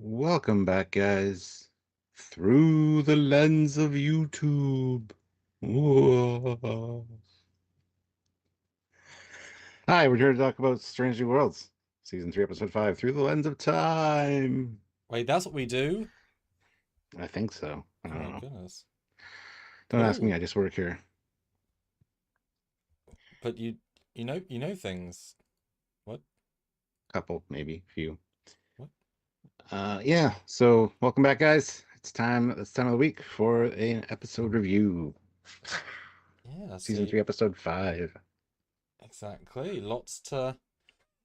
Welcome back, guys, through the lens of YouTube. Whoa. Hi, we're here to talk about Strange New Worlds, Season 3, Episode 5, Through the Lens of Time. Wait, that's what we do? I think so. I Oh don't my know. goodness. Don't ask me, I Cool. just work here. But you know things. What? Couple, maybe, few. What? Yeah, so welcome back, guys. It's time of the week for an episode review. Yeah, Season see, 3, Episode 5. exactly. Lots to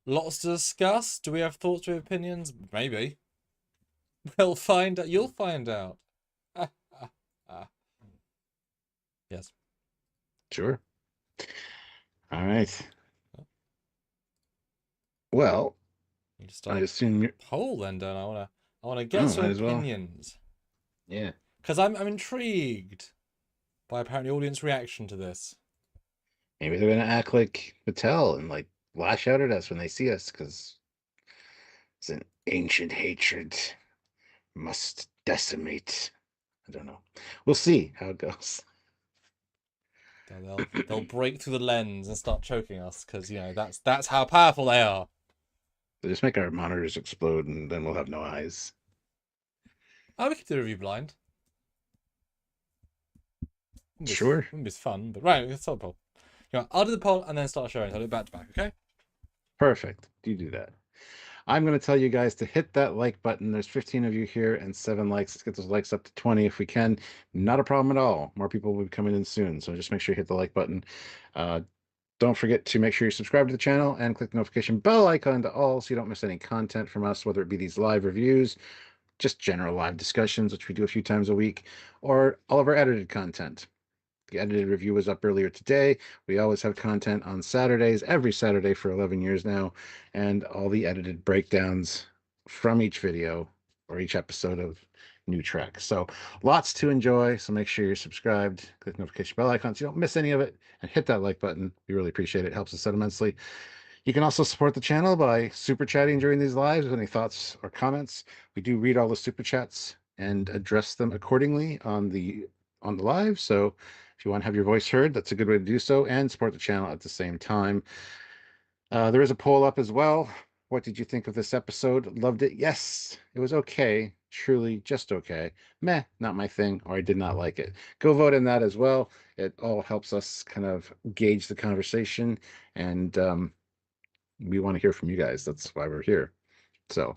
discuss. Do we have thoughts or opinions? Maybe. We'll find out. You'll find out. Yes. Sure. All right. Well, You just I start assume you're... a poll then, don't I? I wanna get Oh, some might as well. opinions. Yeah. Because I'm intrigued by apparently audience reaction to this. Maybe they're gonna act like Patel and like lash out at us when they see us because it's an ancient hatred must decimate. I don't know. We'll see how it goes. They'll break through the lens and start choking us because that's how powerful they are. They just make our monitors explode and then we'll have no eyes. Oh, we could do a review blind. Sure. Wouldn't be as fun, but right, let's start the poll. I'll do the poll and then start showing. So I'll do it back to back, okay? Perfect. Do that. I'm going to tell you guys to hit that like button. There's 15 of you here and 7 likes. Let's get those likes up to 20 if we can. Not a problem at all. More people will be coming in soon. So just make sure you hit the like button. Uh, Don't forget to make sure you subscribe to the channel and click the notification bell icon to all so you don't miss any content from us, whether it be these live reviews, just general live discussions, which we do a few times a week, or all of our edited content. The edited review was up earlier today. We always have content on Saturdays, every Saturday for 11 years now, and all the edited breakdowns from each video or each episode of New Trek. So lots to enjoy. So make sure you're subscribed, click the notification bell icon so you don't miss any of it, and hit that like button. We really appreciate it. It helps us out immensely. You can also support the channel by super chatting during these lives with any thoughts or comments. We do read all the super chats and address them accordingly on the live. So if you want to have your voice heard, that's a good way to do so and support the channel at the same time. There is a poll up as well. What did you think of this episode? Loved it? Yes, it was okay. Truly just okay. Meh, not my thing, or I did not like it. Go vote in that as well. It all helps us kind of gauge the conversation, and we want to hear from you guys. That's why we're here. So,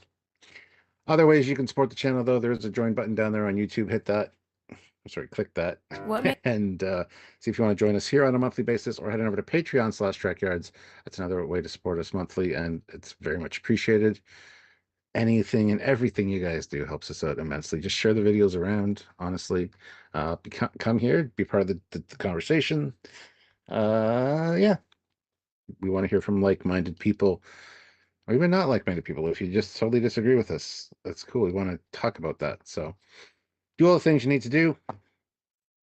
other ways you can support the channel, though, there's a join button down there on YouTube. Hit that. Sorry, click that. And see if you want to join us here on a monthly basis or head on over to Patreon/Trekyards. That's another way to support us monthly, and it's very much appreciated. Anything and everything you guys do helps us out immensely. Just share the videos around, honestly. Come here, be part of the conversation. Yeah, we want to hear from like-minded people or even not like-minded people. If you just totally disagree with us, that's cool. We want to talk about that. So do all the things you need to do,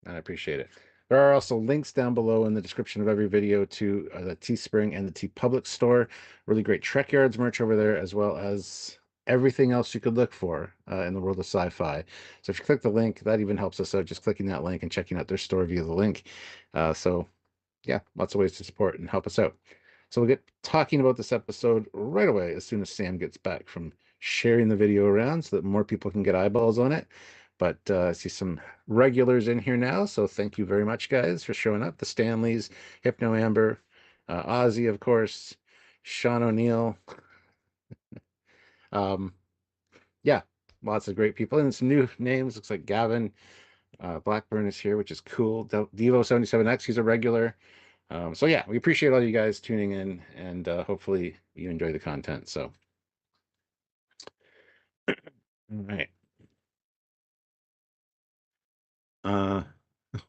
and I appreciate it. There are also links down below in the description of every video to the Teespring and the TeePublic store. Really great Trekyards merch over there, as well as everything else you could look for in the world of sci-fi. So if you click the link, that even helps us out, just clicking that link and checking out their store via the link. So yeah, lots of ways to support and help us out. So we'll get talking about this episode right away as soon as Sam gets back from sharing the video around so that more people can get eyeballs on it. But I see some regulars in here now, so thank you very much, guys, for showing up. The Stanleys, Hypno Amber, Ozzy, of course, Sean O'Neill. Um, yeah, lots of great people. And some new names. Looks like Gavin Blackburn is here, which is cool. Devo77X, he's a regular. So yeah, we appreciate all you guys tuning in, and hopefully you enjoy the content. So, all right. Uh,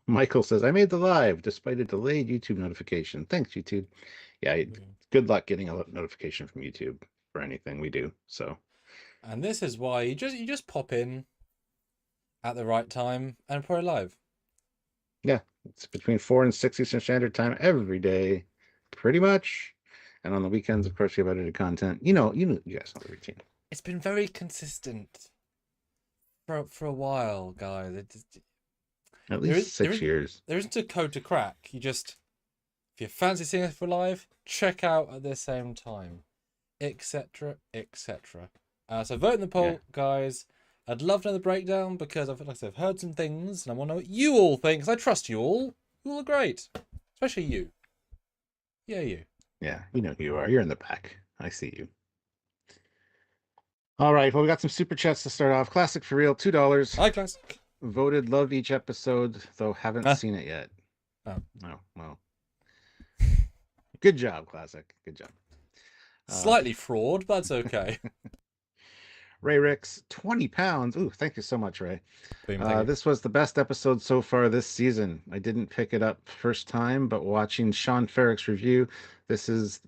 Michael says, I made the live despite a delayed YouTube notification. Thanks, YouTube. Yeah, good luck getting a notification from YouTube for anything we do. So, And this is why you just pop in at the right time and probably live. yeah, it's between 4 and 6 Eastern Standard Time every day, pretty much. And on the weekends, of course, we have edited content. You guys know the routine. It's been very consistent for a while, guys. At There is least 6 years. there isn't a code to crack. You just, if you fancy seeing us for live, check out at the same time, etc., etc. So vote in the poll, guys. I'd love to know the breakdown because like I said, I've heard some things and I want to know what you all think. Because I trust you all. You all are great, especially you. Yeah, you. Yeah, you know who you are. You're in the back. I see you. All right. Well, we got some super chats to start off. Classic for real, $2. Hi, Classic. Voted love each episode, though haven't seen it yet. Oh. Oh, well. Good job, Classic. Good job. Slightly fraud, but that's okay. Ray Ricks, 20 pounds. Ooh, thank you so much, Ray. Boom, this was the best episode so far this season. I didn't pick it up first time, but watching Sean Ferrick's review, this is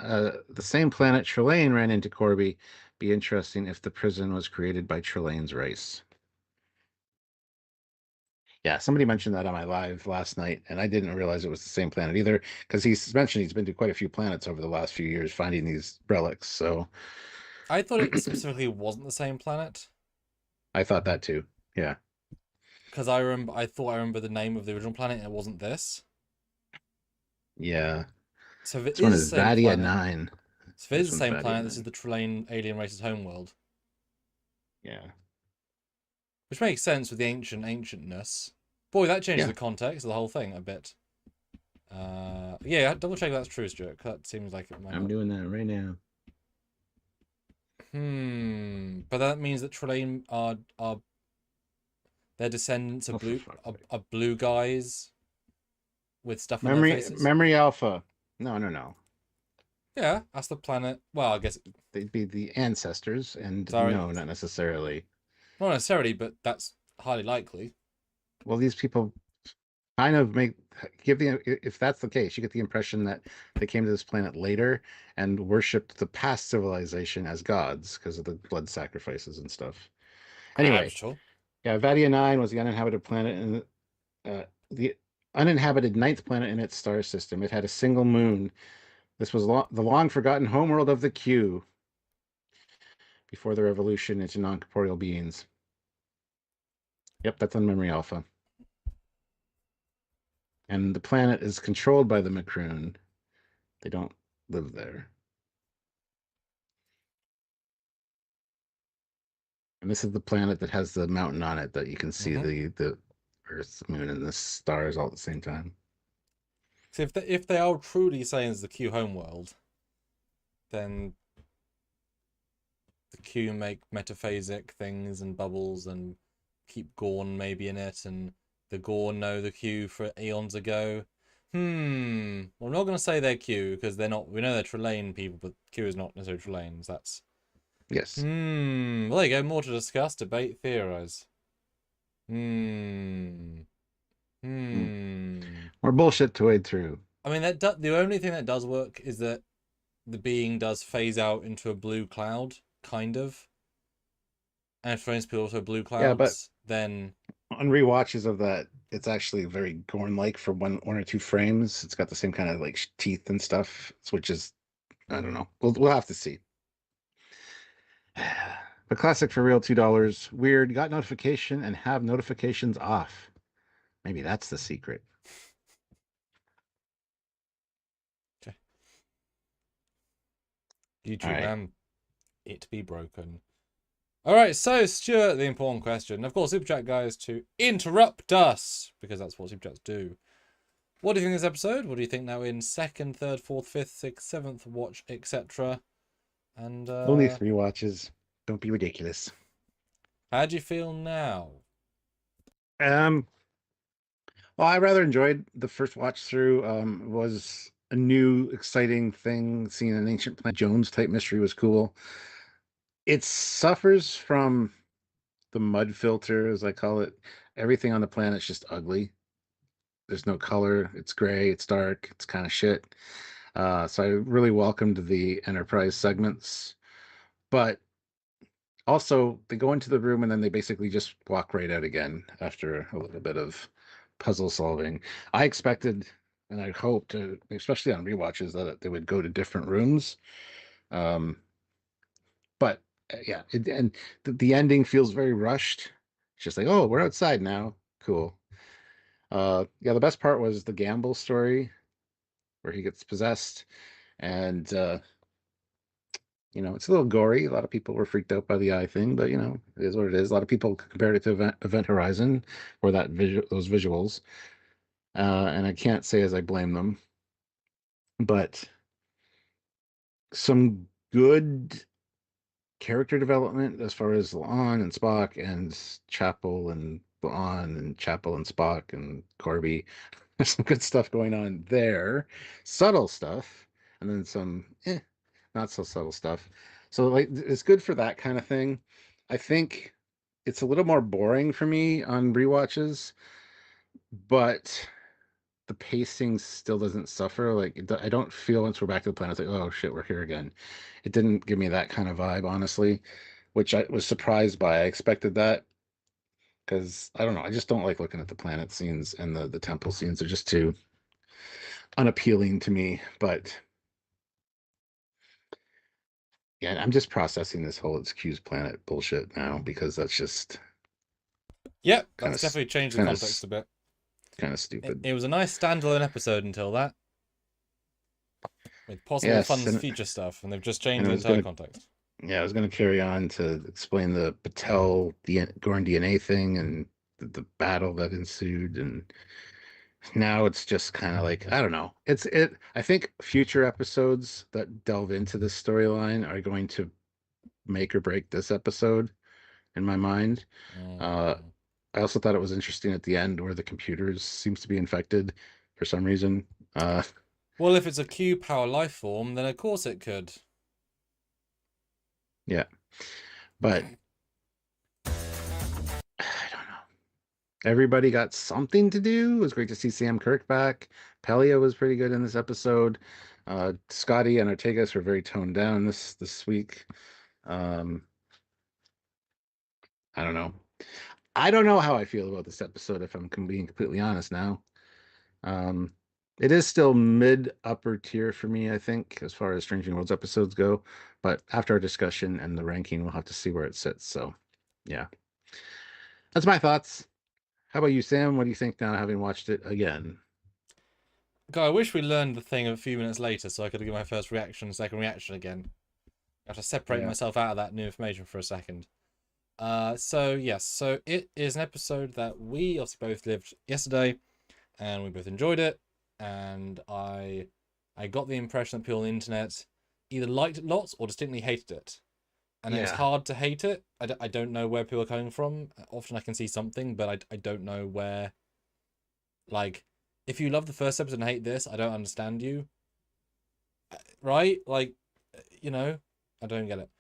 the same planet Trelane ran into Corby. Be interesting if the prison was created by Trelane's race. Yeah, somebody mentioned that on my live last night, and I didn't realize it was the same planet either, because he's mentioned he's been to quite a few planets over the last few years finding these relics. So I thought it specifically wasn't the same planet. I thought that too. Yeah. Because I thought I remember the name of the original planet and it wasn't this. Yeah. So if it This one is is the same Vadia planet, 9. so if it is the same Vadia planet, 9. this is the Trelane alien race's homeworld. Yeah. Which makes sense with the ancientness. Boy, that changes the context of the whole thing a bit. Yeah, double check that's true, Stuart. That seems like it might. I'm doing that right now. But that means that Trelane are their descendants are blue guys with stuff on their faces. Memory Alpha. No. Yeah, that's the planet. Well, I guess they'd be the ancestors, and no, not necessarily. Not necessarily, but that's highly likely. Well, these people kind of if that's the case, you get the impression that they came to this planet later and worshipped the past civilization as gods because of the blood sacrifices and stuff. Anyway, yeah, Vadia 9 was the uninhabited planet and the uninhabited 9th planet in its star system. It had a single moon. This was the long-forgotten homeworld of the Q before their evolution into non-corporeal beings. Yep, that's on Memory Alpha. And the planet is controlled by the Macroon. They don't live there. And this is the planet that has the mountain on it that you can see the Earth, the moon, and the stars all at the same time. So if they are truly saying it's the Q homeworld, then the Q make metaphasic things and bubbles and keep Gorn maybe in it, and the Gorn know the Q for eons ago. Well, I'm not going to say they're Q because they're not. We know they're Trelane people, but Q is not necessarily Trelanes. That's yes. Well, there you go. More to discuss, debate, theorize. More bullshit to wade through. I mean, the only thing that does work is that the being does phase out into a blue cloud, kind of. And if for instance also blue clouds, yeah, but then on rewatches of that, it's actually very Gorn-like for one or two frames. It's got the same kind of like teeth and stuff, which is, I don't know. We'll have to see. But classic for real, $2. Weird. Got notification and have notifications off. Maybe that's the secret. Okay. YouTube, it be broken. All right, so Stuart, the important question. Of course, Super Chat guys to interrupt us because that's what Super Chats do. What do you think of this episode? What do you think now in 2nd, 3rd, 4th, 5th, 6th, 7th watch, etc.? And only 3 watches. Don't be ridiculous. How do you feel now? Well, I rather enjoyed the first watch through. It was a new, exciting thing. Seeing an ancient Planet Jones type mystery was cool. It suffers from the mud filter, as I call it. Everything on the planet's just ugly. There's no color. It's gray. It's dark. It's kind of shit. So I really welcomed the Enterprise segments. But also, they go into the room and then they basically just walk right out again after a little bit of puzzle solving. I expected and I hoped, especially on rewatches, that they would go to different rooms. But yeah, and the ending feels very rushed. It's just like, oh, we're outside now. Cool. Yeah, the best part was the Gamble story where he gets possessed, and it's a little gory. A lot of people were freaked out by the eye thing, but it is what it is. A lot of people compared it to Event Horizon for those visuals, and I can't say as I blame them, but some good character development as far as La'an and Spock and Chapel and La'an and Chapel and Spock and Corby. There's some good stuff going on there, subtle stuff, and then some not so subtle stuff. So like it's good for that kind of thing. I think it's a little more boring for me on rewatches, but the pacing still doesn't suffer. Like I don't feel once we're back to the planet, it's like, oh shit, we're here again. It didn't give me that kind of vibe, honestly, which I was surprised by. I expected that because I don't know. I just don't like looking at the planet scenes and the temple scenes. They're just too unappealing to me. But yeah, I'm just processing this whole it's Q's planet bullshit now because that's just Yep, kind that's of definitely changed the kind context of a bit. kind of stupid. It was a nice standalone episode until that, with possible fun Yes, and future stuff, and they've just and changed I the was entire gonna context. yeah, I was gonna carry on to explain the Gorn DNA thing and the battle that ensued, and now it's just kind of like I don't know. I think future episodes that delve into this storyline are going to make or break this episode in my mind. Uh, Mm. I also thought it was interesting at the end where the computers seems to be infected for some reason. Uh, Well, if it's a Q power life form, then of course it could. yeah, but I don't know. Everybody got something to do. It was great to see Sam Kirk back. Pelia was pretty good in this episode. Scotty and Ortegas were very toned down this week. Um, I don't know. I don't know how I feel about this episode, if I'm being completely honest now. Um, it is still mid upper tier for me, I think, as far as Strange New Worlds episodes go. But after our discussion and the ranking, we'll have to see where it sits. So, yeah, that's my thoughts. How about you, Sam? What do you think now, having watched it again? God, I wish we learned the thing a few minutes later so I could give my first reaction, second reaction again. I have to separate Yeah, myself out of that new information for a second. So yes, so it is an episode that we obviously both lived yesterday, and we both enjoyed it. And I got the impression that people on the internet either liked it lots or distinctly hated it. And it's yeah, hard to hate it. I don't know where people are coming from. Often I can see something, but I don't know where. Like, if you love the first episode and hate this, I don't understand you. Right? Like, you know, I don't get it.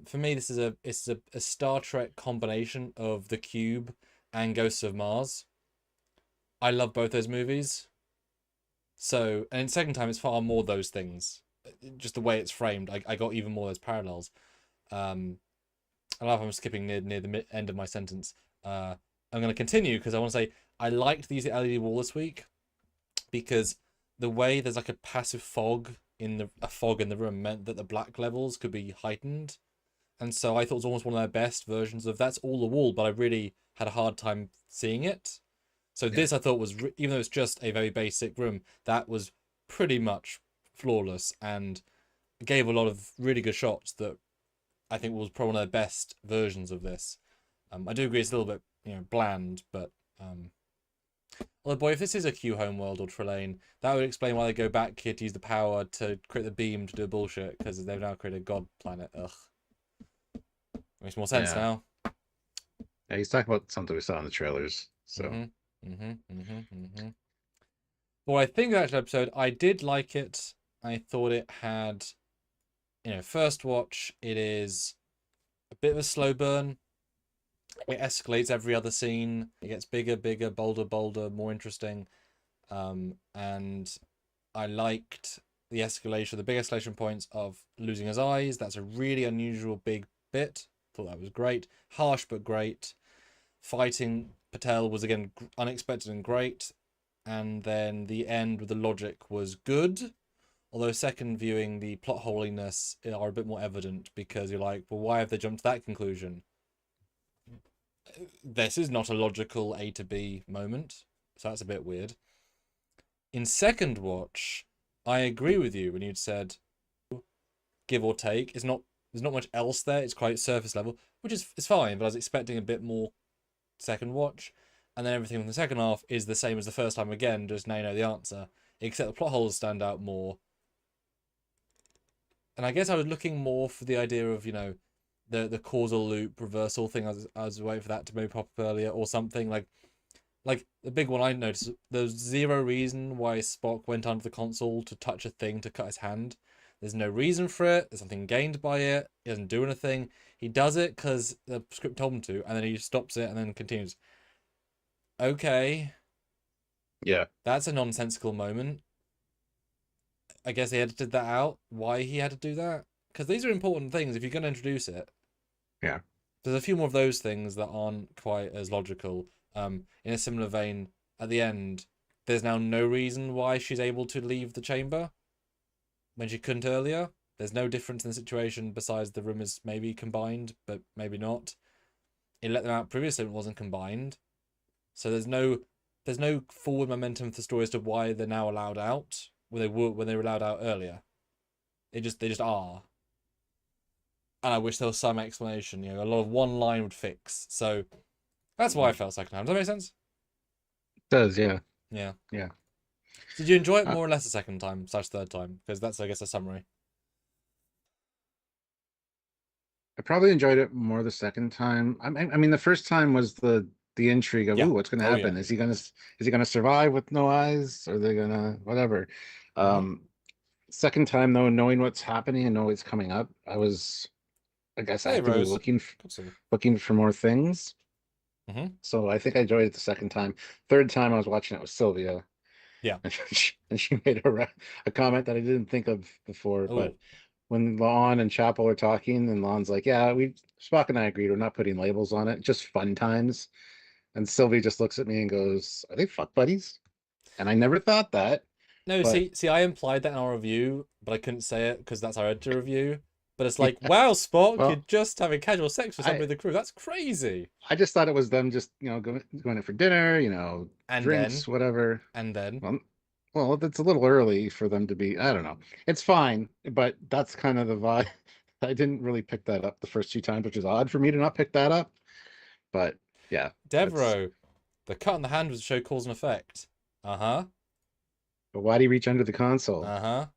For me, this is a Star Trek combination of The Cube and Ghosts of Mars. I love both those movies. So, and second time, it's far more those things. Just the way it's framed, I got even more of those parallels. Um, I love I'm skipping near the end of my sentence. I'm going to continue because I want to say I liked the LED wall this week because the way there's like a passive fog in the room meant that the black levels could be heightened, and so I thought it was almost one of their best versions of that's all the wall, but I really had a hard time seeing it. So yeah, this I thought was even though it's just a very basic room, that was pretty much flawless and gave a lot of really good shots that I think was probably one of the best versions of this. I do agree it's a little bit bland, but although boy, if this is a Q homeworld or Trelane, that would explain why they go back here to use the power to create the beam to do bullshit because they've now created a god planet. Ugh, makes more sense yeah. now. Yeah, he's talking about something we saw in the trailers. So, Mhm, mhm, mhm, mhm. Well, I think that episode I did like it. I thought it had, first watch it is a bit of a slow burn. It escalates every other scene. It gets bigger, bigger, bolder, bolder, more interesting. And I liked the escalation, the big escalation points of losing his eyes. That's a really unusual big bit. Thought that was great. Harsh but great. Fighting Patel was again unexpected and great. And then the end with the logic was good, Although second viewing, the plot holiness are a bit more evident because you're like, well, why have they jumped to that conclusion? This is not a logical A to B moment, so that's a bit weird. In second watch, I agree with you when you'd said, give or take, there's not much else there. It's quite surface level, which is fine. But I was expecting a bit more second watch, and then everything in the second half is the same as the first time again. Just now you know the answer, except the plot holes stand out more. And I guess I was looking more for the idea of, you know, the causal loop reversal thing. I was waiting for that to maybe pop up earlier or something like the big one I noticed. There's zero reason why Spock went under the console to touch a thing to cut his hand. There's no reason for it. There's nothing gained by it. He doesn't do anything. He does it because the script told him to, and then he stops it and then continues. Okay. Yeah. That's a nonsensical moment. I guess he edited that out. Why he had to do that? Because these are important things if you're going to introduce it. Yeah. There's a few more of those things that aren't quite as logical. In a similar vein, at the end, there's now no reason why she's able to leave the chamber when she couldn't earlier. There's no difference in the situation besides the room is maybe combined, but maybe not. It let them out previously when it wasn't combined. So there's no forward momentum for the story as to why they're now allowed out when they were allowed out earlier. They just are. And I wish there was some explanation. You know, a lot of one line would fix. So that's why I felt second time. Does that make sense? It does, yeah. Yeah. Yeah. Did you enjoy it more or less the second time / third time? Because that's, I guess, a summary. I probably enjoyed it more the second time. I mean, the first time was the intrigue of, Yeah. ooh, what's going to happen? Yeah. Is he gonna survive with no eyes? Or are they gonna whatever? Second time though, knowing what's happening and knowing what's coming up, I was, I guess, actively Rose. looking for more things. So I think I enjoyed it the second time. Third time I was watching it with Sylvia. Yeah. And she made a comment that I didn't think of before. Ooh. But when Lon and Chapel are talking, and Lon's like, yeah, Spock and I agreed we're not putting labels on it, just fun times. And Sylvie just looks at me and goes, are they fuck buddies? And I never thought that. No, but... see, I implied that in our review, but I couldn't say it because that's our editor review. But it's like, wow, Spock, well, you're just having casual sex with somebody in the crew. That's crazy. I just thought it was them just, you know, going in for dinner, you know, and drinks, then, whatever. And then? Well, it's a little early for them to be, I don't know. It's fine, but that's kind of the vibe. I didn't really pick that up the first few times, which is odd for me to not pick that up. But yeah. Devereaux, the cut on the hand was to show cause and effect. Uh-huh. But why'd he reach under the console? Uh-huh.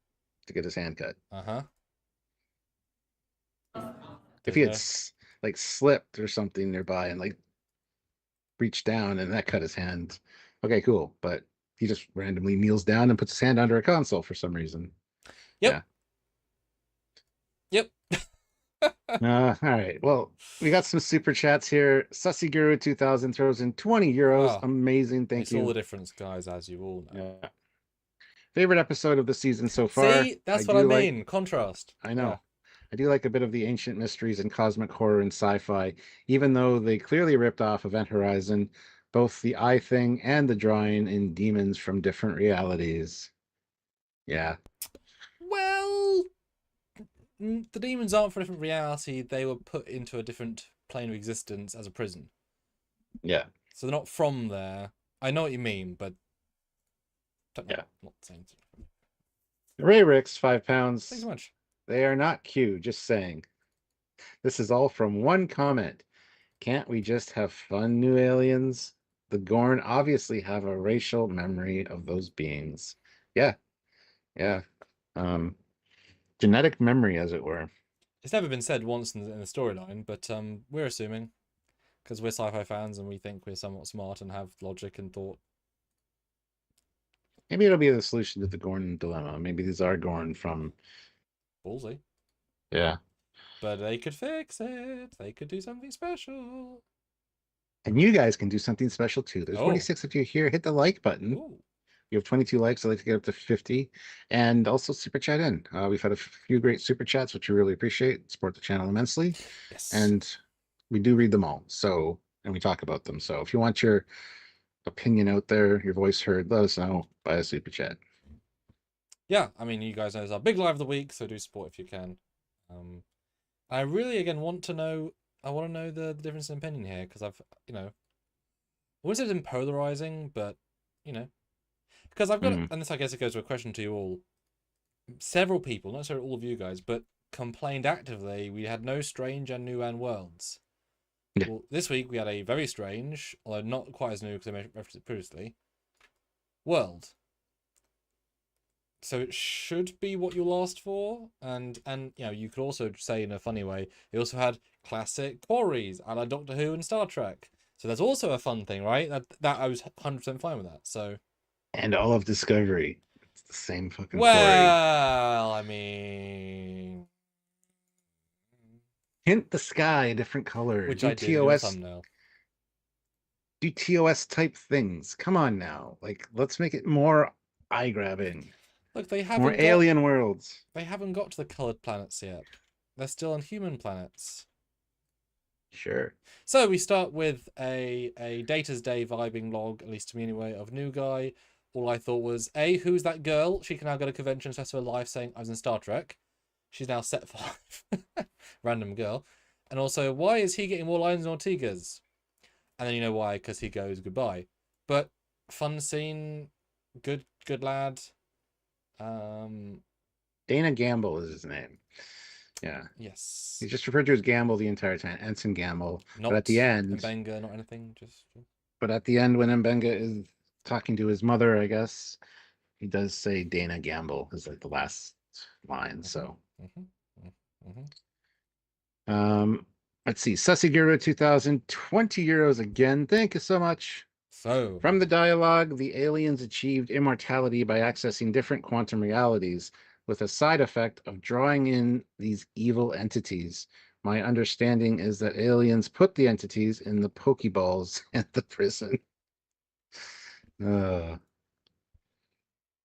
To get his hand cut. Uh-huh. If he had like slipped or something nearby and like reached down and that cut his hand, okay, cool. But he just randomly kneels down and puts his hand under a console for some reason. Yep. Yeah. Yep. All right. Well, we got some super chats here. Sussy Guru 2000 throws in 20 euros. Oh, amazing. Thank you. It's all the difference, guys, as you all know. Yeah. Favorite episode of the season so far. See, that's what I mean. Contrast. I know. Yeah. I do like a bit of the ancient mysteries and cosmic horror and sci-fi, even though they clearly ripped off Event Horizon, both the eye thing and the drawing in demons from different realities. Yeah. Well, the demons aren't from a different reality. They were put into a different plane of existence as a prison. Yeah. So they're not from there. I know what you mean, but yeah. Not saying. Ray Ricks, £5. Thanks so much. They are not Q, just saying. This is all from one comment. Can't we just have fun, new aliens? The Gorn obviously have a racial memory of those beings. Yeah. Yeah. Genetic memory, as it were. It's never been said once in the storyline, but we're assuming. Because we're sci-fi fans and we think we're somewhat smart and have logic and thought. Maybe it'll be the solution to the Gorn dilemma. Maybe these are Gorn from... Ballsy. Yeah. But they could fix it. They could do something special. And you guys can do something special too. There's 46 of you here. Hit the like button. Ooh. You have 22 likes. I'd like to get up to 50. And also super chat in. We've had a few great super chats, which we really appreciate. Support the channel immensely. Yes. And we do read them all. So, and we talk about them. So if you want your opinion out there, your voice heard, let us know by a super chat. yeah, I mean, you guys know it's our big live of the week, so do support if you can. I really again want to know. I want to know the difference in opinion here because I've I wouldn't say it's been polarizing, but you know, because I've got, and this I guess it goes to a question to you all. Several people, not necessarily all of you guys, but complained actively we had no strange and new and worlds. Yeah. Well, this week we had a very strange, although not quite as new because I referenced it previously, world. So it should be what you'll ask for, and you could also say in a funny way, it also had classic quarries, a la Doctor Who and Star Trek. So that's also a fun thing, right? That I was 100% fine with that. So, and all of Discovery, it's the same fucking quarry. well, I mean, Hint the sky a different color. which Do I did in your thumbnail. Do TOS type things. Come on now, like let's make it more eye grabbing. Look, they More alien worlds. They haven't got to the colored planets yet. They're still on human planets. Sure. So we start with a Data's Day vibing log, at least to me anyway, of new guy. All I thought was, A, who's that girl? She can now go to conventions rest of her life saying I was in Star Trek. She's now set for life. Random girl. And also, why is he getting more lines than Ortegas? And then you know why, because he goes goodbye. But fun scene, good lad. Dana Gamble is his name. Yeah. Yes. He's just referred to as Gamble the entire time. Ensign Gamble. Not but at the end, Mbenga, not anything. Just. But at the end, when Mbenga is talking to his mother, I guess he does say Dana Gamble is like the last line. So. Let's see. Susiguro 2000, 20 euros again. Thank you so much. So, from the dialogue, the aliens achieved immortality by accessing different quantum realities, with a side effect of drawing in these evil entities. My understanding is that aliens put the entities in the Pokeballs at the prison.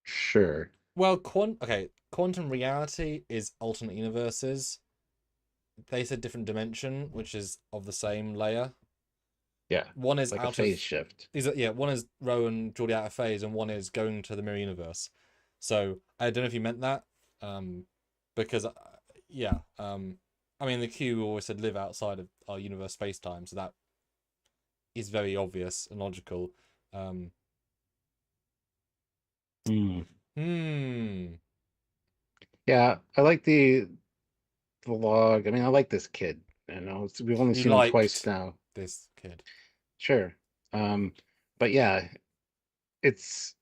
Sure. Well, quantum reality is alternate universes. They said different dimension, which is of the same layer. Yeah. One is like out a phase shift. One is Ro and Geordie out of phase, and one is going to the mirror universe. So I don't know if you meant that, because I mean the Q always said live outside of our universe space time, so that is very obvious and logical. Yeah, I like the log. I mean, I like this kid. We've only seen him twice now. This kid. Sure. But yeah,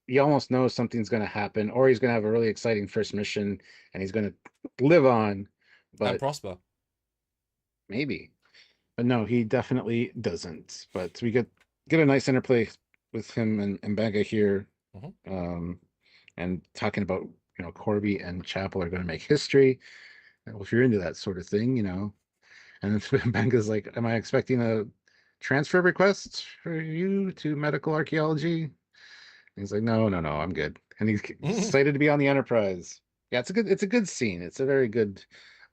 you almost know something's going to happen, or he's going to have a really exciting first mission and he's going to live on. But and prosper. Maybe. But no, he definitely doesn't. But we get a nice interplay with him and Mbenga here. And talking about, Corby and Chapel are going to make history. And if you're into that sort of thing, And then Mbenga's like, am I expecting a transfer request for you to medical archaeology? And he's like, no, I'm good. And he's excited to be on the Enterprise. Yeah, it's a good scene. It's a very good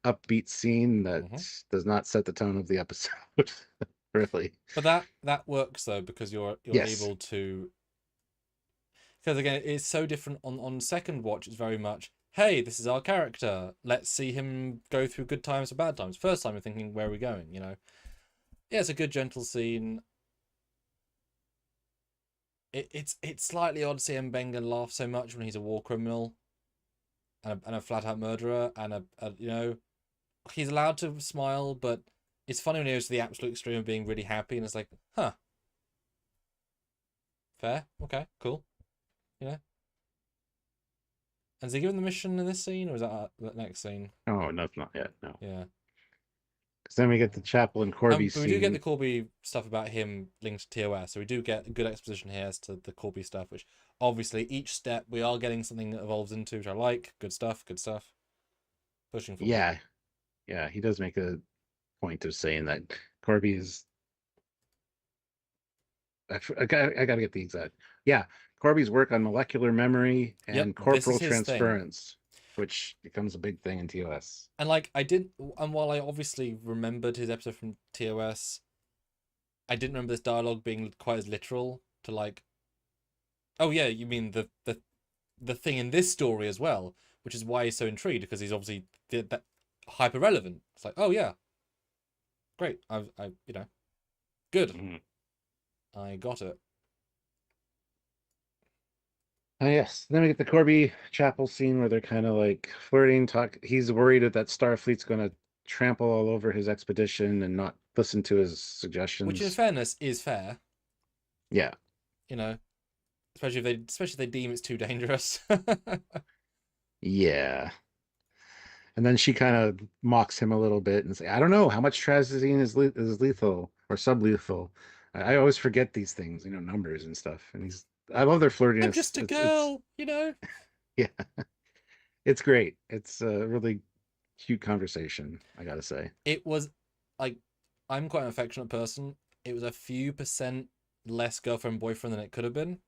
upbeat scene that does not set the tone of the episode. Really. But that works though, because you're able to, because again it's so different on second watch. It's very much, hey, this is our character, let's see him go through good times or bad times. First time you're thinking, where are we going? Yeah, it's a good gentle scene. It's slightly odd to see Mbenga laugh so much when he's a war criminal and a flat out murderer, and he's allowed to smile, but it's funny when he goes to the absolute extreme of being really happy, and it's like, huh, fair, okay, cool, And is he given the mission in this scene, or is that the next scene? Oh, no, not yet. No. Yeah. Because then we get the Chapel and Corby scene. But we do get the Corby stuff about him linked to TOS, so we do get a good exposition here as to the Corby stuff, which obviously each step we are getting something that evolves into, which I like. Good stuff. Pushing forward. Yeah, he does make a point of saying that Corby is. I gotta get the exact. Yeah, Corby's work on molecular memory and corporal transference, which becomes a big thing in TOS. And while I obviously remembered his episode from TOS, I didn't remember this dialogue being quite as literal to oh yeah, you mean the the thing in this story as well, which is why he's so intrigued, because he's obviously that hyper relevant. It's like, oh yeah, great, I you know, good, I got it. Yes. Then we get the Corby Chapel scene where they're kind of like flirting, talk. He's worried that Starfleet's going to trample all over his expedition and not listen to his Which, in suggestions. fairness, is fair. Yeah. You know, especially if they deem it's too dangerous. Yeah. And then she kind of mocks him a little bit and say, "I don't know how much trazodone is lethal or sublethal. I always forget these things, numbers and stuff." And I love their I'm flirtiness. just a It's girl, you know. yeah, it's great. It's a really cute conversation, I gotta say. It was like, I'm quite an affectionate person. It was a few percent less girlfriend boyfriend than it could have been,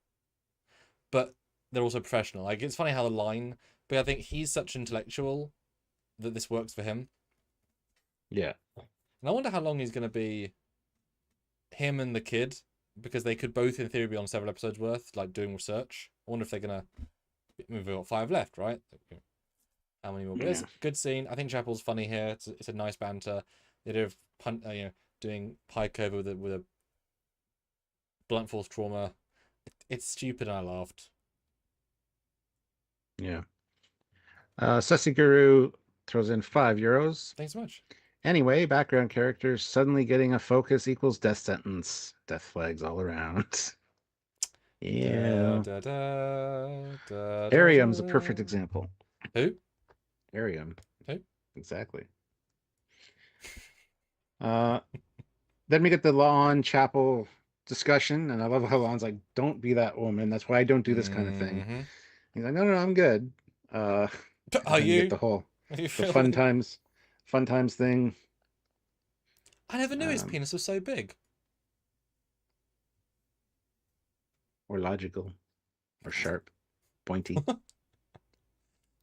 but they're also professional. Like, it's funny how the line, but I think he's such an intellectual that this works for him. Yeah. And I wonder how long he's going to be, him and the kid, because they could both, in theory, be on several episodes worth, like doing research. I wonder if they're going to. We've got 5 left, right? How many more? But it's a good scene. I think Chapel's funny here. It's a nice banter. The idea of doing pike over with a blunt force trauma. It's stupid, and I laughed. Yeah. Sussy Guru throws in €5. Thanks so much. Anyway, background characters suddenly getting a focus equals death sentence. Death flags all around. Yeah. Arium's a perfect example. Who? Arium. Who? Exactly. Then we get the Lon Chapel discussion, and I love how Lon's like, "Don't be that woman. That's why I don't do this kind of thing." He's like, "No, I'm good." And Are then you get you? the fun times thing. I never knew his penis was so big. Or logical, or sharp, pointy.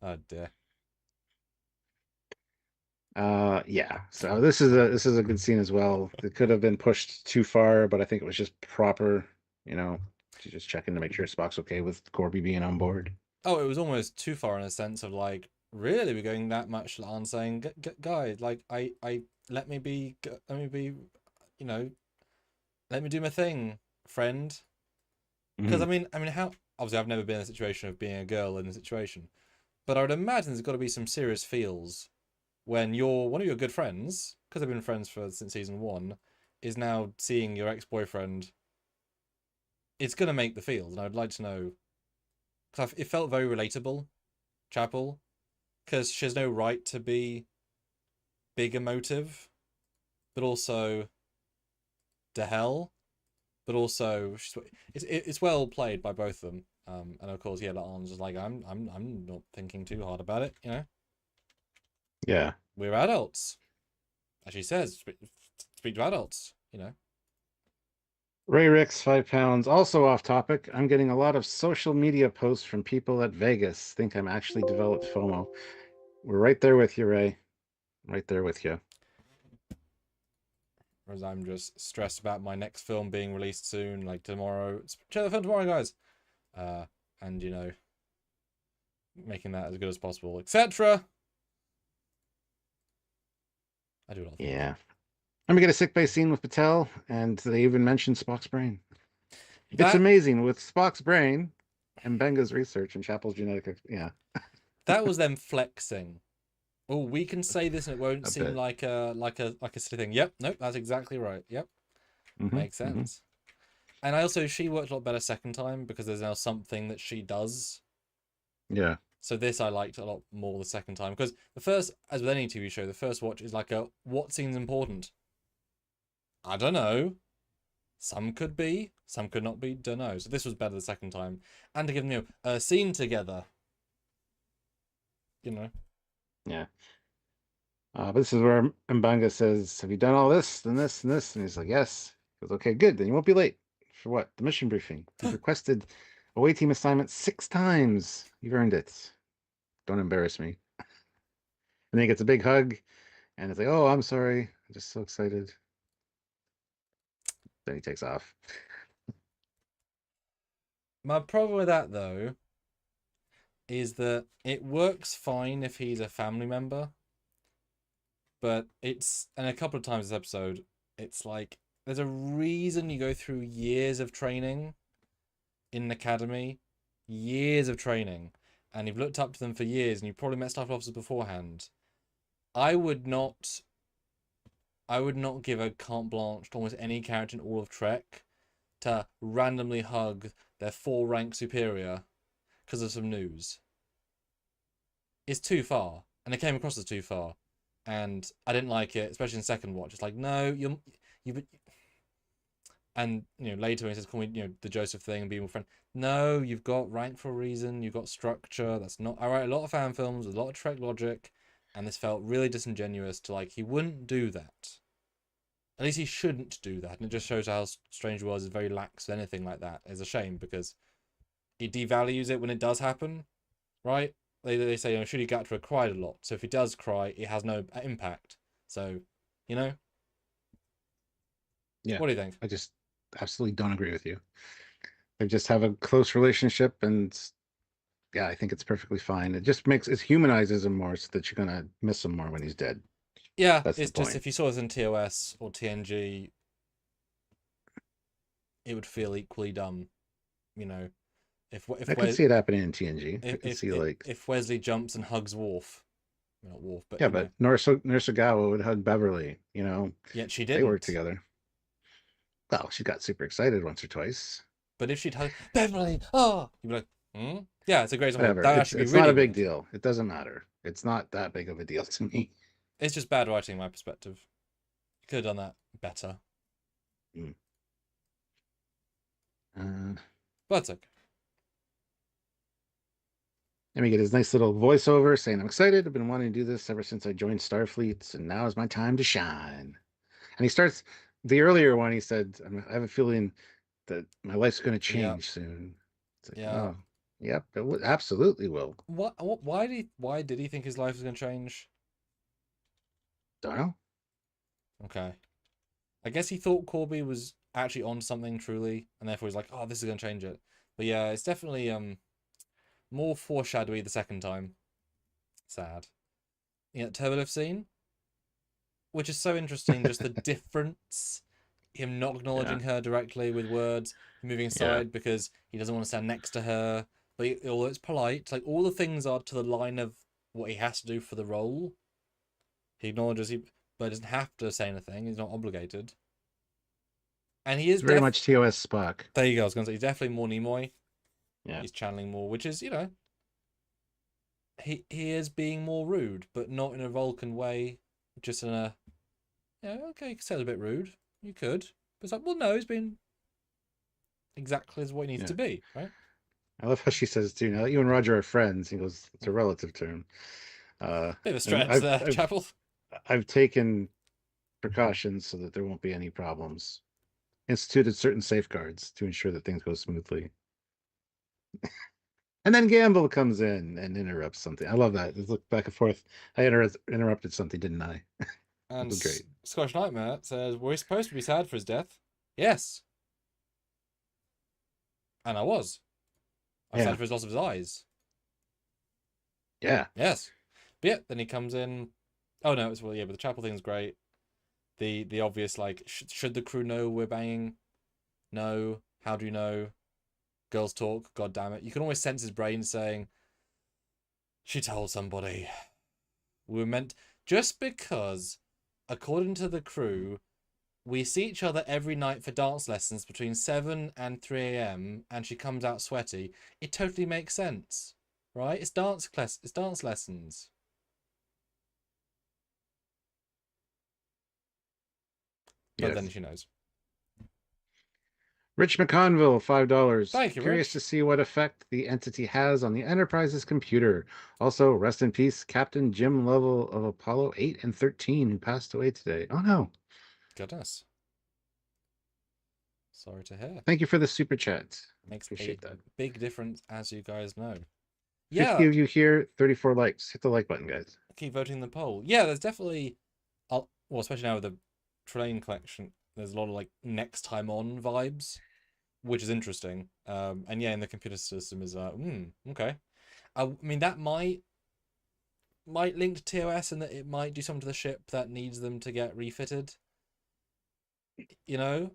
Oh dear. Yeah. So this is a good scene as well. It could have been pushed too far, but I think it was just proper. She's just checking to make sure Spock's okay with Corby being on board. Oh, it was almost too far in a sense of like, really, we're going that much on saying, guys, like, let me be, you know, let me do my thing, friend. Because how obviously I've never been in a situation of being a girl in a situation, but I would imagine there's got to be some serious feels when one of your good friends, because they've been friends since season 1, is now seeing your ex-boyfriend. It's gonna make the feels, and I'd like to know, because it felt very relatable, Chapel, because she has no right to be big emotive, but also the hell, but also it's well played by both of them. And of course, yeah, Laurent's just like, I'm not thinking too hard about it, you know. Yeah. We're adults, as she says. Speak to adults, you know. Ray Ricks, £5. Also off topic. I'm getting a lot of social media posts from people at Vegas. Think I'm actually developed FOMO. We're right there with you, Ray. Right there with you. Whereas I'm just stressed about my next film being released soon, like tomorrow. Check the film tomorrow, guys. And making that as good as possible, etc. I do it all. Yeah. I'm gonna get a sickbay scene with Patel, and they even mentioned Spock's brain. It's amazing with Spock's brain and Benga's research and Chapel's genetic. Yeah. That was them flexing. Oh, we can say this and it won't seem bit. like a silly thing. Yep, nope, that's exactly right. Yep, makes sense. And she worked a lot better second time because there's now something that she does. Yeah. So this I liked a lot more the second time, because the first, as with any TV show, the first watch is like what scene's important? I don't know. Some could be, some could not be. Don't know. So this was better the second time, and to give them a scene together. You know. Yeah. But this is where Mbanga says, "Have you done all this, and this, and this?" And he's like, "Yes." He goes, "Okay, good. Then you won't be late for what? The mission briefing. You've requested away team assignment 6 times. You've earned it. Don't embarrass me." And then he gets a big hug, and it's like, "Oh, I'm sorry. I'm just so excited." Then he takes off. My problem with that, though, is that it works fine if he's a family member, but and a couple of times this episode, it's like there's a reason you go through years of training in an academy, years of training, and you've looked up to them for years, and you've probably met staff officers beforehand. I would not give a carte blanche to almost any character in all of Trek to randomly hug their 4-rank superior because of some news. It's too far, and it came across as too far, and I didn't like it, especially in second watch. It's like, no, you, and later when he says, "Call me, the Joseph thing and be my friend." No, you've got rank for a reason. You've got structure. That's not. I write a lot of fan films with a lot of Trek logic, and this felt really disingenuous. To he wouldn't do that. At least he shouldn't do that, and it just shows how Strange Worlds is very lax with anything like that. It's a shame because it devalues it when it does happen, right? They say, Shuri Gatra cried a lot, so if he does cry, it has no impact. So, Yeah. What do you think? I just absolutely don't agree with you. They just have a close relationship, and yeah, I think it's perfectly fine. It humanizes him more, so that you're gonna miss him more when he's dead. Yeah, That's it's the just point. if you saw this in TOS or TNG, it would feel equally dumb. If I could see it happening in TNG. I could see if Wesley jumps and hugs Worf, not Worf, but yeah, but Nurse Ogawa would hug Beverly. Yet she they work didn't. together. Well, she got super excited once or twice. But if she'd hug Beverly, you'd be like, hmm? Yeah, it's a great example. Whatever. That It's actually be not really a big weird. deal. It doesn't matter. It's not that big of a deal to me. It's just bad writing in my perspective. You could have done that better. But it's okay. Let me get his nice little voiceover saying, "I'm excited. I've been wanting to do this ever since I joined Starfleet, and now is my time to shine." And he starts the earlier one. He said, "I have a feeling that my life's going to change soon." It's like, Yeah. oh, yep, it absolutely will. Why did he think his life was going to change? Don't know. Okay. I guess he thought Corby was actually on something truly, and therefore he's like, "Oh, this is going to change it." But yeah, it's definitely more foreshadowy the second time. Sad. Turbolift scene, which is so interesting. Just the difference, him not acknowledging her directly with words, moving aside because he doesn't want to stand next to her. But although it's polite, all the things are to the line of what he has to do for the role. He acknowledges but doesn't have to say anything. He's not obligated. And he is very much TOS Spock. There you go. I was going to say he's definitely more Nimoy. Yeah, he's channeling more, which is he is being more rude, but not in a Vulcan way. Just in a okay, you could say it's a bit rude. You could, but it's like, well, no, he's been exactly as what he needs to be, right? I love how she says too. Now that you and Roger are friends, he goes, "It's a relative term." Bit of a stretch there, Chapel. I've taken precautions so that there won't be any problems. Instituted certain safeguards to ensure that things go smoothly. And then Gamble comes in and interrupts something. I love that. Let's look back and forth. I interrupted something, didn't I? And great. Scottish Nightmare says, "Were we supposed to be sad for his death?" Yes. And I was. I was sad for his loss of his eyes. Yeah. Yes. But yeah, then he comes in. Oh no, but the chapel thing's great. The obvious should the crew know we're banging? No. How do you know? Girls talk. God damn it! You can always sense his brain saying, "She told somebody." We were meant just because, according to the crew, we see each other every night for dance lessons between 7 and 3 a.m. and she comes out sweaty. It totally makes sense, right? It's dance lessons. But then she knows. Rich McConville, $5. Thank you, Curious Rich. to see what effect the entity has on the Enterprise's computer. Also, rest in peace, Captain Jim Lovell of Apollo 8 and 13, who passed away today. Oh no. Goodness. Sorry to hear. Thank you for the super chat. Makes Appreciate that. Big difference, as you guys know. 50 of you here, 34 likes. Hit the like button, guys. Keep voting the poll. Yeah, there's definitely, especially now with the train collection, there's a lot of next time on vibes, which is interesting. And yeah, in the computer system is okay. I mean, that might link to TOS, and that it might do something to the ship that needs them to get refitted. You know,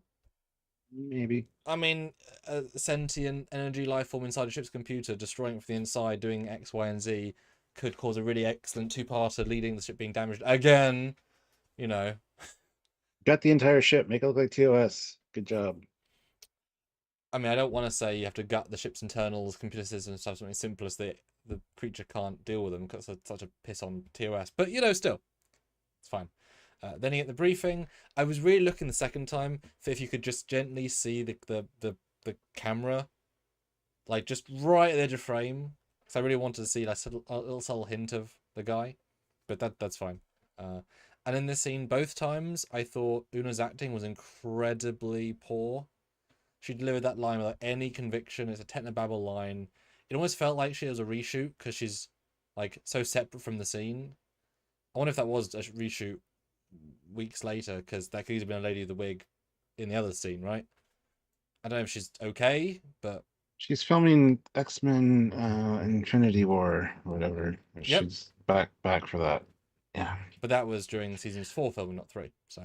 Maybe. I mean, a sentient energy life form inside a ship's computer, destroying it from the inside, doing X, Y, and Z, could cause a really excellent two-parter, leading the ship being damaged again. You know, Got the entire ship. Make it look like TOS. Good job. I mean, I don't want to say you have to gut the ship's internals, computer systems, stuff, something simple as the creature can't deal with them because it's such a piss on TOS. But still, it's fine. Then you get the briefing. I was really looking the second time for if you could just gently see the camera, like just right at the edge of frame, because I really wanted to see like a little subtle hint of the guy, but that's fine. And in this scene, both times I thought Una's acting was incredibly poor. She delivered that line without any conviction. It's a technobabble line. It almost felt like she was a reshoot because she's like so separate from the scene. I wonder if that was a reshoot weeks later, because that could have been a lady with the wig in the other scene, right? I don't know if she's okay, but She's filming X-Men Infinity War or whatever. yep. She's back for that. Yeah. But that was during season's 4 film, not 3. So,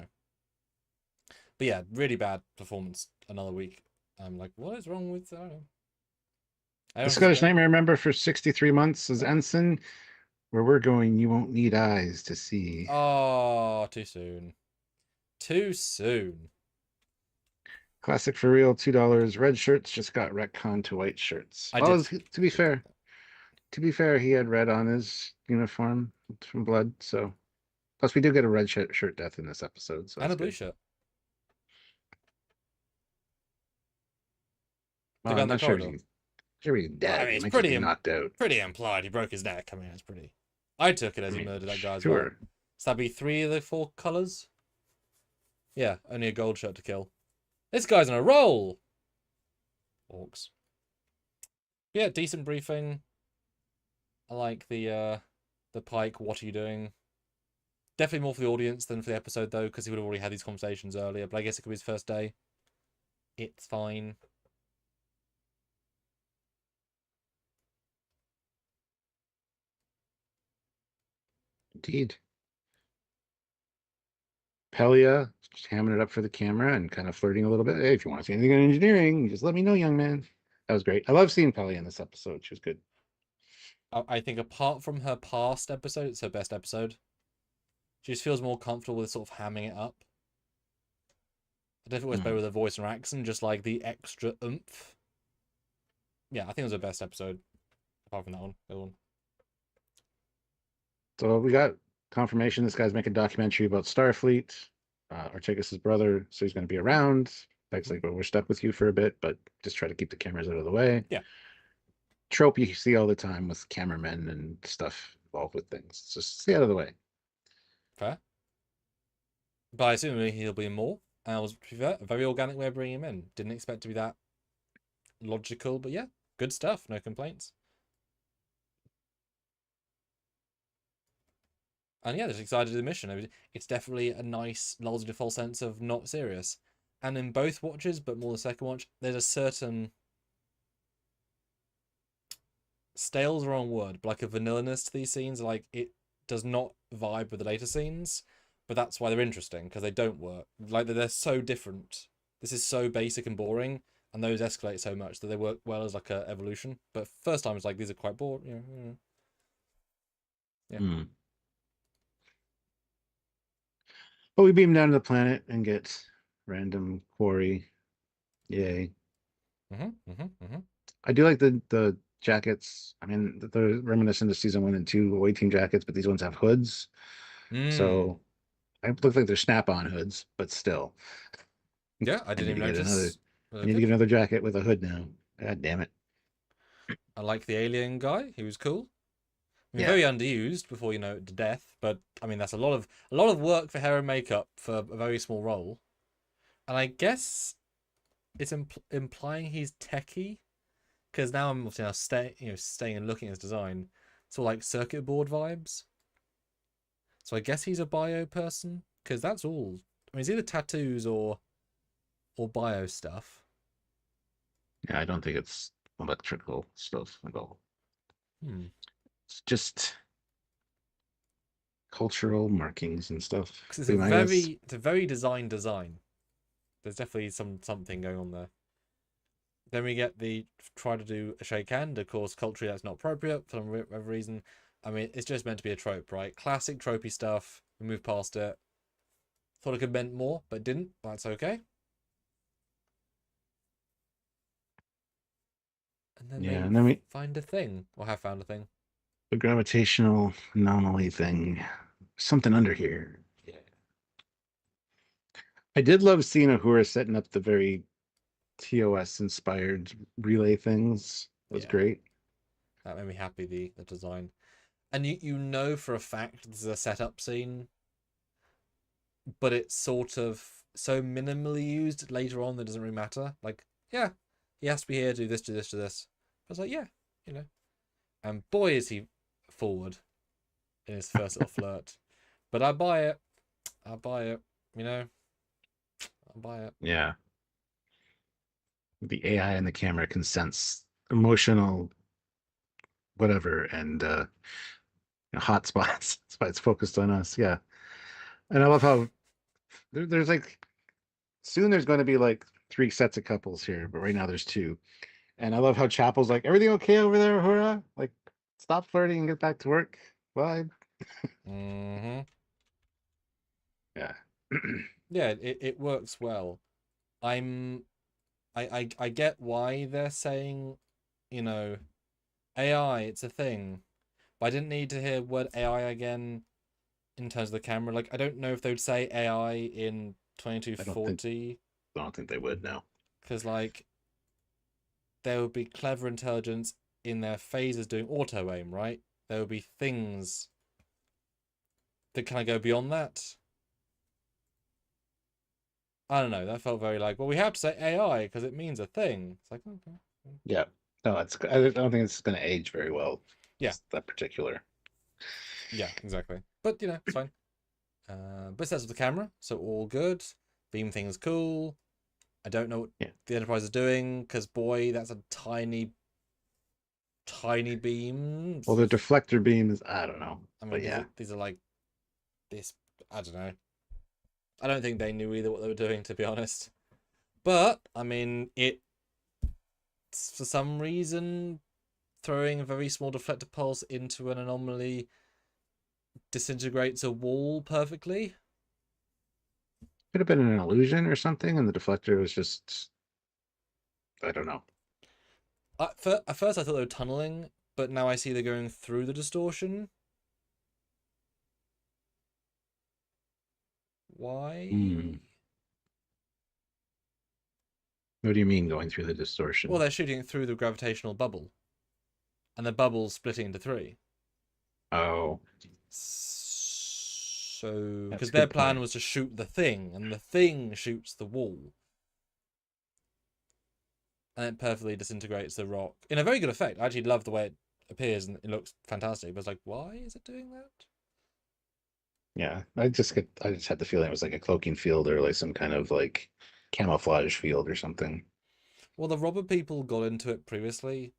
but yeah, really bad performance. Another week. I'm like, what is wrong with? I don't know. The Scottish Nightmare member for 63 months as ensign. Where we're going, you won't need eyes to see. Oh, too soon. Too soon. Classic for real, $2. Red shirts just got retconned to white shirts. To be fair, he had red on his uniform from Blood. So, plus we do get a red shirt death in this episode. So and a blue shirt. Well, I'm not sure he's dead. I mean, it's pretty knocked out. Pretty implied. He broke his neck. I mean, it's pretty. I took it as he murdered that guy as well. So that'd be 3 of the 4 colors. Yeah, only a gold shirt to kill. This guy's on a roll. Orcs. Yeah, decent briefing. I like the Pike. What are you doing? Definitely more for the audience than for the episode though, because he would have already had these conversations earlier. But I guess it could be his first day. It's fine. Indeed. Pelia just hamming it up for the camera and kind of flirting a little bit. Hey, if you want to see anything on engineering, just let me know, young man. That was great. I love seeing Pelia in this episode. She was good. I think apart from her past episode, it's her best episode. She just feels more comfortable with sort of hamming it up. I don't think it was better with her voice and her accent, just like the extra oomph. Yeah, I think it was her best episode. Apart from that one. The other one. So we got confirmation this guy's making a documentary about Starfleet. Ortegas' brother, so he's going to be around. Pike's like, well, we're stuck with you for a bit, but just try to keep the cameras out of the way. Yeah. Trope you see all the time with cameramen and stuff involved with things. Just stay out of the way. Fair. But I assume he'll be in more. And it was a very organic way of bringing him in. Didn't expect to be that logical, but yeah, good stuff. No complaints. And yeah, just excited to do the mission. It's definitely a nice, lulls you to full sense of not serious. And in both watches, but more the second watch, there's a certain stale's the wrong word, but like a vanillaness to these scenes. Like it does not vibe with the later scenes, but that's why they're interesting, because they don't work. Like they're so different. This is so basic and boring, and those escalate so much that they work well as like a evolution. But first time it's like these are quite boring. Yeah. But we beam down to the planet and get random quarry. Yay. I do like the jackets. I mean, they're reminiscent of season 1 and 2 away team jackets, but these ones have hoods. So I look like they're snap-on hoods, but still. Yeah, I didn't even notice. I need to get another jacket with a hood now. God damn it. I like the alien guy. He was cool. I mean, very underused before to death, but I mean that's a lot of work for hair and makeup for a very small role, and I guess it's implying he's techie, because now I'm obviously staying and looking at his design, it's all like circuit board vibes. So I guess he's a bio person, because that's all. I mean, it's either tattoos or bio stuff. Yeah, I don't think it's electrical stuff at all. Hmm. It's just cultural markings and stuff. Because I guess. it's a very design. There's definitely something going on there. Then we get the try to do a shake hand. Of course, culturally that's not appropriate for whatever reason. I mean, it's just meant to be a trope, right? Classic tropey stuff. We move past it. Thought it could have meant more, but didn't. That's okay. And then Yeah, they and then we find a thing, or have found a thing. the gravitational anomaly thing. Something under here. Yeah. I did love seeing Uhura setting up the very TOS inspired relay things. That was Yeah, great. that made me happy. The design, and you know for a fact this is a setup scene, but it's sort of so minimally used later on that it doesn't really matter. Like, yeah, he has to be here, do this, do this, do this. I was like, yeah, you know. And boy is he forward in his first little flirt. But I buy it. I buy it. You know, I buy it. Yeah. The AI and the camera can sense emotional whatever and hot spots. That's why it's focused on us. Yeah. And I love how there's like soon there's going to be like 3 sets of couples here, but right now there's 2. And I love how Chapel's like, everything okay over there, Uhura? Like, stop flirting and get back to work. Bye. Mm-hmm. Yeah. Yeah, it works well. I'm I get why they're saying, you know, AI, it's a thing. But I didn't need to hear word AI again in terms of the camera. Like I don't know if they would say AI in I don't think 2240 I don't think they would now. because like there would be clever intelligence in their phasers doing auto aim, right? There would be things that kind of go beyond that. I don't know. That felt very like, well, we have to say AI because it means a thing. It's like, okay. Yeah. No, I don't think it's gonna age very well. Yeah, That particular. yeah, exactly. But you know, it's fine. But that's with the camera, so all good. Beam thing's cool. I don't know what Yeah. the Enterprise is doing because boy, that's a tiny beam. Well, the deflector beam is I don't know. I But mean, yeah. these are like this. I don't know. I don't think they knew either what they were doing, to be honest. But I mean, it for some reason throwing a very small deflector pulse into an anomaly disintegrates a wall perfectly. Could have been an illusion or something, and the deflector was just I don't know. At first, I thought they were tunneling, but now I see they're going through the distortion. Why? Hmm. What do you mean going through the Well, distortion? they're shooting through the gravitational bubble, and the bubble's splitting into 3. Oh, So, that's because a their good plan point. was to shoot the thing, and the thing shoots the wall, and it perfectly disintegrates the rock in a very good effect. I actually love the way it appears, and it looks fantastic. But it's like, why is it doing that? Yeah, I just had the feeling it was like a cloaking field or like some kind of like camouflage field or something. Well, the robber people got into it previously,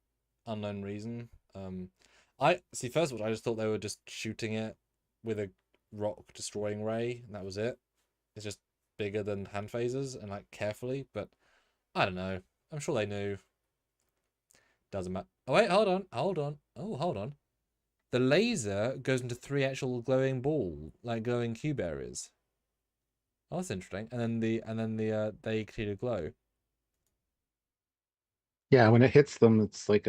unknown reason. I see. First of all, I just thought they were just shooting it with a rock destroying ray, and that was it. It's just bigger than hand phasers and like carefully, but I don't know. I'm sure they knew. Doesn't matter. Oh wait, hold on. Oh, hold on. The laser goes into 3 actual glowing like glowing cube areas. Oh, that's interesting. And then the they continue to glow. Yeah, when it hits them, it's like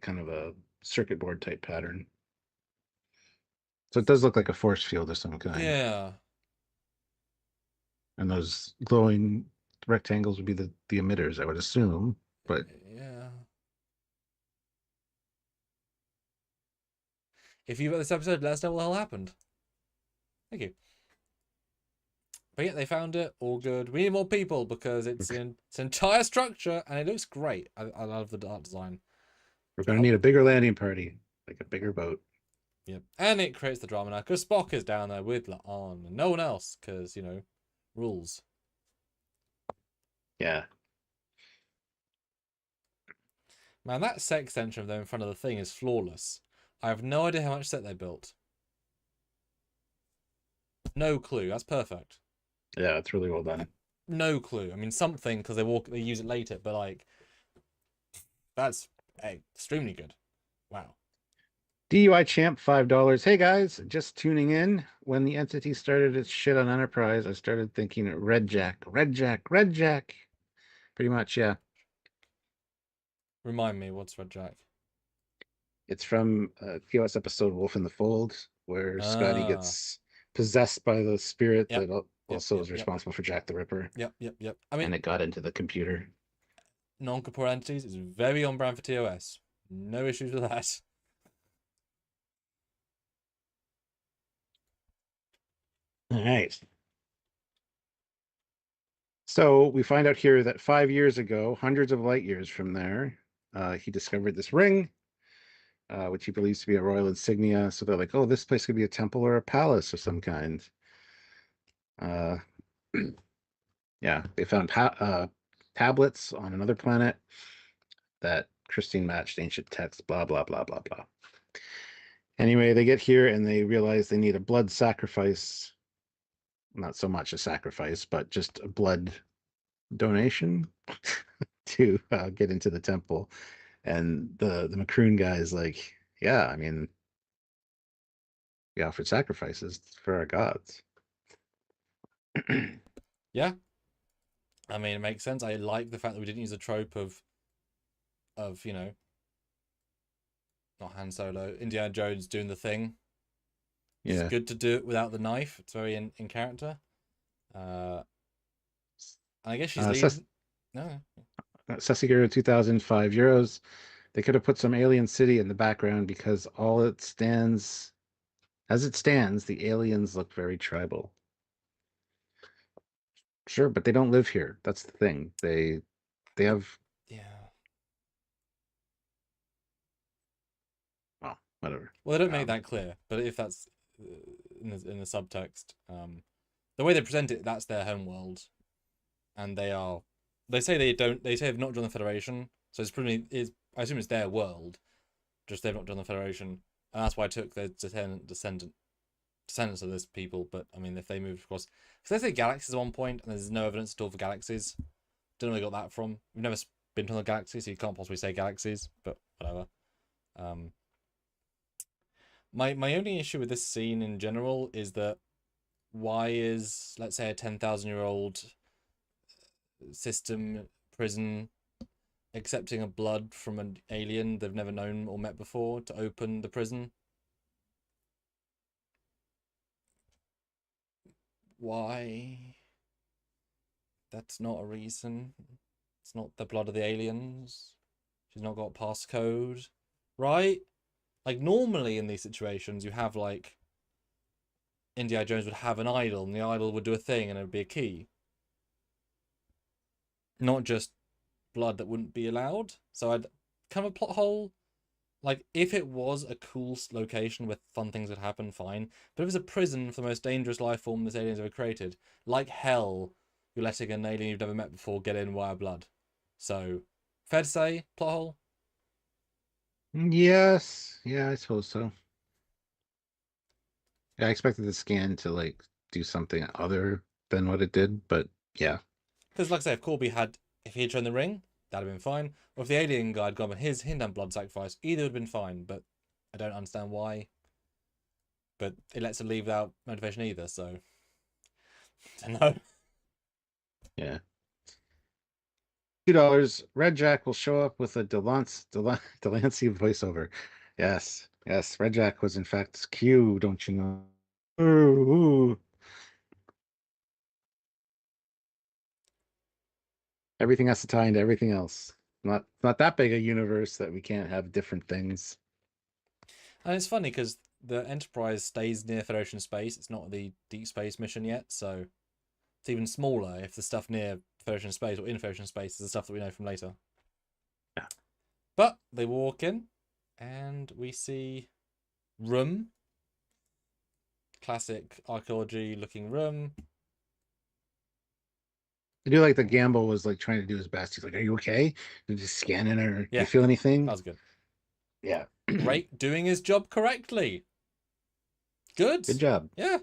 kind of a circuit board type pattern. So it does look like a force field of some kind. Yeah. And those glowing rectangles would be the emitters, I would assume. But Yeah. If you've got this episode, let us know what the hell happened. Thank you. But yeah, they found it. All good. We need more people because it's in its entire structure and it looks great. I love the art design. we're going to need a bigger landing party, like a bigger boat. Yep. And it creates the drama now because Spock is down there with La'an and no one else because, you know, rules. Yeah. Man, that set extension of them in front of the thing is flawless. I have no idea how much set they built. No clue. That's perfect. Yeah, it's really well done. No clue. I mean, something because they use it later, but like, that's extremely good. Wow. DUI Champ, $5. Hey guys, just tuning in. When the entity started its shit on Enterprise, I started thinking Red Jack, Red Jack, Red Jack. Pretty much, yeah. Remind me, what's Red Jack? It's from a TOS episode Wolf in the Fold, where Scotty Ah, gets possessed by the spirit yep, that yep, also yep, is yep, responsible for Jack the Ripper, yep. I mean, and it got into the computer. non-corporeal entities is very on brand for TOS. No issues with that. All right. So we find out here that 5 years ago, hundreds of light years from there, he discovered this ring, which he believes to be a royal insignia. So they're like, oh, this place could be a temple or a palace of some kind. Uh, yeah, they found tablets on another planet that Christine matched ancient texts, blah, blah, blah, blah, blah. Anyway, they get here and they realize they need a blood sacrifice. Not so much a sacrifice, but just a blood donation to get into the temple. And the Macroon guy is like, yeah, I mean, we offered sacrifices for our gods. Yeah, I mean, it makes sense. I like the fact that we didn't use a trope of not Han Solo, Indiana Jones doing the thing. It's Yeah. good to do it without the knife. It's very in character. Uh, I guess she's Ses leaving. No, Sesiguro 2005 euros. They could have put some alien city in the background because as it stands, the aliens look very tribal. Sure, but they don't live here. That's the thing. They have, yeah. well, whatever. Well, they don't make Um, that clear, but if that's in the subtext, the way they present it, that's their home world, and they are. They say they don't. They say they've not joined the Federation, so it's probably is. I assume it's their world, just they've not joined the Federation, and that's why I took the descendants of this people. But I mean, if they moved across, because they say galaxies at one point, and there's no evidence at all for galaxies. Don't know where they got that from. We've never been to the galaxy, so you can't possibly say galaxies. But whatever. Um, my only issue with this scene in general is that why is, let's say, a 10,000-year-old system prison accepting a blood from an alien they've never known or met before to open the prison? Why? That's not a reason. It's not the blood of the aliens. She's not got passcode, right? Like, normally in these situations, you have, like, Indiana Jones would have an idol, and the idol would do a thing, and it would be a key. Not just blood that wouldn't be allowed. So I'd kind of a plot hole. Like, if it was a cool location where fun things would happen, fine. But if it's a prison for the most dangerous life form this alien's ever created, like hell, you're letting an alien you've never met before get in via blood. So, fair to say, plot hole? yes, yeah, I suppose so. Yeah, I expected the scan to like do something other than what it did, but yeah. Because, like I say, if he had shown the ring, that'd have been fine. Or if the alien guy had gone with his him done blood sacrifice, either would have been fine. But I don't understand why. But it lets her leave without motivation either, so I don't know. Yeah. $2. Red Jack will show up with a Delancey voiceover. Yes, yes. Red Jack was in fact Q, don't you know? Ooh, ooh. Everything has to tie into everything else. Not that big a universe that we can't have different things. And it's funny because the Enterprise stays near Federation space. It's not the deep space mission yet, so it's even smaller if the stuff near Federation space or in Federation space is the stuff that we know from later. Yeah. But they walk in, and we see room, classic archaeology looking room. I do like the Gamble was like trying to do his best. He's like, "Are you okay? Did you scan in, or do you Yeah, feel that anything?" was good. Yeah, Great, doing his job correctly. Good. good job. Yeah.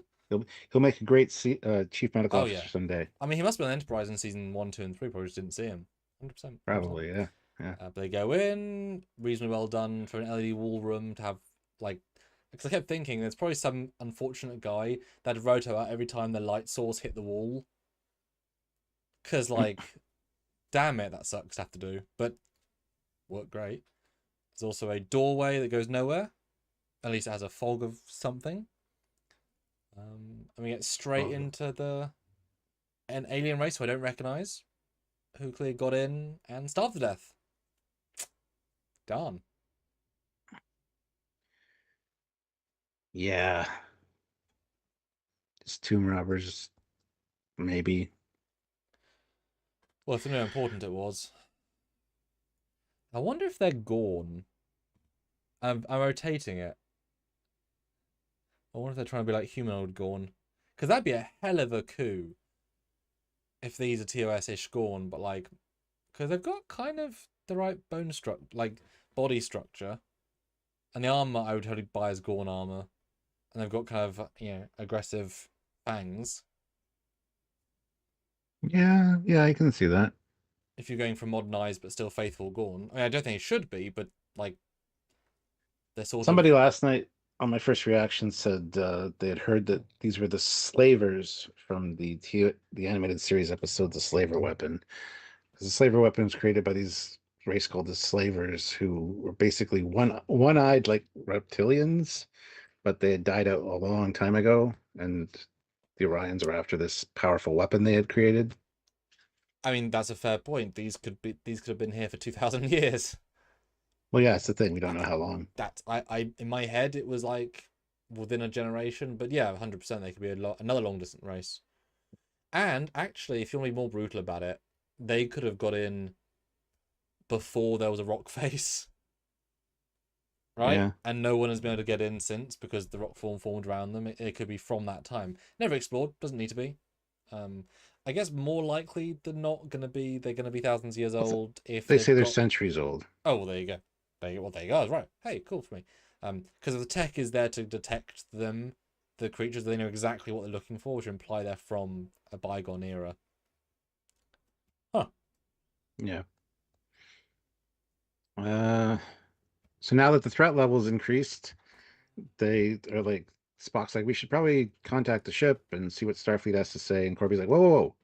He'll make a great chief medical Oh yeah. officer someday. I mean, he must be on Enterprise in season 1, 2, and 3. Probably just didn't see him. 100%. 100%. Probably, yeah, yeah. But they go in, reasonably well done for an LED wall room to have, like, because I kept thinking there's probably some unfortunate guy that roto out every time the light source hit the wall. Because, like, damn it, that sucks to have to do. But worked great. There's also a doorway that goes nowhere. At least it has a fog of something. And we get straight into an alien race who I don't recognize, who clearly got in and starved to death. Darn. Yeah, just tomb robbers, maybe. Well, if they knew how important it was. I wonder if they're Gorn. I'm rotating it. I wonder if they're trying to be like humanoid Gorn. Because that'd be a hell of a coup if these are TOS-ish Gorn, but like, because they've got kind of the right bone structure, like body structure. And the armor I would totally buy as Gorn armor. And they've got kind of, aggressive fangs. Yeah, yeah, I can see that. If you're going for modernized but still faithful Gorn. I mean, I don't think it should be, but like, they're sort of. Somebody last night on my first reaction said they had heard that these were the slavers from the animated series episode, The Slaver Weapon. Because the slaver weapon was created by these race called the slavers, who were basically one-eyed like reptilians, but they had died out a long time ago, and the Orions were after this powerful weapon they had created. I mean, that's a fair point. These could have been here for 2,000 years. Well, yeah, it's the thing. We don't know how long. That I in my head it was like within a generation, but yeah, 100% they could be another long distance race. And actually, if you want to be more brutal about it, they could have got in before there was a rock face, right? Yeah. And no one has been able to get in since because the rock formed around them. It could be from that time. Never explored. Doesn't need to be. I guess more likely than not they're gonna be thousands of years old if They they've say they're got. centuries old. Oh well, there you go. There you go. Right. Hey, cool for me. Because the tech is there to detect them, the creatures. They know exactly what they're looking for, which imply they're from a bygone era. Huh. Yeah. So now that the threat level's increased, they are like, Spock's like, we should probably contact the ship and see what Starfleet has to say. And Corby's like, whoa, whoa, whoa.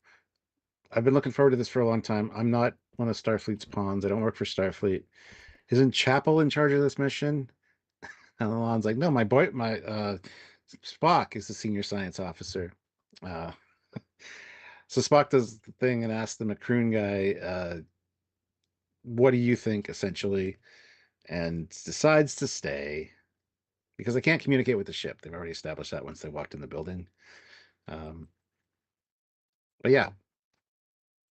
I've been looking forward to this for a long time. I'm not one of Starfleet's pawns. I don't work for Starfleet. Isn't Chapel in charge of this mission? And Alon's like, no, my Spock is the senior science officer. Uh, so Spock does the thing and asks the Macroon guy, what do you think, essentially? And decides to stay because they can't communicate with the ship. They've already established that once they walked in the building. Um, but yeah,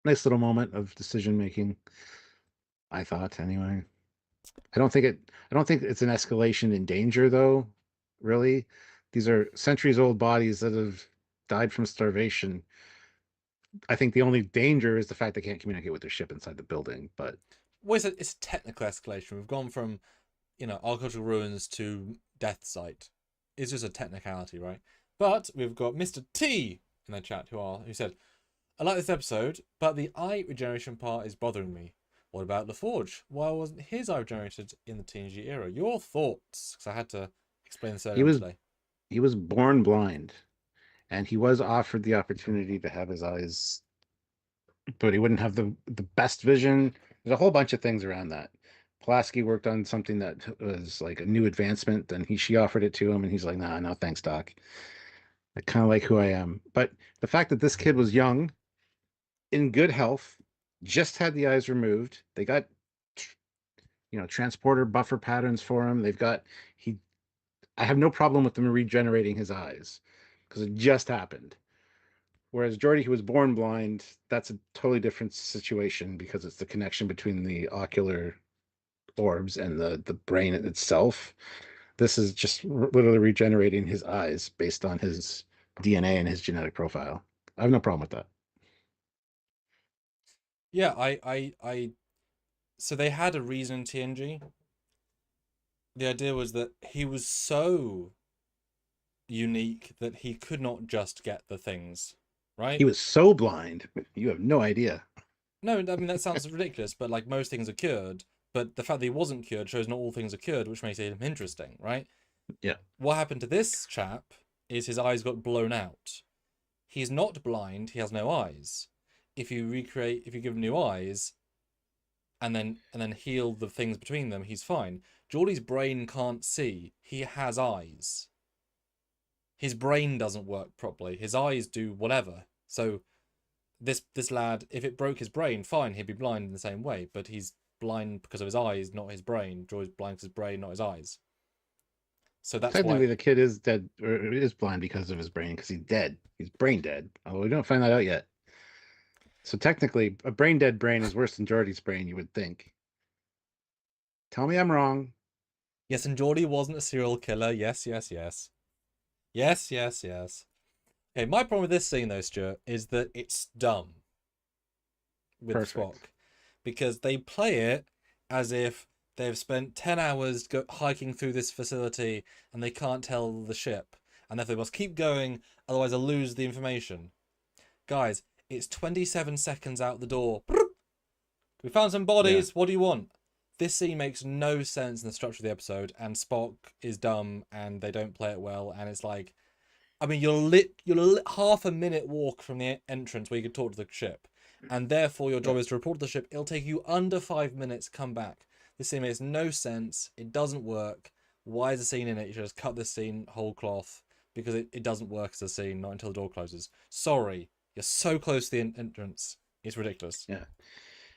nice little moment of decision making. I thought anyway. I don't think it's an escalation in danger though. Really, these are centuries old bodies that have died from starvation. I think the only danger is the fact they can't communicate with their ship inside the building. But Well, it's a technical escalation. We've gone from, archaeological ruins to death site. It's just a technicality, right? But we've got Mr. T in the chat who said, I like this episode, but the eye regeneration part is bothering me. What about LaForge? Why wasn't his eye regenerated in the TNG era? Your thoughts? Because I had to explain this he earlier on was today. he was born blind, and he was offered the opportunity to have his eyes, but he wouldn't have the best vision. There's a whole bunch of things around that. Pulaski worked on something that was like a new advancement, and she offered it to him, and he's like, "Nah, no, thanks, Doc. I kind of like who I am." But the fact that this kid was young, in good health, just had the eyes removed, they got transporter buffer patterns for him. They've got he. I have no problem with them regenerating his eyes because it just happened. Whereas Jordy, who was born blind, that's a totally different situation because it's the connection between the ocular orbs and the brain itself. This is just literally regenerating his eyes based on his DNA and his genetic profile. I have no problem with that. Yeah, so they had a reason in TNG. The idea was that he was so unique that he could not just get the things, He right? was so blind. You have no idea. No, I mean that sounds ridiculous, but like most things are cured. But the fact that he wasn't cured shows not all things are cured, which makes him interesting, right? Yeah. What happened to this chap is his eyes got blown out. He's not blind, he has no eyes. If you give him new eyes and then heal the things between them, he's fine. Geordie's brain can't see. He has eyes. His brain doesn't work properly. His eyes do whatever. So this lad, if it broke his brain, fine, he'd be blind in the same way. But he's blind because of his eyes, not his brain. Geordie's blind because his brain, not his eyes. So that's Technically, why. the kid is dead, or is blind because of his brain, because he's dead. He's brain dead. Although we don't find that out yet. So technically, a brain dead brain is worse than Geordie's brain, you would think. Tell me I'm wrong. Yes, and Geordie wasn't a serial killer. Yes, yes, yes. Yes, yes, yes. Okay, my problem with this scene, though, Stuart, is that it's dumb with Perfect. Spock. Because they play it as if they've spent 10 hours hiking through this facility and they can't tell the ship. And if they must keep going, otherwise they'll lose the information. Guys, it's 27 seconds out the door. We found some bodies. Yeah. What do you want? This scene makes no sense in the structure of the episode, and Spock is dumb, and they don't play it well. And it's like, I mean, you're half a minute walk from the entrance where you could talk to the ship, and therefore your job Yeah. is to report to the ship. It'll take you under 5 minutes. Come back. This scene makes no sense. It doesn't work. Why is the scene in it? You should just cut this scene whole cloth because it doesn't work as a scene. Not until the door closes. Sorry, you're so close to the entrance. It's ridiculous. Yeah.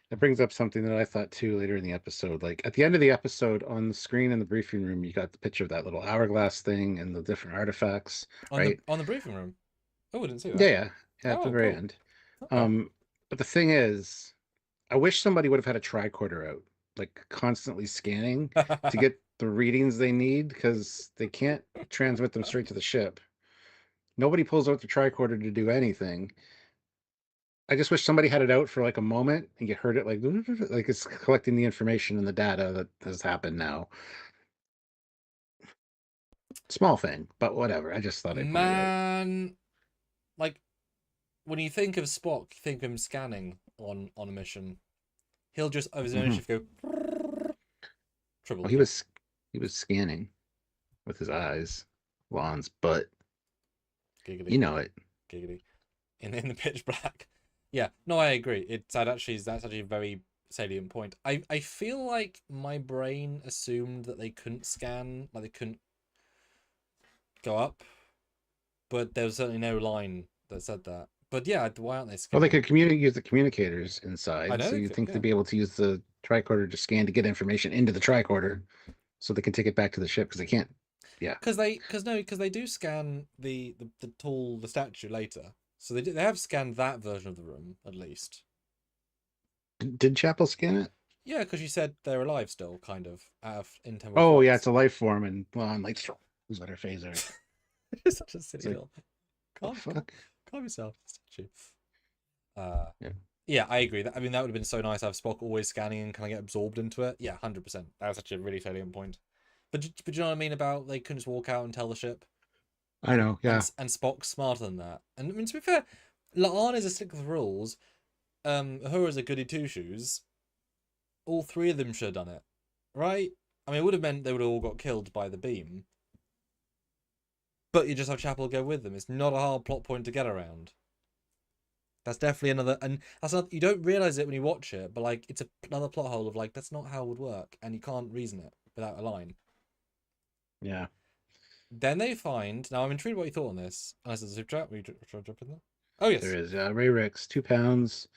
That brings up something that I thought too later in the episode. Like at the end of the episode, on the screen in the briefing room, you got the picture of that little hourglass thing and the different artifacts, right? On the briefing room. Oh, I didn't see Yeah, that. yeah, yeah, at the Oh, very cool. end. Okay. Um, but the thing is, I wish somebody would have had a tricorder out, like constantly scanning to get the readings they need, because they can't transmit them straight to the ship. Nobody pulls out the tricorder to do anything. I just wish somebody had it out for like a moment and you heard it like it's collecting the information and the data that has happened now. Small thing, but whatever. I just thought I'd point it out. Man, like when you think of Spock, you think of him scanning on a mission. He'll just over his own Hmm. shift go triple Well, kill. he was scanning with his eyes, Lon's butt. You Giggity, know it. giggity. In the pitch black. Yeah, no, I agree. That's actually a very salient point. I feel like my brain assumed that they couldn't scan, like they couldn't go up, but there was certainly no line that said that. But yeah, why aren't they Well, they scanning? could communicate use the communicators I inside, know so they you'd could, think yeah. they'd be able to use the tricorder to scan to get information into the tricorder, so they can take it back to the ship because they can't. Yeah. Because they do scan the statue later, so they have scanned that version of the room at least. Did Chapel scan it? Yeah, because you said they're alive still, kind of out of intemporal Oh yeah, it's flights. a life form, and Lon like who's let her phaser. It's such a It's silly like little the calm, calm, fuck. calm yourself, statue. Uh, Yeah. yeah, I agree. I mean, that would have been so nice to have Spock always scanning and kind of get absorbed into it. Yeah, 100%. That was actually a really salient point. But you know what I mean about they couldn't just walk out and tell the ship. I know. Yeah. And Spock's smarter than that. And I mean, to be fair, Laan is a stick with rules. Uhura's a goody two shoes. All three of them should have done it, right? I mean, it would have meant they would have all got killed by the beam. But you just have Chapel go with them. It's not a hard plot point to get around. That's definitely another, and that's not, you don't realize it when you watch it, but like it's another plot hole of like that's not how it would work, and you can't reason it without a line. Yeah. Then they find. Now I'm intrigued what you thought on this. Unless it's a super chat, we try to jump in there. Oh yes, There is Ray Ricks, 2 pounds.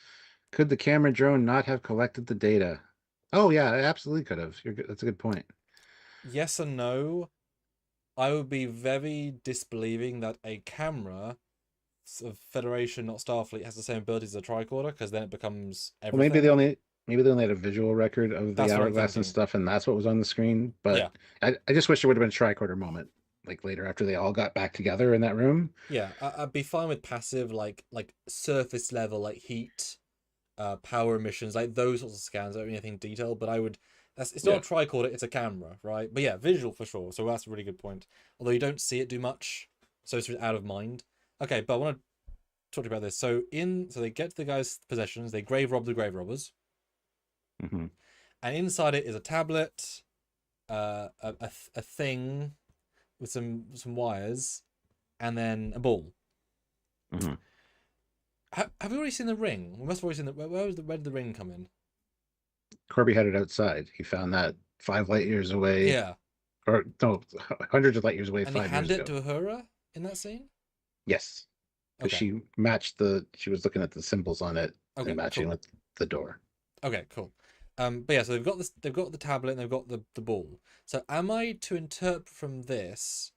Could the camera drone not have collected the data? Oh yeah, it absolutely could have. That's a good point. yes and no. I would be very disbelieving that a camera of Federation, not Starfleet, has the same abilities as a tricorder, because then it becomes Well, everything. maybe they only had a visual record of the That's what I'm hourglass and thinking. stuff, and that's what was on the screen. But Yeah, I just wish there would have been a tricorder moment, like later after they all got back together in that room. yeah. I'd be fine with passive, like surface level, like heat, power emissions, like those sorts of scans. I don't anything detailed, but it's Yeah. not a tricorder, it's a camera, right? But yeah, visual for sure. So that's a really good point. Although you don't see it do much, so it's out of mind. Okay, but I want to talk to you about this. So they get to the guy's possessions, they grave rob the grave robbers, Hmm. and inside it is a tablet, a thing with some wires, and then a ball. Hmm. Have you already seen the ring? We must have already seen where did the ring come in? Corby had it outside. He found that 5 light years away, Yeah, or no, hundreds of light years away and he 5 years handed ago. it to Uhura in that scene. Yes, because Okay, she was looking at the symbols on it and okay, matching cool. with the door. Okay, cool. But yeah, so they've got the tablet and they've got the ball. So am I to interpret from this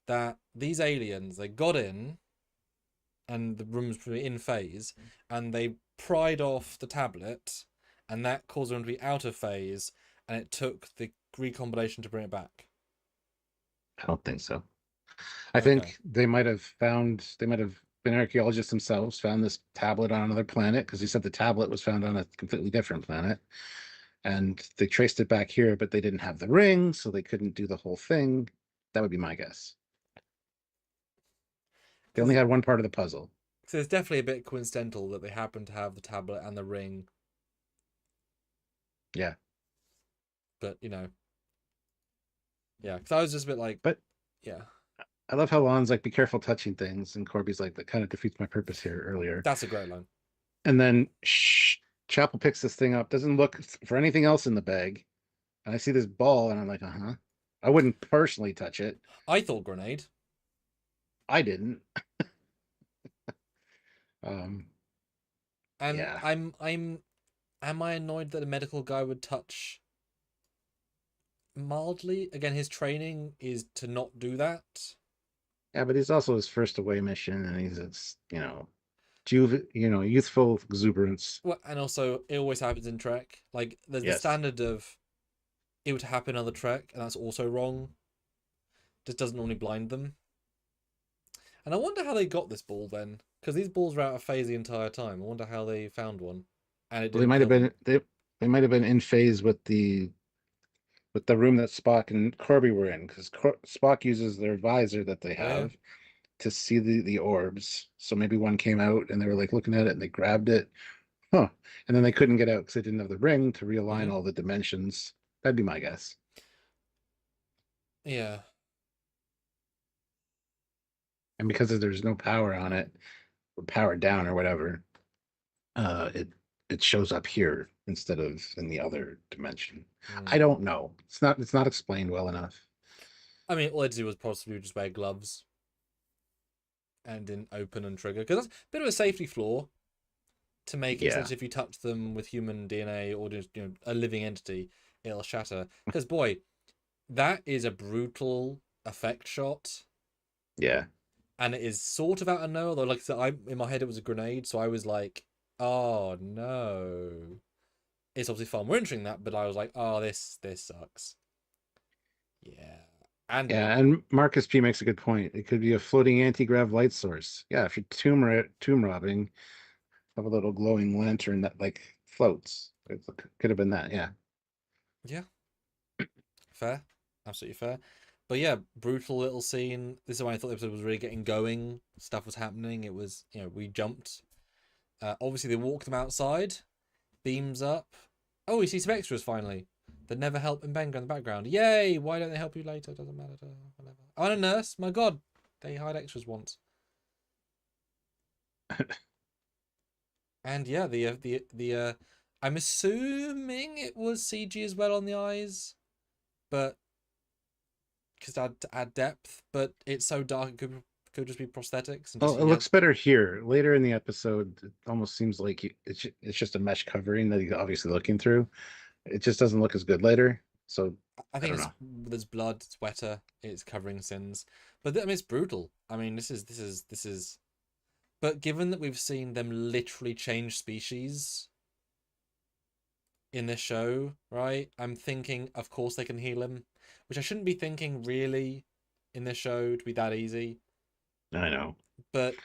that these aliens, they got in and the room's in phase and they pried off the tablet and that caused them to be out of phase and it took the recombination to bring it back? I don't think so. I Okay. think they might have been archaeologists themselves, found this tablet on another planet, because he said the tablet was found on a completely different planet. And they traced it back here, but they didn't have the ring, so they couldn't do the whole thing. That would be my guess. They only Because had one part of the puzzle. it's definitely a bit coincidental that they happen to have the tablet and the ring, Yeah. but yeah, because I was just a bit like, But yeah, I love how Lon's like, be careful touching things, and Corby's like, that kind of defeats my purpose here earlier. that's a great line. And then Chapel picks this thing up, doesn't look for anything else in the bag. And I see this ball, and I'm like, uh-huh. I wouldn't personally touch it. I thought grenade. I didn't. Um, And yeah. am I annoyed that a medical guy would touch mildly? Again, his training is to not do that. Yeah, but he's also his first away mission, and it's youthful exuberance. Well, and also it always happens in Trek. Like there's the Yes. standard of it would happen on the Trek, and that's also wrong. Just doesn't normally blind them. And I wonder how they got this ball then, because these balls were out of phase the entire time. I wonder how they found one, and it Well, they didn't might have kill been them. they might have been in phase with the room that Spock and Corby were in, because Spock uses their visor that they Oh yeah, have to see the orbs. So maybe one came out and they were like looking at it and they grabbed it. Huh. And then they couldn't get out because they didn't have the ring to realign mm-hmm. all the dimensions. That'd be my guess. Yeah. And because there's no power on it, or power down or whatever, it shows up here instead of in the other dimension. I Mm. don't know. It's not explained well enough. I mean, all I did do was possibly just wear gloves and didn't open and trigger, because that's a bit of a safety flaw to make it so Yeah. that if you touch them with human DNA or just a living entity, it'll shatter. Because boy, that is a brutal effect shot, Yeah. and it is sort of out of nowhere. Though, like I said, in my head it was a grenade, so I was like, "Oh no!" It's obviously far more interesting than that, but I was like, "Oh, this sucks." Yeah, and Yeah, and Marcus P makes a good point. It could be a floating anti-grav light source. Yeah, if you're tomb robbing, have a little glowing lantern that like floats. It could have been that. Yeah. yeah, fair, absolutely fair. But yeah, brutal little scene. This is when I thought the episode was really getting going. Stuff was happening. It was, we jumped. Obviously, they walked them outside. Beams up. Oh, we see some extras finally. That never help in Benga in the background. Yay! Why don't they help you later? Doesn't matter. Whatever. I'm a nurse. My God, they hired extras once. And yeah, I'm assuming it was CG as well on the eyes, but because to add depth. But it's so dark, it could just be prosthetics and just Well, it yellow. looks better here. Later in the episode, it almost seems like it's just a mesh covering that he's obviously looking through. It just doesn't look as good later. So I I think don't it's know. there's blood. It's wetter. It's covering sins, but I mean it's brutal. I mean this is. But given that we've seen them literally change species in this show, right? I'm thinking, of course they can heal him, which I shouldn't be thinking really in this show to be that easy. I know. But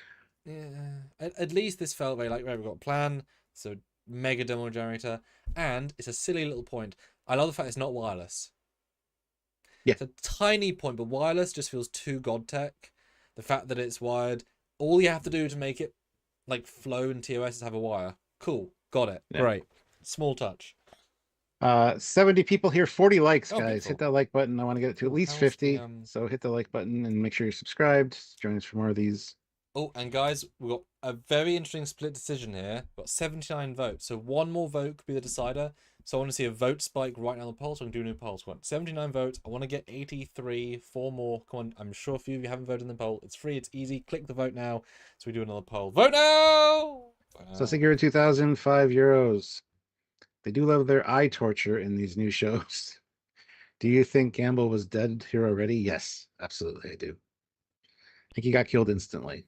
yeah, at least this felt very like, right, we've got a plan. So mega demo generator, and it's a silly little point. I love the fact it's not wireless. Yeah. It's a tiny point, but wireless just feels too god tech. The fact that it's wired, all you have to do to make it like flow in TOS is have a wire. Cool, got it. Yeah. Great, small touch. 70 people here, 40 likes, Oh, guys. beautiful. Hit that like button. I want to get it to at least How's 50. the, So hit the like button and make sure you're subscribed. Join us for more of these. Oh, and guys, we've got a very interesting split decision here. We've got 79 votes, so one more vote could be the decider. So I want to see a vote spike right now on the poll, so I can do a new poll. So 79 votes. I want to get 83, 4 more. Come on, I'm sure a few of you haven't voted in the poll. It's free, it's easy. Click the vote now. So we do another poll. Vote now! Vote now. So Sigurd 2000, €5. They do love their eye torture in these new shows. Do you think Gamble was dead here already? Yes, absolutely, I do. I think he got killed instantly.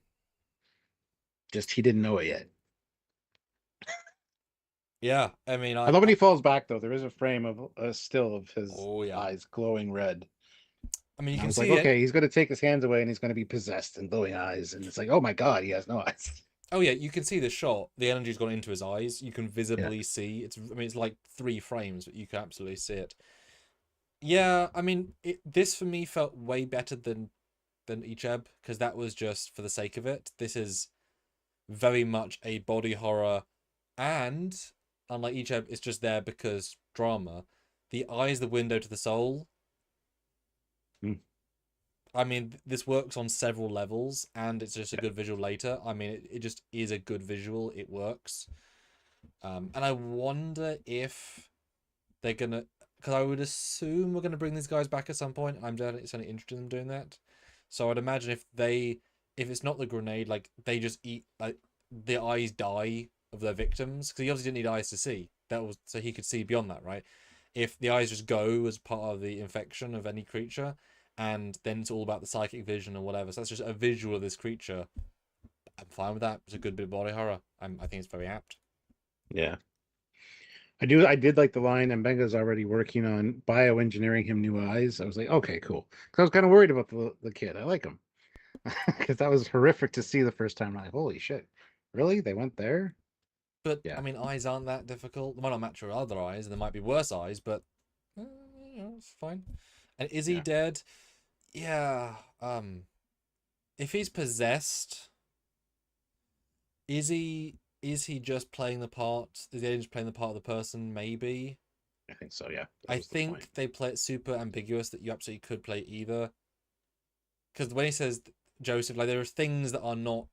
Just he didn't know it yet. Yeah, I mean, I love when he falls back, though. There is a frame of a still of his yeah. eyes glowing red. I mean, you And I can was see like, it. okay, he's going to take his hands away and he's going to be possessed and glowing eyes. And it's like, oh my God, he has no eyes. Oh yeah, you can see the shot. The energy's gone into his eyes. You can visibly Yeah. see. I mean, it's like 3 frames, but you can absolutely see it. Yeah, I mean, this for me felt way better than Icheb, because that was just for the sake of it. This is very much a body horror, and unlike Icheb, it's just there because drama. The eye is the window to the soul. Mm. I mean, this works on several levels, and it's just a good visual later. I mean, it just is a good visual. It works. And I wonder if they're gonna, because I would assume we're gonna bring these guys back at some point. I'm certainly interested in them doing that. So I'd imagine if it's not the grenade, like they just eat, like the eyes die of their victims, because he obviously didn't need eyes to see. That was so he could see beyond that, right? If the eyes just go as part of the infection of any creature, and then it's all about the psychic vision or whatever. So that's just a visual of this creature. I'm fine with that. It's a good bit of body horror. I think it's very apt. Yeah. I did like the line, and Benga's already working on bioengineering him new eyes. I was like, okay, cool. Because I was kind of worried about the kid. I like him. Because that was horrific to see the first time. I'm like, holy shit. Really? They went there? But Yeah. I mean, eyes aren't that difficult. They might not match your other eyes, and there might be worse eyes, but it's fine. And is he dead? Yeah. If he's possessed, is he just playing the part? Is the alien just playing the part of the person? Maybe. I think so, yeah. I think they play it super ambiguous that you absolutely could play either. Because when he says Joseph, like there are things that are not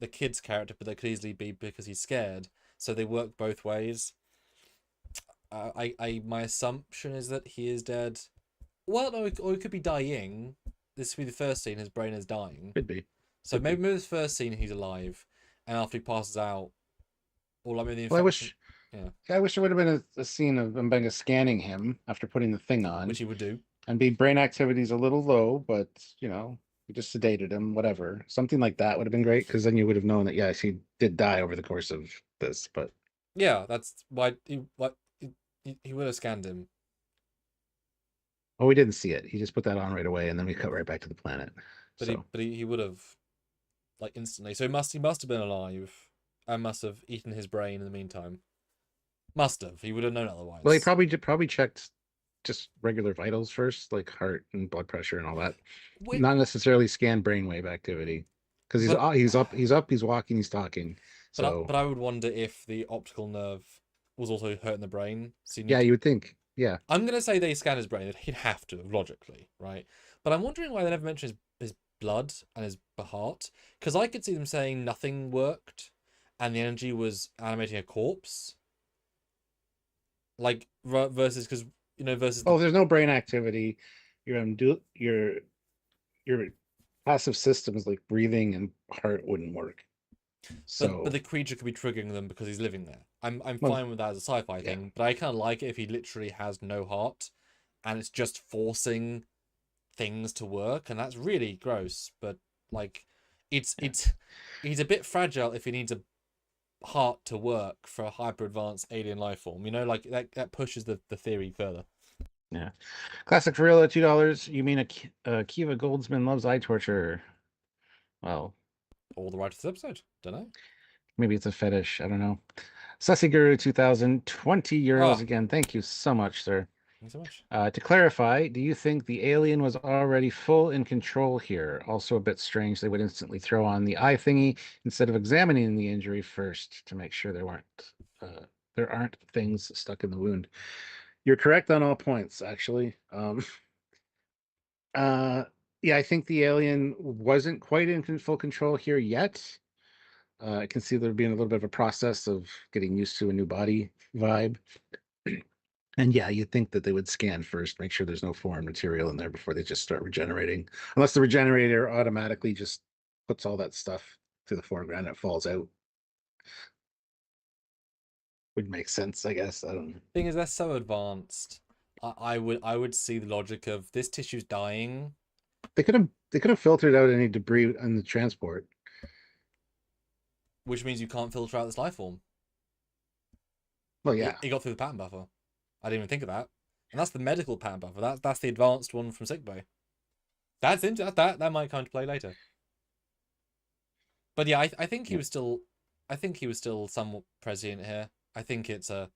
the kid's character, but they could easily be because he's scared. So they work both ways. My assumption is that he is dead. Well, no, or he could be dying. This would be the first scene. His brain is dying. Could be. So maybe this first scene he's alive, and after he passes out, or like maybe the infection. I wish there would have been a scene of Mbenga scanning him after putting the thing on, which he would do, and be brain activity's a little low, but we just sedated him, whatever. Something like that would have been great, because then you would have known that yes, he did die over the course of this. But yeah, that's why he would have scanned him. Oh, we didn't see it. He just put that on right away, and then we cut right back to the planet. But he would have, like, instantly. So he must have been alive, and must have eaten his brain in the meantime. Must have. He would have known otherwise. Well, he probably checked just regular vitals first, like heart and blood pressure and all that. Not necessarily scanned brainwave activity, because he's up, he's walking, he's talking. So, but I would wonder if the optical nerve was also hurting the brain. So you would think. Yeah. I'm gonna say they scanned his brain. He'd have to, logically, right? But I'm wondering why they never mentioned his blood and his heart, because I could see them saying nothing worked, and the energy was animating a corpse. Like versus versus. Oh, there's no brain activity. Your passive systems like breathing and heart wouldn't work. So, but the creature could be triggering them because he's living there. I'm fine with that as a sci-fi thing, but I kind of like it if he literally has no heart, and it's just forcing things to work, and that's really gross. But like, he's a bit fragile if he needs a heart to work for a hyper advanced alien life form. Like that pushes the theory further. Yeah. Classic for real at $2. You mean a Kiva Goldsman loves eye torture? Well, all the right to this episode. Don't know. Maybe it's a fetish. I don't know. Sussy Guru 2020 euros Oh, again. Thank you so much, sir. thanks so much. To clarify, do you think the alien was already full in control here? Also a bit strange they would instantly throw on the eye thingy instead of examining the injury first to make sure there aren't things stuck in the wound. You're correct on all points, actually. Uh, yeah, I think the alien wasn't quite in full control here yet. I can see there being a little bit of a process of getting used to a new body vibe. And yeah, you'd think that they would scan first, make sure there's no foreign material in there before they just start regenerating. Unless the regenerator automatically just puts all that stuff to the foreground and it falls out. Would make sense, I guess. I don't know. Thing is, they're so advanced. I would see the logic of this tissue's dying, They could have filtered out any debris on the transport. which means you can't filter out this life form. Well, yeah. It got through the pattern buffer. I didn't even think of that. And that's the medical pattern buffer. That's the advanced one from Sickbay. That's into that might come to play later. But yeah, I think he was still somewhat prescient here. I think it's a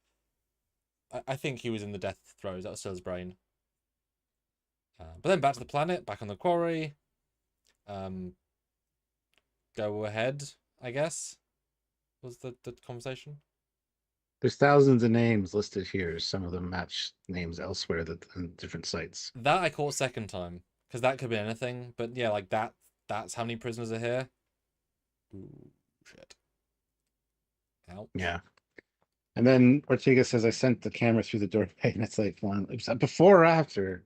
I think he was in the death throes. That was still his brain. But then back to the planet, back on the quarry. Go ahead, I guess. Was the conversation? There's thousands of names listed here. Some of them match names elsewhere that on different sites. That I caught second time because that could be anything. But yeah, like that's how many prisoners are here. Ooh, shit. Ouch. Yeah. And then Ortega says, I sent the camera through the doorway, and it's like, well, is that before or after?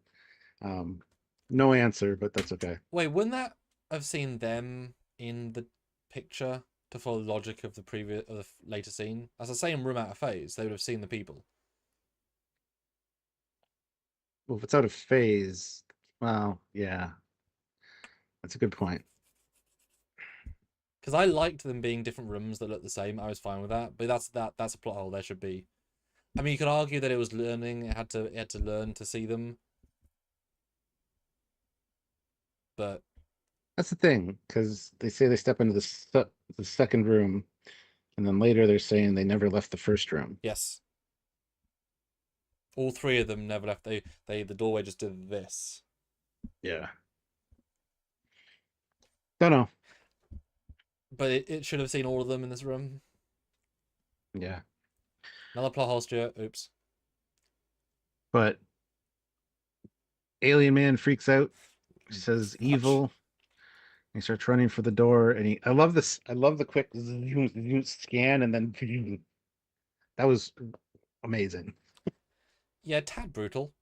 No answer, but that's okay. Wait, wouldn't that have seen them in the picture to follow the logic of the later scene? That's the same room out of phase. They would have seen the people. Well, if it's out of phase, well, yeah, that's a good point. Because I liked them being different rooms that look the same. I was fine with that. But that's a plot hole. There should be. I mean, you could argue that it was learning. It had to learn to see them. But That's the thing, because they say they step into the second room, and then later they're saying they never left the first room. yes, all three of them never left. The doorway just did this. Yeah. Don't know. But it should have seen all of them in this room. Yeah. Another plot hole, Stuart. Oops. But Alien Man freaks out. He says evil. He starts running for the door, and I love this. I love the quick scan, and then that was amazing. Yeah, tad brutal.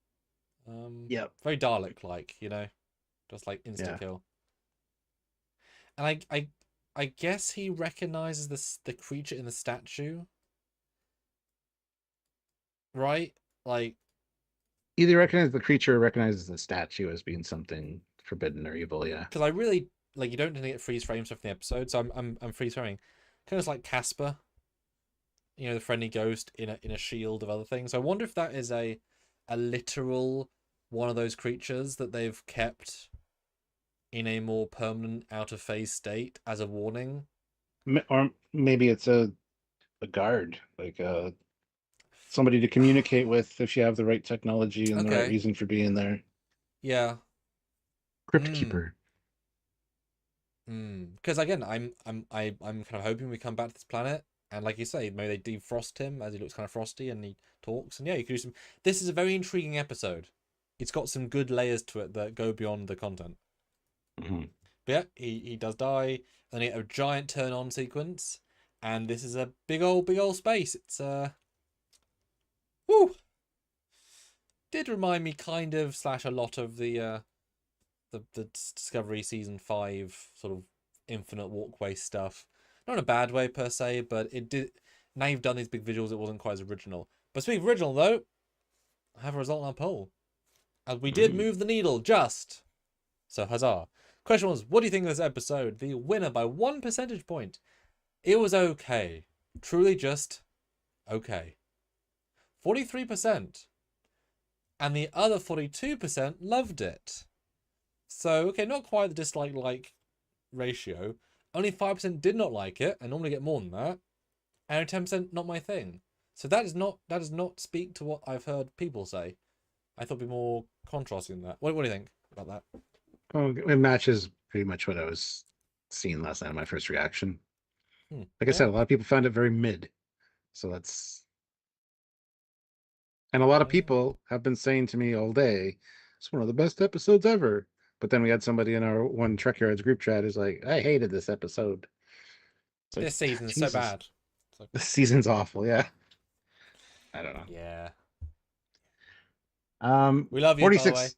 Yep. Very Dalek-like, just like insta kill. And I guess he recognizes the creature in the statue, right? Like, either recognize the creature or recognizes the statue as being something forbidden or evil. Yeah. because I really like, you don't need to get freeze frame stuff in the episode, so I'm freeze framing, kind of like Casper, the friendly ghost in a shield of other things. So I wonder if that is a literal one of those creatures that they've kept in a more permanent out of phase state as a warning, Or maybe it's a guard, like somebody to communicate with if you have the right technology and the right reason for being there. Yeah. Crypt keeper. Because again, I'm kind of hoping we come back to this planet, and like you say, maybe they defrost him as he looks kind of frosty and he talks, and yeah, you could do some. This is a very intriguing episode. It's got some good layers to it that go beyond the content. Mm-hmm. But yeah, he does die, and he get a giant turn on sequence, and this is a big old space. It's woo. Did remind me kind of / a lot of the Discovery season 5 sort of infinite walkway stuff. Not in a bad way per se, but it did. Now you've done these big visuals, it wasn't quite as original. But speaking of original, though, I have a result on our poll, as we did move the needle just. So huzzah! Question was, what do you think of this episode? The winner by 1 percentage point. It was okay, truly just okay. 43%, and the other 42% loved it. So, okay, not quite the dislike-like ratio. only 5% did not like it. I normally get more than that, and 10% not my thing. So that does not speak to what I've heard people say. I thought it'd be more contrasting than that. What do you think about that? Oh, it matches pretty much what I was seeing last night. My first reaction. Like I said, a lot of people found it very mid. So that's, and a lot of people have been saying to me all day, it's one of the best episodes ever. But then we had somebody in our one Trekyards group chat who's like, I hated this episode. It's like, This season's so Jesus, bad. this season's awful. Yeah. I don't know. Yeah. We love you, 46, by the way.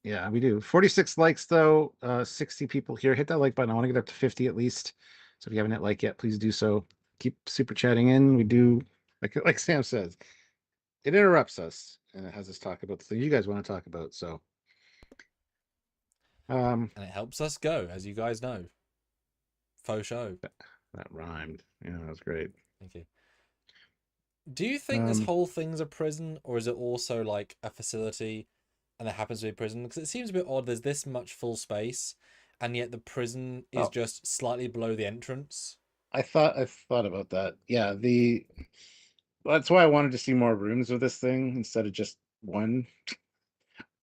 Yeah, we do. 46 likes though. 60 people here. Hit that like button. I want to get up to 50 at least. So if you haven't hit like yet, please do so. Keep super chatting in. We do, like Sam says, it interrupts us and it has us talk about the things you guys want to talk about. So and it helps us go, as you guys know. Faux show. That rhymed. Yeah, that was great. Thank you. Do you think this whole thing's a prison, or is it also like a facility and it happens to be a prison? Because it seems a bit odd. There's this much full space, and yet the prison is just slightly below the entrance. I thought about that. Yeah, that's why I wanted to see more rooms of this thing instead of just one.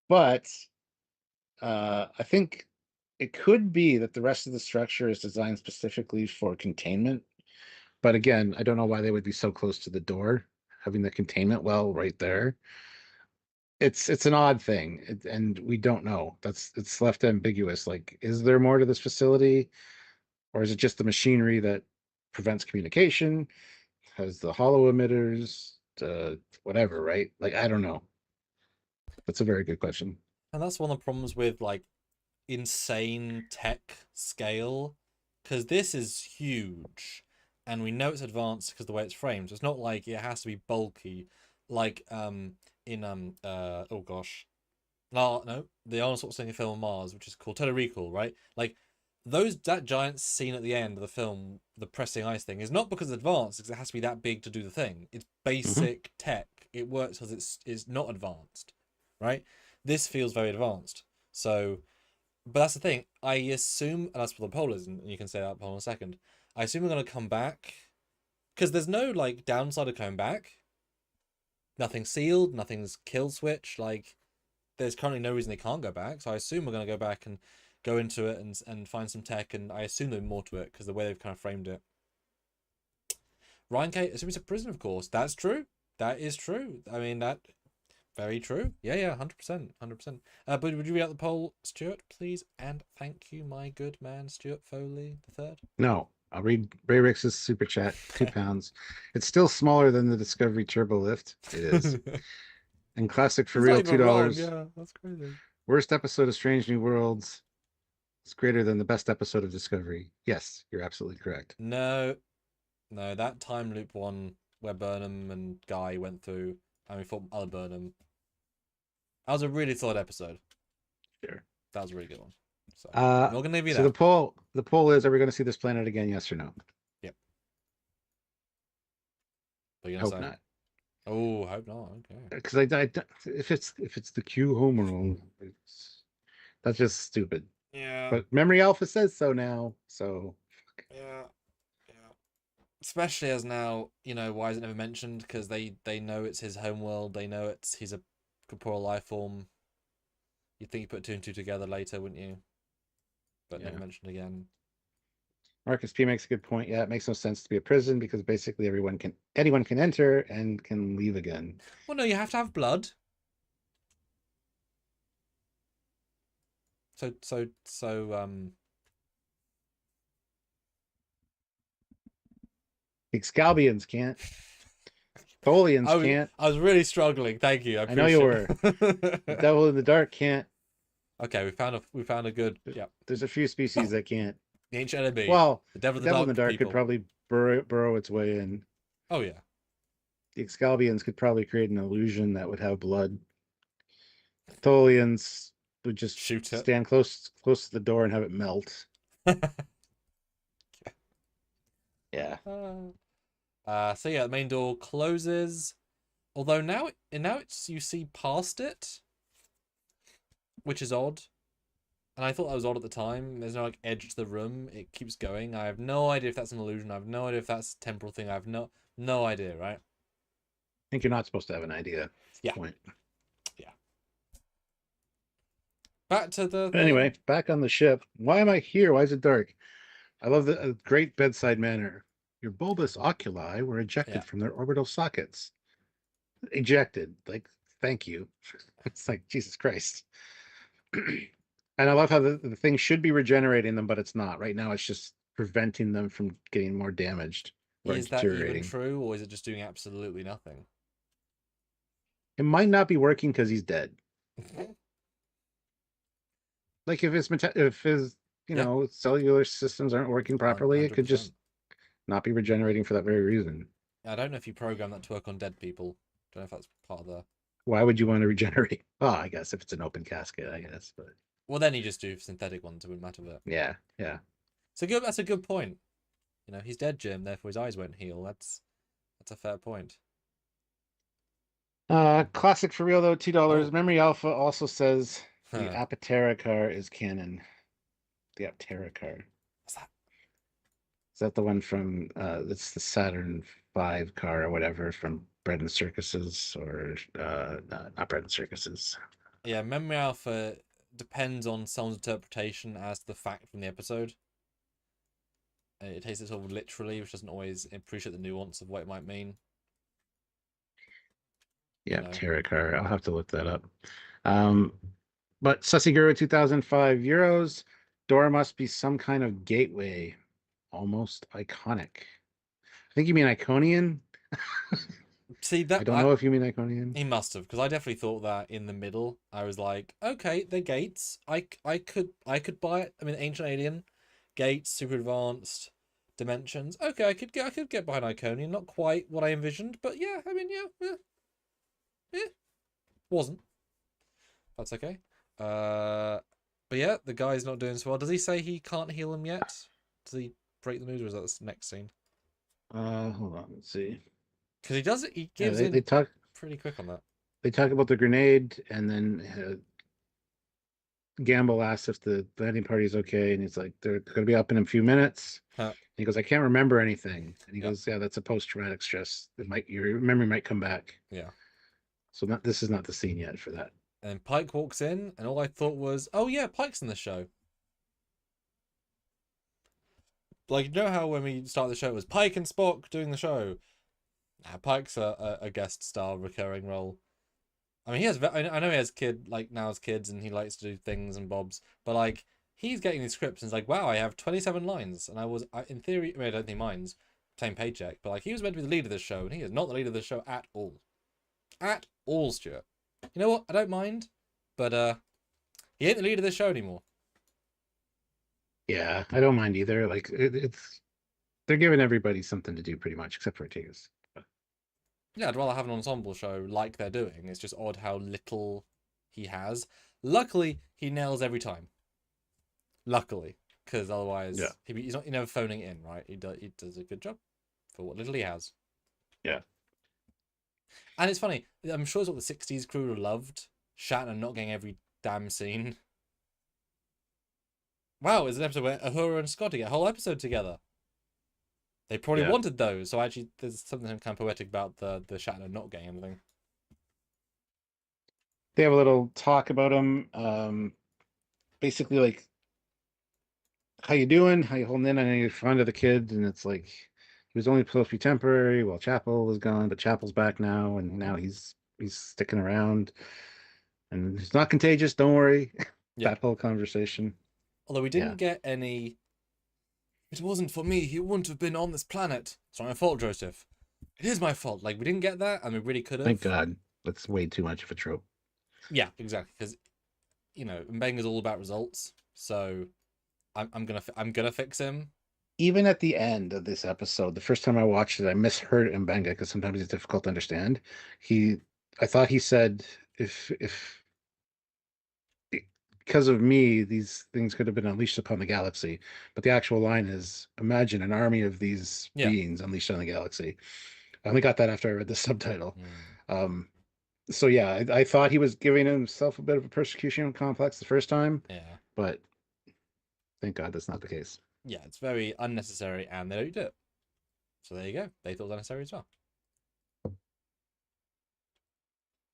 But I think it could be that the rest of the structure is designed specifically for containment. But again, I don't know why they would be so close to the door, having the containment well right there. It's an odd thing, and we don't know. It's left ambiguous. Like, is there more to this facility, or is it just the machinery that prevents communication? Has the hollow emitters, whatever, right? Like, I don't know. That's a very good question. And that's one of the problems with like insane tech scale, because this is huge, and we know it's advanced because the way it's framed. So it's not like it has to be bulky, like in oh gosh, no, the Arnold Schwarzenegger film on Mars, which is called Total Recall, right? Like that giant scene at the end of the film, the pressing ice thing, is not because it's advanced, because it has to be that big to do the thing. It's basic tech. It works because it's not advanced, right? This feels very advanced. So, but that's the thing. I assume, and that's what the poll is, and you can say that poll in a second. I assume we're gonna come back, because there's no like downside of coming back. Nothing's sealed. Nothing's kill switch. Like, there's currently no reason they can't go back. So I assume we're gonna go back and go into it and find some tech, and I assume there's more to it because the way they've kind of framed it. Ryan K, assume it's a prison, of course. That's true. That is true. I mean, that very true. Yeah, 100%, 100%. But would you read out the poll, Stuart, please? And thank you, my good man, Stuart Foley the third. No, I'll read Ray Rix's super chat. £2. It's still smaller than the Discovery Turbo Lift. It is. And classic for real, $2. Yeah, that's crazy. Worst episode of Strange New Worlds. It's greater than the best episode of Discovery. Yes, you're absolutely correct. No, that time loop one where Burnham and Guy went through and we fought other Burnham. That was a really solid episode. Sure. That was a really good one. So I'm not gonna give you that. The poll is: are we going to see this planet again? Yes or no? Yep. But Hope not. Oh, hope not. Okay. Because if it's the Q homeworld, that's just stupid. Yeah. But Memory Alpha says so now. So. Yeah. Especially as now, why is it never mentioned? Because they know it's his homeworld. They know he's a corporeal life form. You'd think you put two and two together later, wouldn't you? But never mentioned again. Marcus P makes a good point. Yeah, it makes no sense to be a prison because basically anyone can enter and can leave again. Well, no, you have to have blood. So Excalbians can't. Tholians can't. I was really struggling. Thank you. I know you were. The Devil in the Dark can't. Okay, we found a good. Yeah. There's a few species that can't. The ancient enemy. Well, the Devil in the Dark could probably burrow its way in. Oh yeah. The Excalbians could probably create an illusion that would have blood. Tholians would just stand close to the door and have it melt. Yeah. So yeah, the main door closes. Although now it's you see past it, which is odd. And I thought that was odd at the time. There's no like edge to the room. It keeps going. I have no idea if that's an illusion. I have no idea if that's a temporal thing. I have no idea, right? I think you're not supposed to have an idea. That's the Yeah. point. Yeah. Back to the But thing. anyway, back on the ship. Why am I here? Why is it dark? I love the great bedside manner. Your bulbous oculi were ejected Yeah. from their orbital sockets. Ejected. Like, thank you. It's like, Jesus Christ. And I love how the thing should be regenerating them, but it's not. Right now, it's just preventing them from getting more damaged or Is that even deteriorating. true, or is it just doing absolutely nothing? It might not be working because he's dead. Like if his Yeah. cellular systems aren't working properly, it could 100%. just not be regenerating for that very reason. I don't know if you program that to work on dead people. Don't know if that's part of the. Why would you want to regenerate? Oh, I guess if it's an open casket, I guess. But Well, then you just do synthetic ones. It wouldn't matter. But yeah, yeah. that's a good point. You know, he's dead, Jim. Therefore, his eyes won't heal. That's a fair point. Classic for real though, $2. Oh, Memory Alpha also says the huh. Apatera car is canon. The Aptera car. What's that? Is that the one from it's the Saturn V car or whatever from Bread and Circuses or not Bread and Circuses. Yeah, memory alpha depends on someone's interpretation as to the fact from the episode. It takes it sort of literally, which doesn't always appreciate the nuance of what it might mean. Yeah, know. Terra car. I'll have to look that up. But Susiguro 2005 euros. Door must be some kind of gateway. Almost iconic. I think you mean Iconian. See that I don't know if you mean Iconian. he must have, because I definitely thought that in the middle. I was like, okay, they're gates. I could buy it. I mean, ancient alien, gates, super advanced dimensions. Okay, I could get behind Iconian. Not quite what I envisioned, but yeah. I mean, yeah. Wasn't. That's okay. But yeah, the guy's not doing so well. Does he say he can't heal him yet? Does he break the news, or is that the next scene? Hold on, let's see. Because he does it. He Yeah, gives they in talk. pretty quick on that. They talk about the grenade, and then Gamble asks if the landing party is okay, and he's like, "They're going to be up in a few minutes." Huh. He goes, "I can't remember anything," and he Yeah. goes, "Yeah, that's a post-traumatic stress. Your memory might come back." Yeah. So this is not the scene yet for that. And Pike walks in, and all I thought was, oh yeah, Pike's in the show. Like, you know how when we started the show, it was Pike and Spock doing the show? Pike's a guest star recurring role. I mean, I know he has now has kids, and he likes to do things and bobs, but like, he's getting these scripts, and it's like, wow, I have 27 lines, and in theory, I mean, I don't think mine's same paycheck, but like, he was meant to be the lead of this show, and he is not the lead of the show at all. At all, Stuart. You know what? I don't mind, but he ain't the lead of the show anymore. Yeah, I don't mind either. Like they're giving everybody something to do pretty much, except for Ortegas. Yeah, I'd rather have an ensemble show like they're doing. It's just odd how little he has. Luckily, he nails every time. Luckily, because otherwise, Yeah. he's never phoning it in, right? He does a good job for what little he has. Yeah. And it's funny. I'm sure it's what the '60s crew loved. Shatner not getting every damn scene. Wow, it's an episode where Uhura and Scotty get a whole episode together. They probably Yeah. wanted those, so actually, there's something kind of poetic about the Shatner not getting anything. They have a little talk about him. Basically, like, how you doing? How you holding in? I know you're fond of the kid, and it's like he was only supposed to be temporary while Chapel was gone, but Chapel's back now, and now he's sticking around, and he's not contagious. Don't worry. Yeah. That whole conversation. Although we didn't get any. It wasn't for me. He wouldn't have been on this planet. It's not my fault, Joseph. It is my fault. Like, we didn't get that, and we really could have. Thank God. That's way too much of a trope. Yeah, exactly. Because, Mbenga's all about results. So, I'm gonna fix him. Even at the end of this episode, the first time I watched it, I misheard Mbenga because sometimes it's difficult to understand. I thought he said, if because of me, these things could have been unleashed upon the galaxy. But the actual line is, imagine an army of these beings unleashed on the galaxy. I only got that after I read the subtitle. So yeah, I thought he was giving himself a bit of a persecution complex the first time. Yeah. But Thank God that's not the case. Yeah, it's very unnecessary, and they don't do it. So there you go. They thought it was unnecessary as well.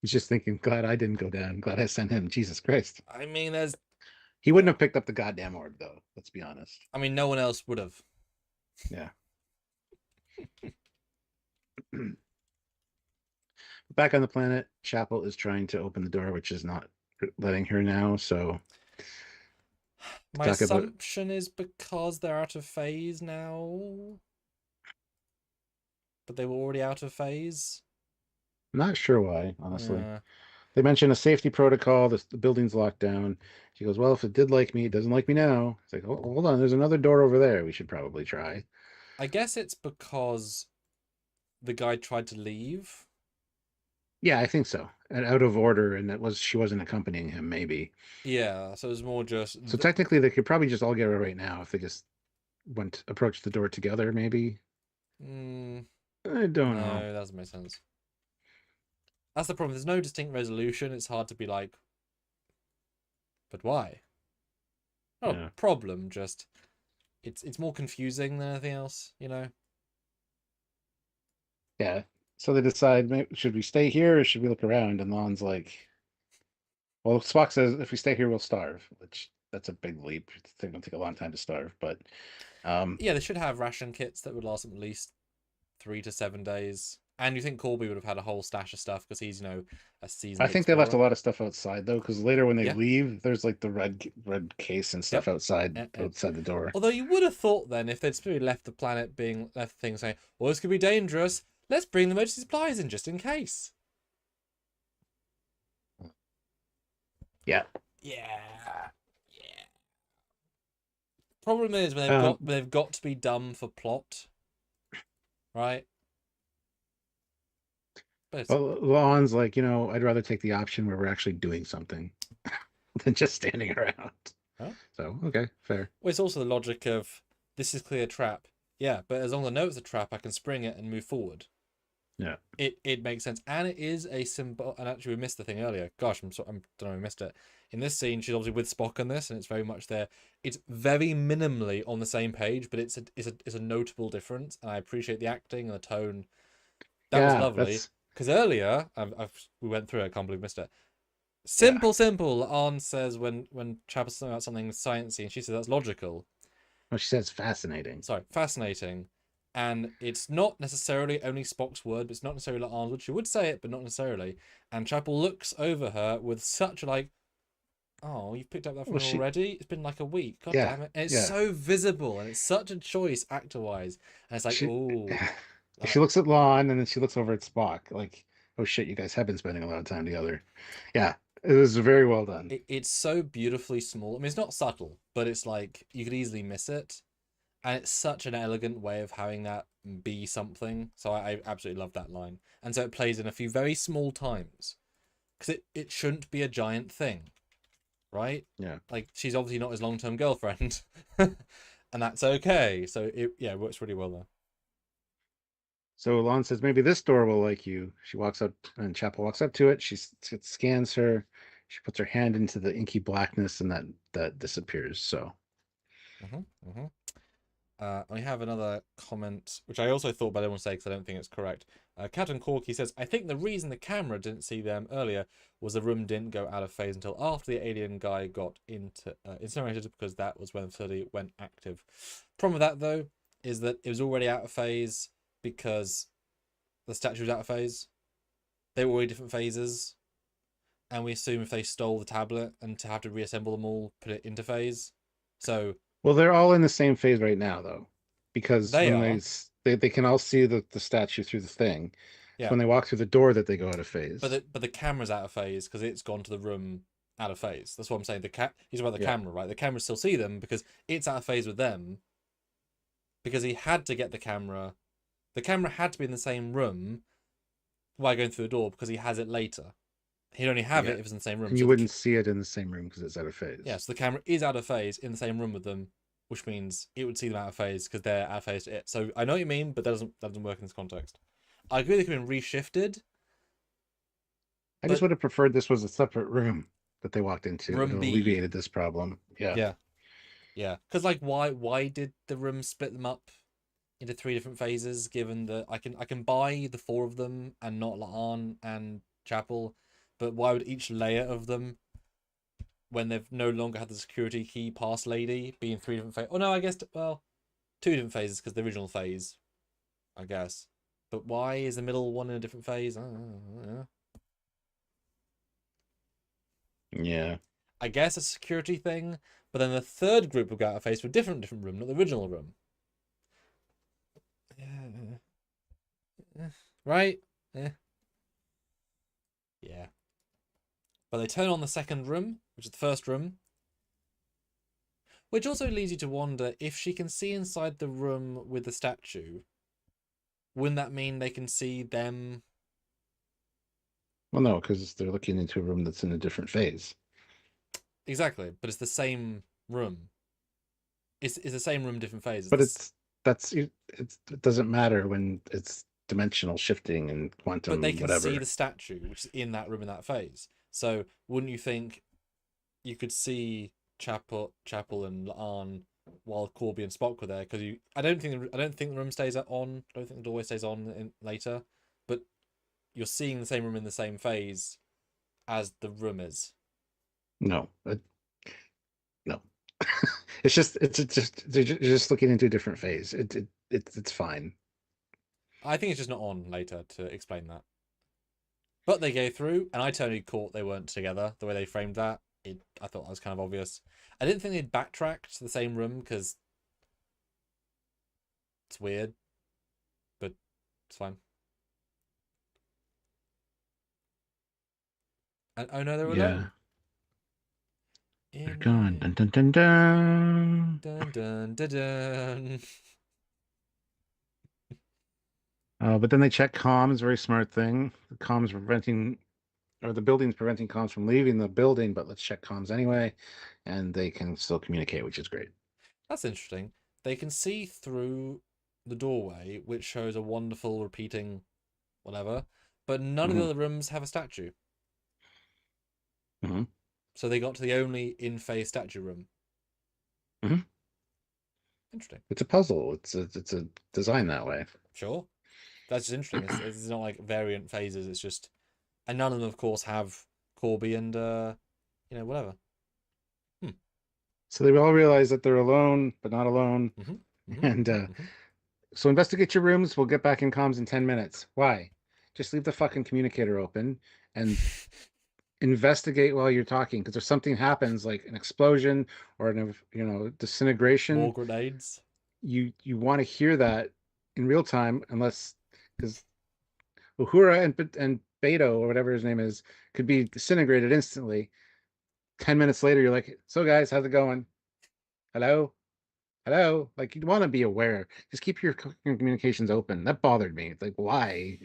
He's just thinking, glad I didn't go down. Glad I sent him. Jesus Christ. I mean, there's. He wouldn't have picked up the goddamn orb, though. Let's be honest. I mean, no one else would have. Yeah. Back on the planet, Chapel is trying to open the door, which is not letting her now. So my assumption is because they're out of phase now. But they were already out of phase. I'm not sure why, honestly. They mention a safety protocol. The building's locked down. She goes, well, if it did like me, it doesn't like me now. It's like, oh, hold on. There's another door over there. We should probably try. I guess it's because the guy tried to leave. Yeah, I think so. And out of order, and she wasn't accompanying him, maybe. Yeah, so it was more just. So technically, they could probably just all get her right now if they just approached the door together, maybe. I don't know. No, that doesn't make sense. That's the problem. There's no distinct resolution. It's hard to be like, but why? Not a problem. Just it's more confusing than anything else, you know. Yeah. So they decide, should we stay here or should we look around? And Lon's like, well, Spock says, if we stay here, we'll starve, which that's a big leap. It's going to take a long time to starve, but yeah, they should have ration kits that would last them at least 3 to 7 days. And you think Corby would have had a whole stash of stuff because he's, a seasoned I think explorer. they left a lot of stuff outside though, because later when they leave, there's like the red case and stuff outside the door. Although you would have thought then, if they'd simply left the planet being left things saying, well, this could be dangerous, let's bring the emergency supplies in just in case. Yeah. Problem is when they've got to be dumb for plot, right? Well, Lon's like, I'd rather take the option where we're actually doing something than just standing around. Huh? So, okay, fair. Well, it's also the logic of, this is clear trap. Yeah, but as long as I know it's a trap, I can spring it and move forward. Yeah. It makes sense. And it is a symbol. And actually, we missed the thing earlier. Gosh, I don't know, we missed it. In this scene, she's obviously with Spock on this, and it's very much there. It's very minimally on the same page, but it's a notable difference. And I appreciate the acting and the tone. That was lovely. Because earlier, we went through it, I can't believe we missed it. Simple. On says when Chapel's talking about something sciencey, and she says that's logical. Well, she says fascinating. Sorry, fascinating. And it's not necessarily only Spock's word, but it's not necessarily like Arnold would. She would say it, but not necessarily. And Chapel looks over her with such a oh, you've picked up that from her already? It's been like a week. God damn it. And it's so visible, and it's such a choice actor-wise. And it's like, ooh. She looks at Lon, and then she looks over at Spock, like, oh shit, you guys have been spending a lot of time together. Yeah, it was very well done. It's so beautifully small. I mean, it's not subtle, but it's like, you could easily miss it. And it's such an elegant way of having that be something. So I absolutely love that line. And so it plays in a few very small times. Because it shouldn't be a giant thing. Right? Yeah. Like, she's obviously not his long-term girlfriend. And that's okay. So it works really well there. So Lon says, maybe this door will like you. She walks up, and Chapel walks up to it. She scans her. She puts her hand into the inky blackness, and that disappears. So. I have another comment, which I also thought, but I don't want to say because I don't think it's correct. Captain Corky says, I think the reason the camera didn't see them earlier was the room didn't go out of phase until after the alien guy got incinerated, because that was when the facility went active. Problem with that, though, is that it was already out of phase because the statue was out of phase. They were already different phases. And we assume if they stole the tablet and to have to reassemble them all, put it into phase. So... Well, they're all in the same phase right now, though, because they can all see the statue through the thing. Yeah. It's when they walk through the door that they go out of phase. But the camera's out of phase because it's gone to the room out of phase. That's what I'm saying. He's about the camera, right? The camera still see them because it's out of phase with them. Because he had to get the camera. The camera had to be in the same room while going through the door because he has it later. He'd only have it if it's in the same room. And you wouldn't see it in the same room because it's out of phase. Yeah, so the camera is out of phase in the same room with them, which means it would see them out of phase because they're out of phase to it. So I know what you mean, but that doesn't work in this context. I agree they could have been reshifted. I just would have preferred this was a separate room that they walked into. Room B. Alleviated this problem. Yeah. Yeah. Yeah, because like, why did the room split them up into 3 different phases? Given that I can buy the 4 of them and not Laan and Chapel, but why would each layer of them, when they've no longer had the security key past Lady, be in 3 different phases? Oh no, I guess well, 2 different phases because the original phase, I guess. But why is the middle one in a different phase? I don't know. Yeah. I guess a security thing, but then the third group will go out of phase to a different room, not the original room. Right? Yeah. Yeah. But they turn on the second room, which is the first room, which also leads you to wonder if she can see inside the room with the statue, wouldn't that mean they can see them? Well, no, because they're looking into a room that's in a different phase. Exactly, but it's the same room. It's the same room, different phases. But it doesn't matter when it's dimensional shifting and But they quantum can see whatever. the statue, which is in that room in that phase. So wouldn't you think you could see Chapel and Laan while Corby and Spock were there? Because I don't think the room stays on. I don't think the doorway stays on later. But you're seeing the same room in the same phase as the room is. No, no. it's just you're just looking into a different phase. It's fine. I think it's just not on later to explain that. But they go through, and I totally caught they weren't together. The way they framed that, I thought that was kind of obvious. I didn't think they'd backtrack to the same room because it's weird, but it's fine. And oh no, they're Yeah. alone. They're gone. Dun dun dun dun. Dun dun dun dun. But then they check comms, very smart thing. The comms preventing, or the building's preventing comms from leaving the building, but let's check comms anyway. And they can still communicate, which is great. That's interesting. They can see through the doorway, which shows a wonderful repeating whatever, but none of the Mm-hmm. other rooms have a statue. Mm-hmm. So they got to the only in-phase statue room. Mm-hmm. Interesting. It's a puzzle. It's a design that way. Sure. That's just interesting. It's not like variant phases. It's just, and none of them, of course, have Corby and whatever. So they all realize that they're alone, but not alone. And so investigate your rooms. We'll get back in comms in 10 minutes. Why? Just leave the fucking communicator open and investigate while you're talking, because if something happens, like an explosion or disintegration, More grenades. you want to hear that in real time, unless because Uhura and Beto or whatever his name is could be disintegrated instantly. 10 minutes later, you're like, so guys, how's it going? Hello? Hello? Like, you'd want to be aware. Just keep your communications open. That bothered me. It's like, why?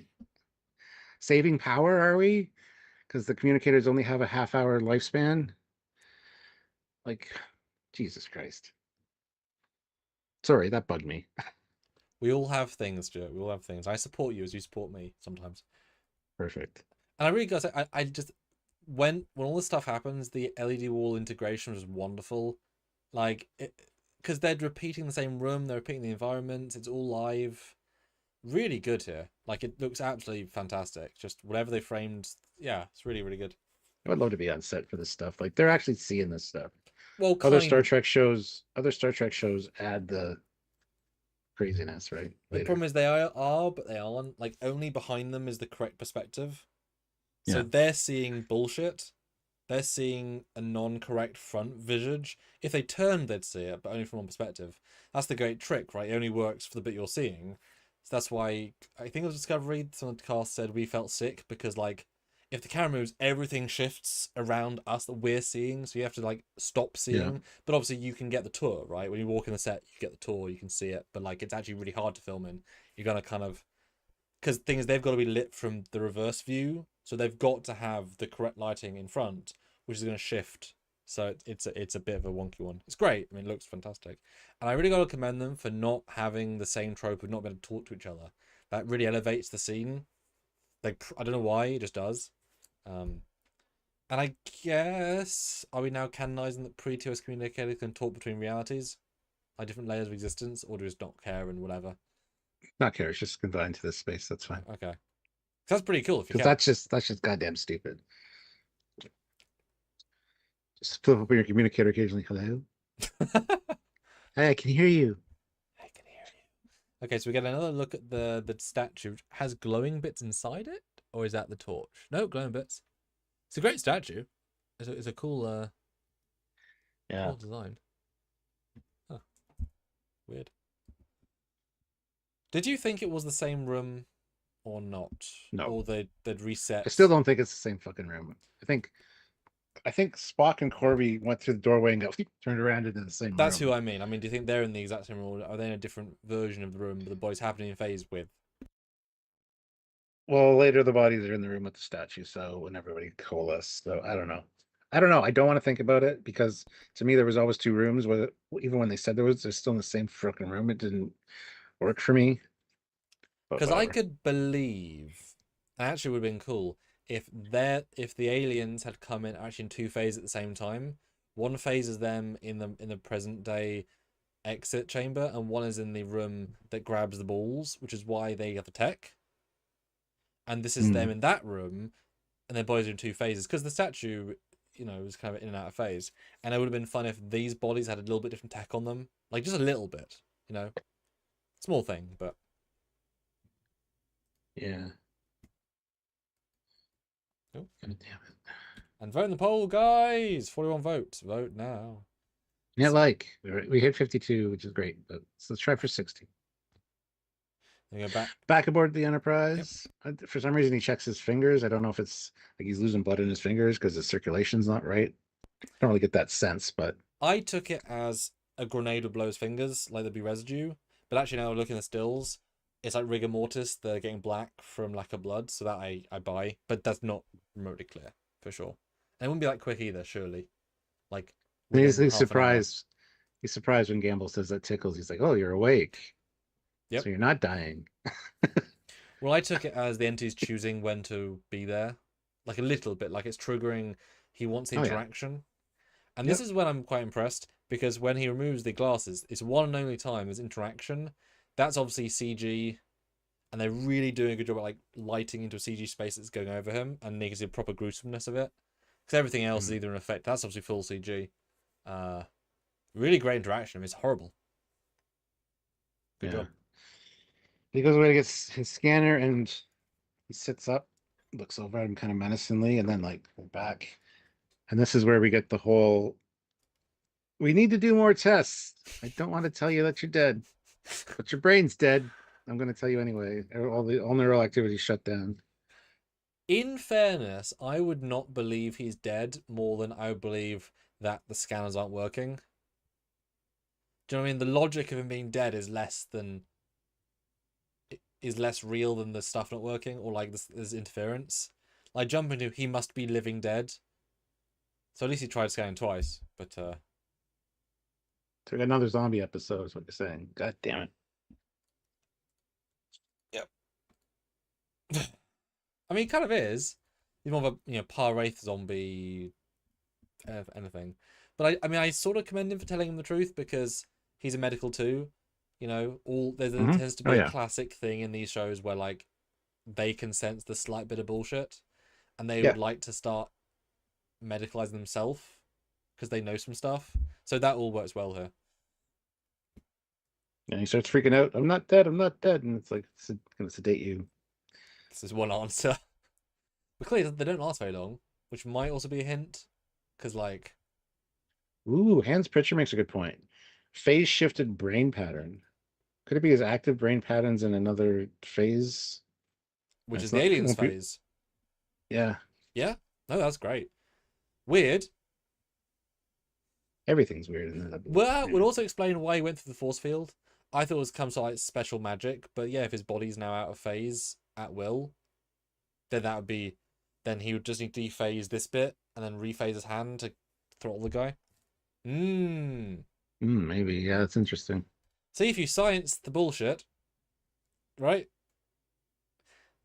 Saving power, are we? Because the communicators only have a half-hour lifespan? Like, Jesus Christ. Sorry, that bugged me. We all have things, Stuart. We all have things. I support you as you support me sometimes. Perfect. And I really gotta say, I just when all this stuff happens, the LED wall integration was wonderful. Like, because they're repeating the same room, they're repeating the environment. It's all live. Really good here. Like, it looks absolutely fantastic. Just whatever they framed, yeah, it's really, really good. I would love to be on set for this stuff. Like, they're actually seeing this stuff. Well, Other Star Trek shows add the craziness, right? the Later. problem is they are, but they aren't. Like, only behind them is the correct perspective. So Yeah. they're seeing bullshit. They're seeing a non-correct front visage. If they turned, they'd see it, but only from one perspective. That's the great trick, right? It only works for the bit you're seeing. So that's why I think it was Discovery. Some of the cast said we felt sick because, like, if the camera moves, everything shifts around us that we're seeing. So you have to, like, stop seeing. Yeah. But obviously, you can get the tour, right? When you walk in the set, you get the tour, you can see it. But, like, it's actually really hard to film in. You're gonna kind of, because the thing is, they've got to be lit from the reverse view, so they've got to have the correct lighting in front, which is going to shift. So it's a bit of a wonky one. It's great. I mean, it looks fantastic, and I really got to commend them for not having the same trope of not being able to talk to each other. That really elevates the scene. Like, I don't know why, it just does. And I guess, are we now canonizing that pre-TOS communicators can talk between realities? Like different layers of existence, or do we just not care and whatever? Not care. It's just confined to this space. That's fine. Okay. That's pretty cool if you Because can. that's just goddamn stupid. Just flip up your communicator occasionally. Hello. Hey, I can hear you. I can hear you. Okay, so we get another look at the statue. Has glowing bits inside it, or is that the torch? No, glowing bits. It's a great statue. It's a cool cool design. Huh. Weird. Did you think it was the same room or not? No. Or they'd reset? I still don't think it's the same fucking room. I think Spock and Corby went through the doorway and got turned around into the same That's room. who I mean. I mean, do you think they're in the exact same room, or are they in a different version of the room the body's happening in phase with? Well, later the bodies are in the room with the statue, so when everybody coalesced. So I don't know. I don't know. I don't want to think about it because to me there was always two rooms. Where even when they said they're still in the same freaking room. It didn't work for me. Because I could believe, and actually would have been cool if the aliens had come in actually in two phases at the same time. One phase is them in the present day exit chamber, and one is in the room that grabs the balls, which is why they have the tech. And this is them in that room, and their bodies are in two phases because the statue, you know, was kind of in and out of phase. And it would have been fun if these bodies had a little bit different tech on them, like just a little bit, you know, small thing, but yeah. oh. God damn it. And vote in the poll, guys. 41 votes. Vote now. Yeah, like we hit 52, which is great. But let's try for 60. Then go Back aboard the Enterprise. Yep. For some reason, he checks his fingers. I don't know if it's like he's losing blood in his fingers because the circulation's not right. I don't really get that sense, but I took it as a grenade would blow his fingers, like there'd be residue. But actually, now looking at the stills, it's like rigor mortis. They're getting black from lack of blood, so that I buy. But that's not remotely clear for sure. And it wouldn't be that quick either, surely. Like he's surprised. He's surprised when Gamble says that tickles. He's like, "Oh, you're awake. Yep. So you're not dying." Well, I took it as the entity's choosing when to be there, like a little bit, like it's triggering. He wants the interaction, yeah. And this is when I'm quite impressed because when he removes the glasses, it's one and only time there's interaction. That's obviously CG, and they're really doing a good job at like lighting into a CG space that's going over him, and you can see the proper gruesomeness of it. Because everything else is either an effect. That's obviously full CG. Really great interaction. It's horrible. Good job. He goes away to get his scanner and he sits up, looks over at him kind of menacingly, and then like back. And this is where we get the whole, we need to do more tests. I don't want to tell you that you're dead, but your brain's dead. I'm going to tell you anyway. All neural activity shut down. In fairness, I would not believe he's dead more than I would believe that the scanners aren't working. Do you know what I mean? The logic of him being dead is less real than the stuff not working, or like this interference. Like jump into he must be living dead. So at least he tried scanning twice, but so we got another zombie episode is what you're saying. God damn it. Yep. I mean, it kind of is. He's more of a par wraith zombie, anything. But I mean, I sort of commend him for telling him the truth because he's a medical too. You know, there tends to be a classic thing in these shows where like they can sense the slight bit of bullshit, and they would like to start medicalizing themselves because they know some stuff. So that all works well here. And he starts freaking out. I'm not dead. I'm not dead. And it's like, it's going to sedate you. This is one answer. But clearly they don't last very long, which might also be a hint. Because like... Ooh, Hans Pritchard makes a good point. Phase shifted brain pattern. Could it be his active brain patterns in another phase? Which is the aliens phase. Yeah. Yeah? No, that's great. Weird. Everything's weird in that. Well, it would also explain why he went through the force field. I thought it was some sort of like special magic, but yeah, if his body's now out of phase at will, then that would be, then he would just need to dephase this bit and then rephase his hand to throttle the guy. Maybe, yeah, that's interesting. See, if you science the bullshit, right?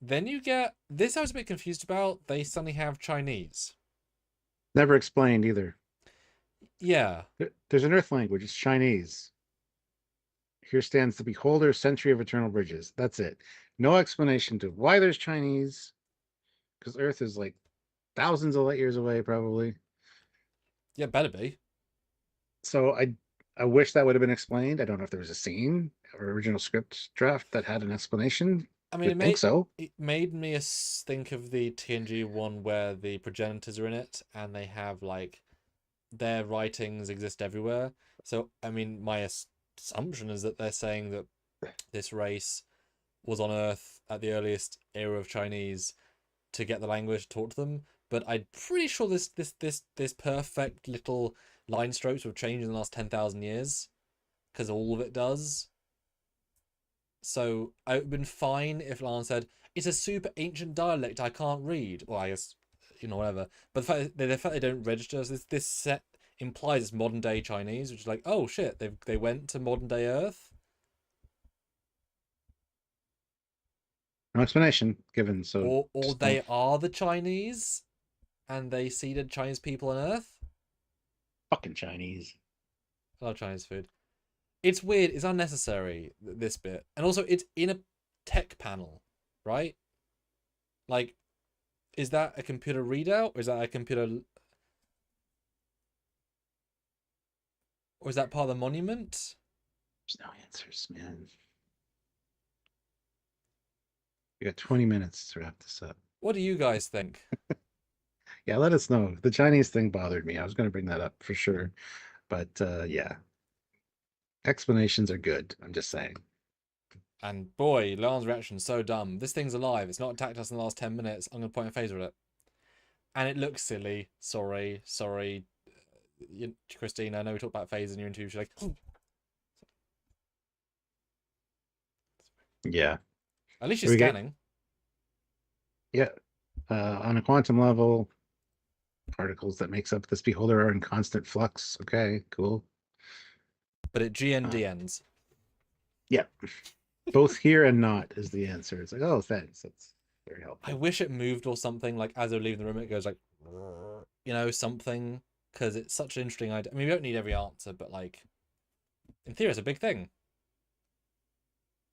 Then you get this. I was a bit confused about. They suddenly have Chinese. Never explained either. Yeah. There's an Earth language. It's Chinese. Here stands the beholder, century of eternal bridges. That's it. No explanation to why there's Chinese, because Earth is like thousands of light years away, probably. Yeah, better be. So I wish that would have been explained. I don't know if there was a scene or original script draft that had an explanation. I I mean, would think so. it made me think of the TNG one where the progenitors are in it and they have like their writings exist everywhere. So I mean, my assumption is that they're saying that this race was on Earth at the earliest era of Chinese to get the language to talk to them. But I'm pretty sure this perfect little line strokes have changed in the last 10,000 years because all of it does. So I would have been fine if Lance said, it's a super ancient dialect I can't read. Or I guess, whatever. But the fact they don't register as this set implies it's modern day Chinese, which is like, oh shit, they went to modern day Earth. No explanation given. So Or just don't. they are the Chinese and they seeded Chinese people on Earth. Fucking Chinese. I love Chinese food. It's weird. It's unnecessary, this bit. And also, it's in a tech panel, right? Like, is that a computer readout? Or is that a computer... Or is that part of the monument? There's no answers, man. We got 20 minutes to wrap this up. What do you guys think? Yeah, let us know. The Chinese thing bothered me. I was going to bring that up for sure. But yeah, explanations are good. I'm just saying. And boy, Leon's reaction's so dumb. This thing's alive. It's not attacked us in the last 10 minutes. I'm going to point a phaser at it. And it looks silly. Sorry. Christine, I know we talked about phasers in your interview. She's like, Yeah. at least she's scanning. Yeah. On a quantum level, particles that makes up this beholder are in constant flux. Okay, cool. But it GNDNs. Yeah. Both here and not is the answer. It's like, oh, thanks. That's very helpful. I wish it moved or something. Like as they're leaving the room, it goes like, something. Because it's such an interesting idea. I mean, we don't need every answer, but like, in theory, it's a big thing.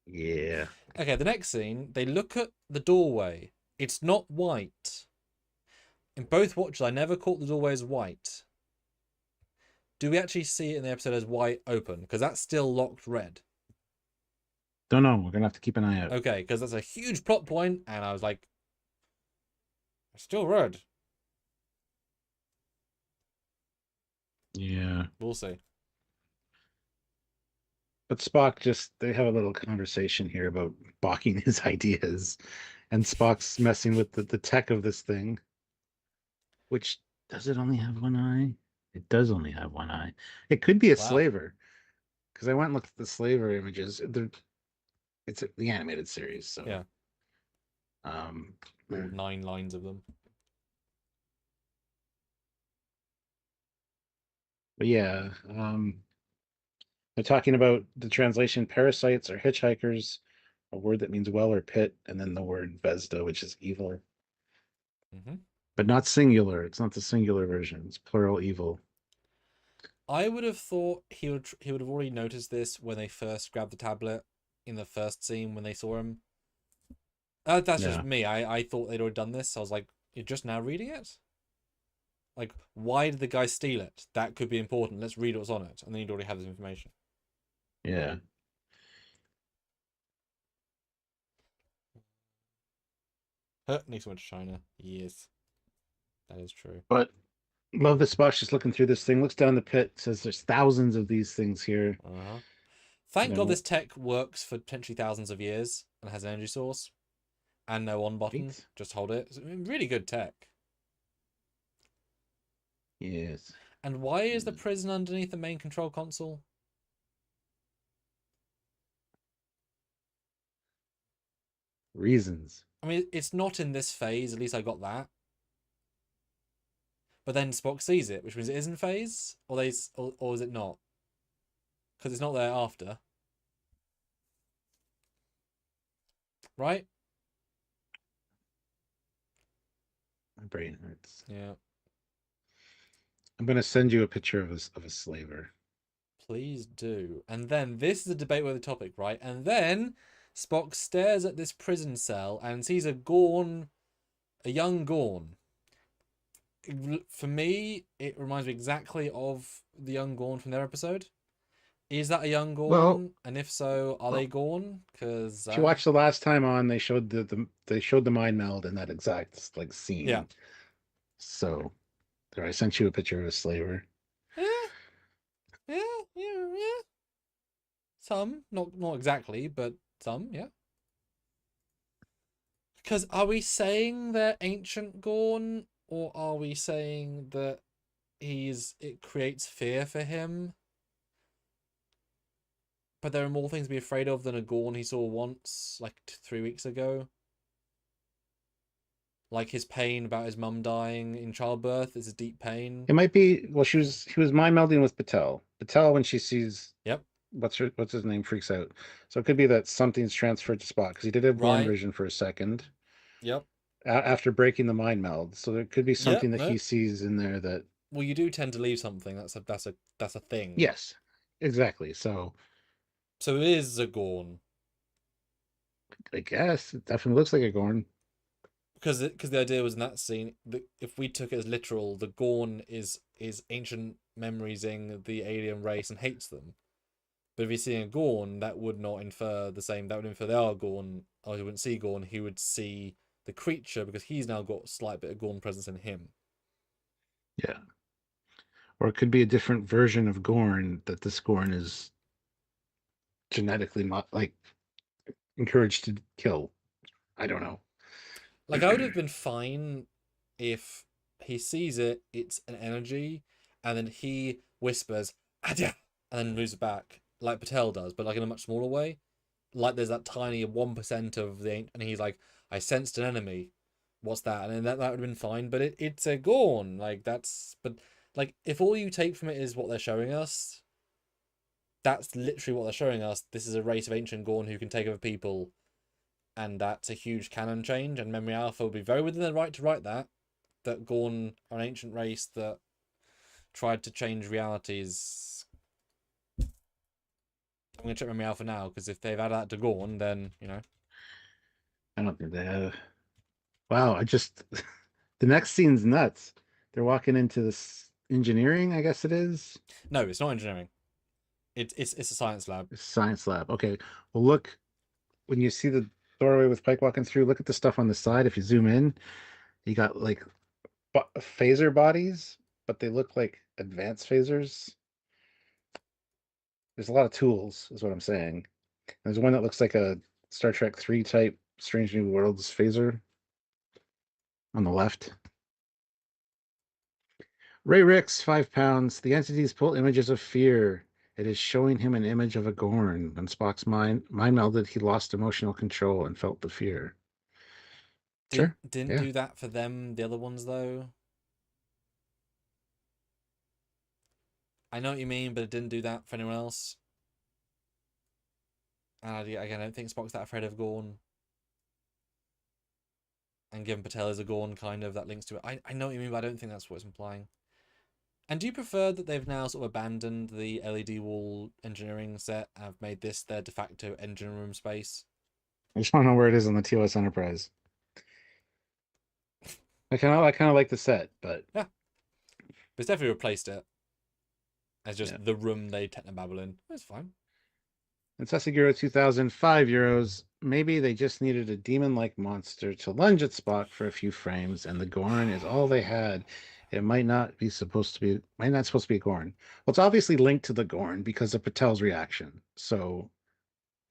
Yeah. Okay, the next scene, they look at the doorway. It's not white. In both watches, I never caught the doorway as white. Do we actually see it in the episode as white open? Because that's still locked red. Don't know. We're gonna have to keep an eye out. Okay, because that's a huge plot point, and I was like, it's still red. Yeah. We'll see. But Spock they have a little conversation here about balking his ideas. And Spock's messing with the tech of this thing. Which, does it only have one eye? It does only have one eye. It could be a slaver. Because I went and looked at the slaver images. It's the animated series, so yeah. All 9 lines of them. But yeah, they're talking about the translation parasites or hitchhikers, a word that means well or pit, and then the word Vesda, which is evil. But not singular. It's not the singular version. It's plural evil. I would have thought he would have already noticed this when they first grabbed the tablet in the first scene when they saw him. That's just me. I thought they'd already done this. I was like, you're just now reading it? Like, why did the guy steal it? That could be important. Let's read what's on it. And then you'd already have this information. Yeah. Needs so much China. Yes. That is true. But love the Spock just looking through this thing, looks down the pit, says there's thousands of these things here. Thank God this tech works for potentially thousands of years and has an energy source. And no on button. Right. Just hold it. It's really good tech. Yes. And why is the prison underneath the main control console? Reasons. I mean, it's not in this phase. At least I got that. But then Spock sees it, which means it is in phase, or is it not? Because it's not there after, right? My brain hurts. Yeah. I'm gonna send you a picture of a slaver. Please do. And then this is a debate with the topic, right? And then Spock stares at this prison cell and sees a Gorn, a young Gorn. For me, it reminds me exactly of the young Gorn from their episode. Is that a young Well, Gorn? And if so, are they well, Gorn? Because if you watched the last time on, they showed they showed the mind meld in that exact like yeah, scene. So there, I sent you a picture of a slaver. yeah, yeah. Some, not exactly, but some, yeah. Because are we saying they're ancient Gorn, or are we saying that it creates fear for him? But there are more things to be afraid of than a Gorn he saw once, like 3 weeks ago. Like his pain about his mum dying in childbirth is a deep pain. It might be, well, she was mind melding with Patel. Patel, when she sees Yep. what's his name, freaks out. So it could be that something's transferred to Spock because he did have Gorn Right. vision for a second Yep. after breaking the mind meld. So there could be Yep. something that he No. sees in there that, Well, you do tend to leave something. That's a thing. yes, exactly. So So it is a Gorn. I guess it definitely looks like a Gorn. Because the idea was in that scene that if we took it as literal, the Gorn is ancient memoriesing the alien race and hates them. But if he's seeing a Gorn, that would not infer the same. That would infer they are Gorn, or he wouldn't see Gorn. He would see the creature because he's now got a slight bit of Gorn presence in him. Yeah. Or it could be a different version of Gorn that this Gorn is genetically like encouraged to kill. I don't know. Like I would have been fine if he sees it, it's an energy, and then he whispers "Adya," and then moves back like Patel does, but like in a much smaller way. Like there's that tiny 1% of the, and he's like, I sensed an enemy. What's that? And then that would have been fine, but it's a Gorn. Like that's, but like if all you take from it is what they're showing us, that's literally what they're showing us. This is a race of ancient Gorn who can take over people, and that's a huge canon change. And Memory Alpha will be very within their right to write that. That Gorn are an ancient race that tried to change realities. I'm gonna check Memory Alpha now because if they've added that to Gorn, then you know. I don't think they have. Wow, I just the next scene's nuts. They're walking into this engineering, I guess it is. No, it's not engineering. It's a science lab. Science lab. Okay. Well, look, when you see the doorway with Pike walking through, look at the stuff on the side. If you zoom in, you got like phaser bodies, but they look like advanced phasers. There's a lot of tools, is what I'm saying. There's one that looks like a Star Trek 3 type Strange New Worlds phaser on the left. Ray Ricks, 5 pounds. The entities pull images of fear. It is showing him an image of a Gorn. When Spock's mind melded, he lost emotional control and felt the fear. Sure. Didn't Yeah. do that for them. The other ones though. I know what you mean, but it didn't do that for anyone else. And again, I don't think Spock's that afraid of Gorn. And given Patel is a Gorn, kind of that links to it. I know what you mean, but I don't think that's what it's implying. And do you prefer that they've now sort of abandoned the LED wall engineering set and have made this their de facto engine room space? I just want to know where it is on the TOS Enterprise. I kind of like the set, but Yeah, but it's definitely replaced it as just yeah. the room they technobabble in. It's fine. And Sesaguro 2005 euros. Maybe they just needed a demon-like monster to lunge at Spock for a few frames, and the Gorn is all they had. It might not supposed to be a Gorn. Well, it's obviously linked to the Gorn because of Patel's reaction. So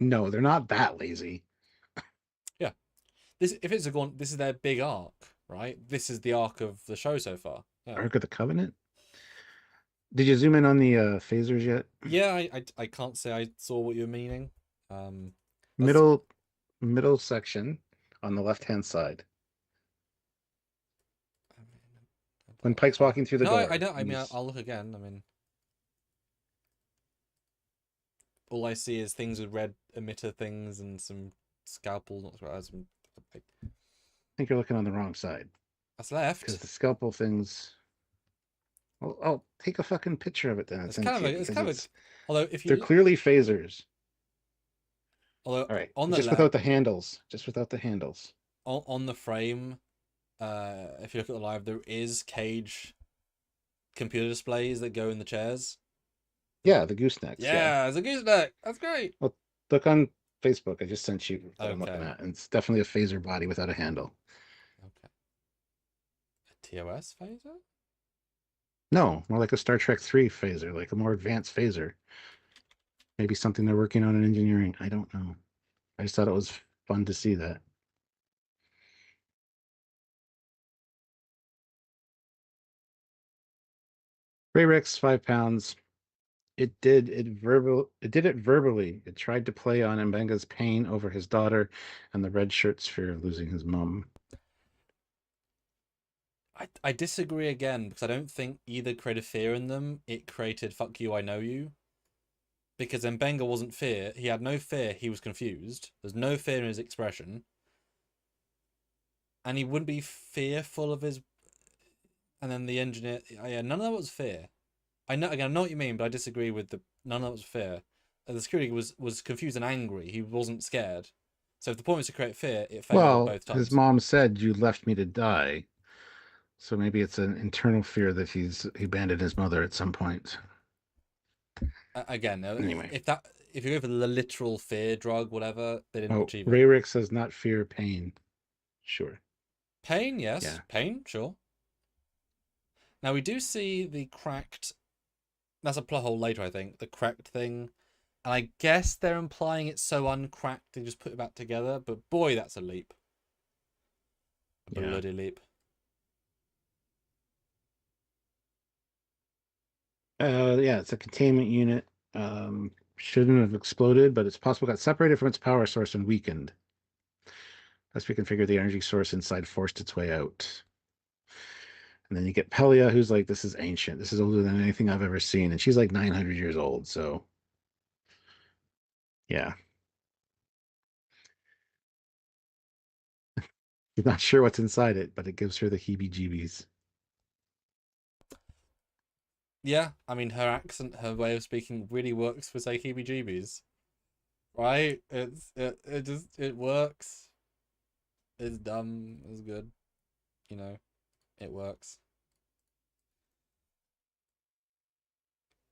no, they're not that lazy. Yeah, this if it's a Gorn, this is their big arc, right? This is the arc of the show so far. Yeah. Ark of the Covenant. Did you zoom in on the phasers yet? Yeah, I can't say I saw what you were meaning. Middle section on the left-hand side. When Pike's walking through the No, door. I don't. I mean, I'll look again. I mean, all I see is things with red emitter things and some scalpel. Not some. I think you're looking on the wrong side. That's left. Because the scalpel things. Well, I'll take a fucking picture of it then and It's send it kind to of you a, it's because kind of a, it's although if they're you clearly phasers. although All right, on the just left without the handles. Just without the handles. on the frame, if you look at the live, there is cage computer displays that go in the chairs. Yeah, the goosenecks. Yeah. Yeah, it's a gooseneck. That's great. Well, look on Facebook. I just sent you what I'm looking Okay. at, and it's definitely a phaser body without a handle. Okay. A TOS phaser? No, more like a Star Trek 3 phaser, like a more advanced phaser. Maybe something they're working on in engineering. I don't know. I just thought it was fun to see that. Ray Rex, 5 pounds. It did it verbally. It tried to play on Mbenga's pain over his daughter and the red shirt's fear of losing his mum. I disagree again because I don't think either created fear in them. It created "fuck you, I know you." Because Mbenga wasn't fear. He had no fear. He was confused. There's no fear in his expression, and he wouldn't be fearful of his. And then the engineer, yeah, none of that was fear. I know again. I know what you mean, but I disagree with the none of that was fear. The security was confused and angry. He wasn't scared. So if the point was to create fear, it failed Well, both his times. mom said, "You left me to die." So maybe it's an internal fear that he abandoned his mother at some point. Again, Anyway. if you go for the literal fear drug, whatever, they didn't Oh, achieve it. Rayrick says not fear, pain. Sure. Pain, yes. Yeah. Pain, sure. Now we do see the cracked. That's a plot hole later, I think. The cracked thing, and I guess they're implying it's so uncracked they just put it back together. But boy, that's a leap. A Yeah. bloody leap. Yeah, it's a containment unit. Shouldn't have exploded, but it's possible it got separated from its power source and weakened. Let's reconfigure the energy source inside, forced its way out. And then you get Pelia, who's like, this is ancient. This is older than anything I've ever seen. And she's like 900 years old. So, yeah. You're not sure what's inside it, but it gives her the heebie-jeebies. Yeah, I mean her accent, her way of speaking really works for say heebie-jeebies, right? It works. It's dumb. It's good. You know, it works.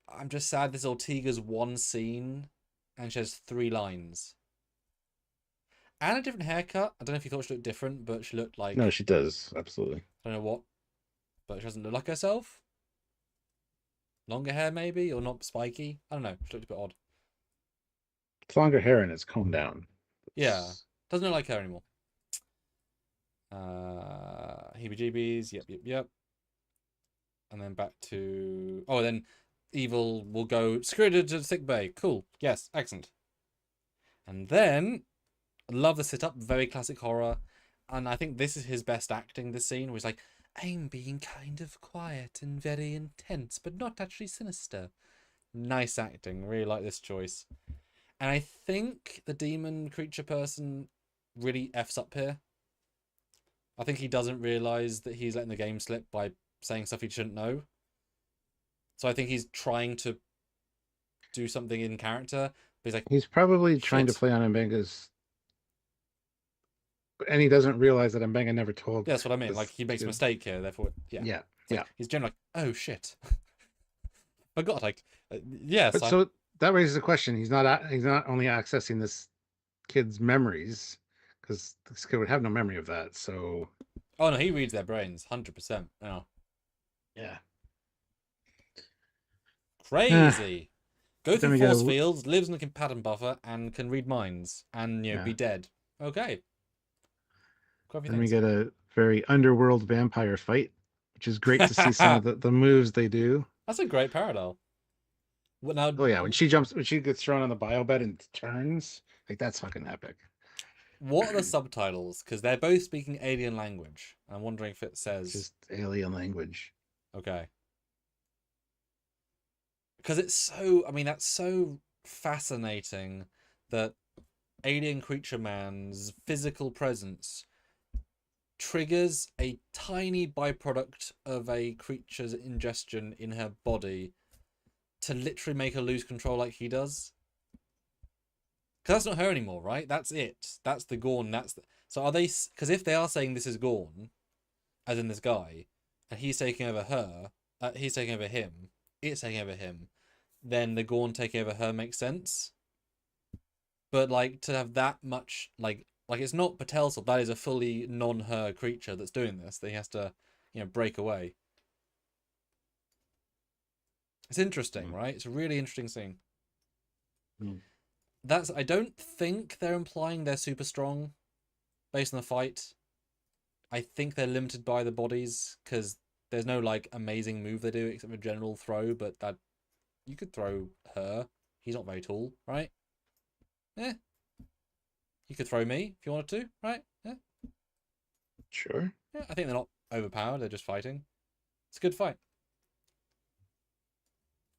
I'm just sad this Ortega's one scene and she has 3 lines. And a different haircut. I don't know if you thought she looked different, but she looked like No, she does. Absolutely. I don't know what, but she doesn't look like herself. Longer hair maybe, or not spiky. I don't know. She looked a bit odd. It's longer hair and it's combed down. Yeah. Doesn't look like her anymore. Heebie-jeebies. Yep. And then back to then Evil will go screw it to Sickbay. Cool. Yes, excellent. And then love the setup, very classic horror. And I think this is his best acting this scene, where he's like, I'm being kind of quiet and very intense, but not actually sinister. Nice acting. Really like this choice. And I think the demon creature person really F's up here. I think he doesn't realise that he's letting the game slip by saying stuff he shouldn't know. So I think he's trying to do something in character, but he's probably trying to shit. play on Mbenga's, and he doesn't realize that Mbenga never told. Yeah, that's what I mean. this Like he makes a kid. mistake here, therefore, yeah. Yeah, It's like, he's generally like, oh shit, forgot. Like, yes, But so that raises a question. He's not only accessing this kid's memories, because this kid would have no memory of that. So oh no, he reads their brains, 100%. Oh, yeah, crazy. Go then through we force go. fields, lives in a pattern buffer, and can read minds, and Yeah, be dead. Okay. then we get a very underworld vampire fight, which is great to see some of the moves they do. That's a great parallel. What now? Oh yeah, when she gets thrown on the bio bed and turns, like that's fucking epic. What are the subtitles? Because they're both speaking alien language. I'm wondering if it says Just alien language. okay. Because it's so. I mean, that's so fascinating that alien creature man's physical presence triggers a tiny byproduct of a creature's ingestion in her body to literally make her lose control like he does. Because that's not her anymore, right? That's it. That's the Gorn. So are they... Because if they are saying this is Gorn, as in this guy, and he's taking over her, he's taking over him, it's taking over him, then the Gorn taking over her makes sense. But, like, to have that much, like it's not Patel's fault. That is a fully non-her creature that's doing this. That he has to, break away. It's interesting, right? It's a really interesting scene. I don't think they're implying they're super strong based on the fight. I think they're limited by the bodies, because there's no, like, amazing move they do except for general throw, but that you could throw her. He's not very tall, right? Yeah. You could throw me if you wanted to, right? Yeah. Sure. Yeah, I think they're not overpowered, they're just fighting. It's a good fight.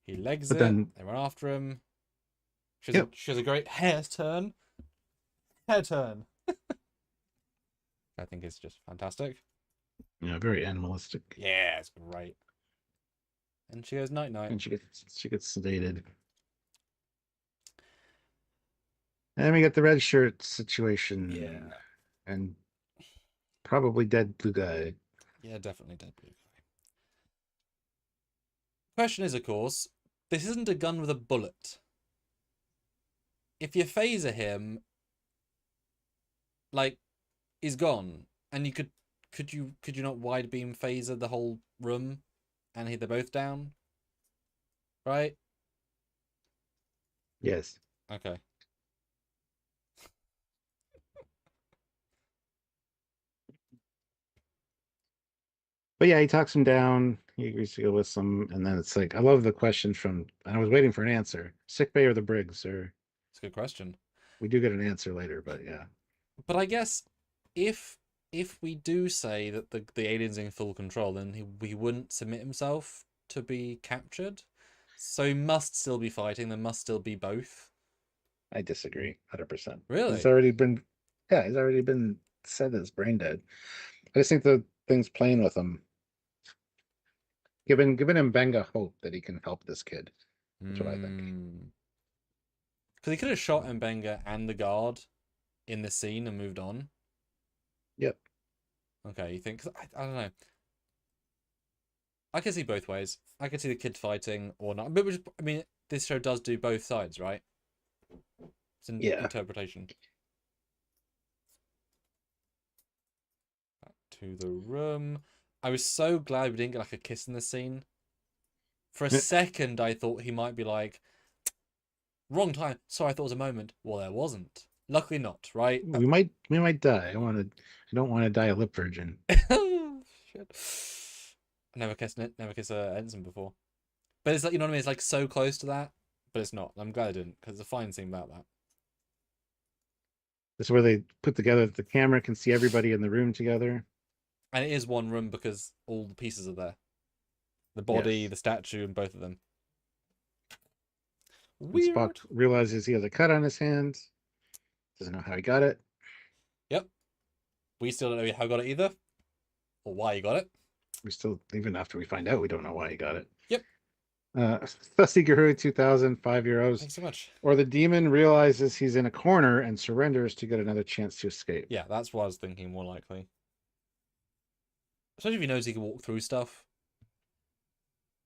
He legs But it, then... they run after him. She has a great hair turn. Hair turn. I think it's just fantastic. Yeah, very animalistic. Yeah, it's great. And she goes night night. And she gets sedated. And we get the red shirt situation. Yeah. And probably dead blue guy. Yeah, definitely dead blue guy. Question is, of course, this isn't a gun with a bullet. If you phaser him, like, he's gone, and you could you not wide beam phaser the whole room, and they're both down, right? Yes. Okay. But yeah, he talks him down. He agrees to go with some, and then it's like, I love the question from, and I was waiting for an answer. Sickbay or the Briggs? Or It's a good question. we do get an answer later, but yeah. But I guess if we do say that the alien's in full control, then he wouldn't submit himself to be captured. So he must still be fighting. There must still be both. I disagree, 100%. Really? He's already been said that it's brain dead. I just think the thing's playing with him, giving him Benga hope that he can help this kid. That's what I think. Because he could have shot Mbenga and the guard in the scene and moved on. Yep. Okay, you think? I don't know. I can see both ways. I can see the kid fighting or not. But I mean, this show does do both sides, right? It's an interpretation. Back to the room. I was so glad we didn't get like a kiss in the scene. For a second, I thought he might be like, wrong time. Sorry, I thought it was a moment. Well, there wasn't. Luckily not, right? We might die. I don't want to die a lip virgin. Shit. I never kissed Ensign before. But it's like, you know what I mean? It's like so close to that, but it's not. I'm glad I didn't, because it's a fine scene about that. This is where they put together that the camera can see everybody in the room together. And it is one room because all the pieces are there. The body, the statue, and both of them. Weird. Spock realizes he has a cut on his hand. Doesn't know how he got it. Yep. We still don't know how he got it either. Or why he got it. We still, even after we find out, we don't know why he got it. Yep. Fussy Guru 2000, €5. Thanks so much. Or the demon realizes he's in a corner and surrenders to get another chance to escape. Yeah, that's what I was thinking more likely. Especially if he knows he can walk through stuff.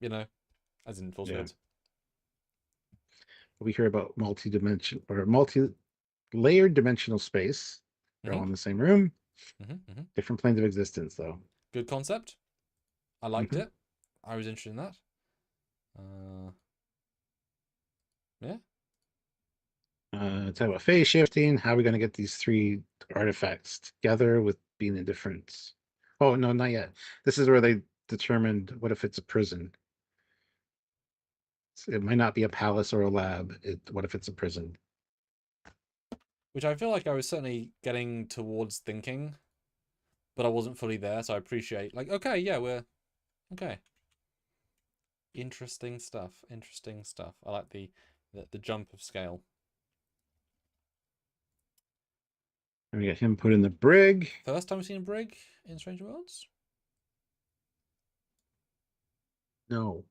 You know, as in full speed. We hear about multi-layered dimensional space. They're all in the same room. Different planes of existence, though. Good concept. I liked it. I was interested in that. Yeah. Talk about phase shifting. How are we going to get these three artifacts together with being in different... Oh, no, not yet. This is where they determined, what if it's a prison? It might not be a palace or a lab. What if it's a prison? Which I feel like I was certainly getting towards thinking, but I wasn't fully there, so I appreciate, like, okay, yeah, we're... Okay. Interesting stuff. Interesting stuff. I like the jump of scale. And we got him put in the brig. First time we've seen a brig in Strange Worlds? No.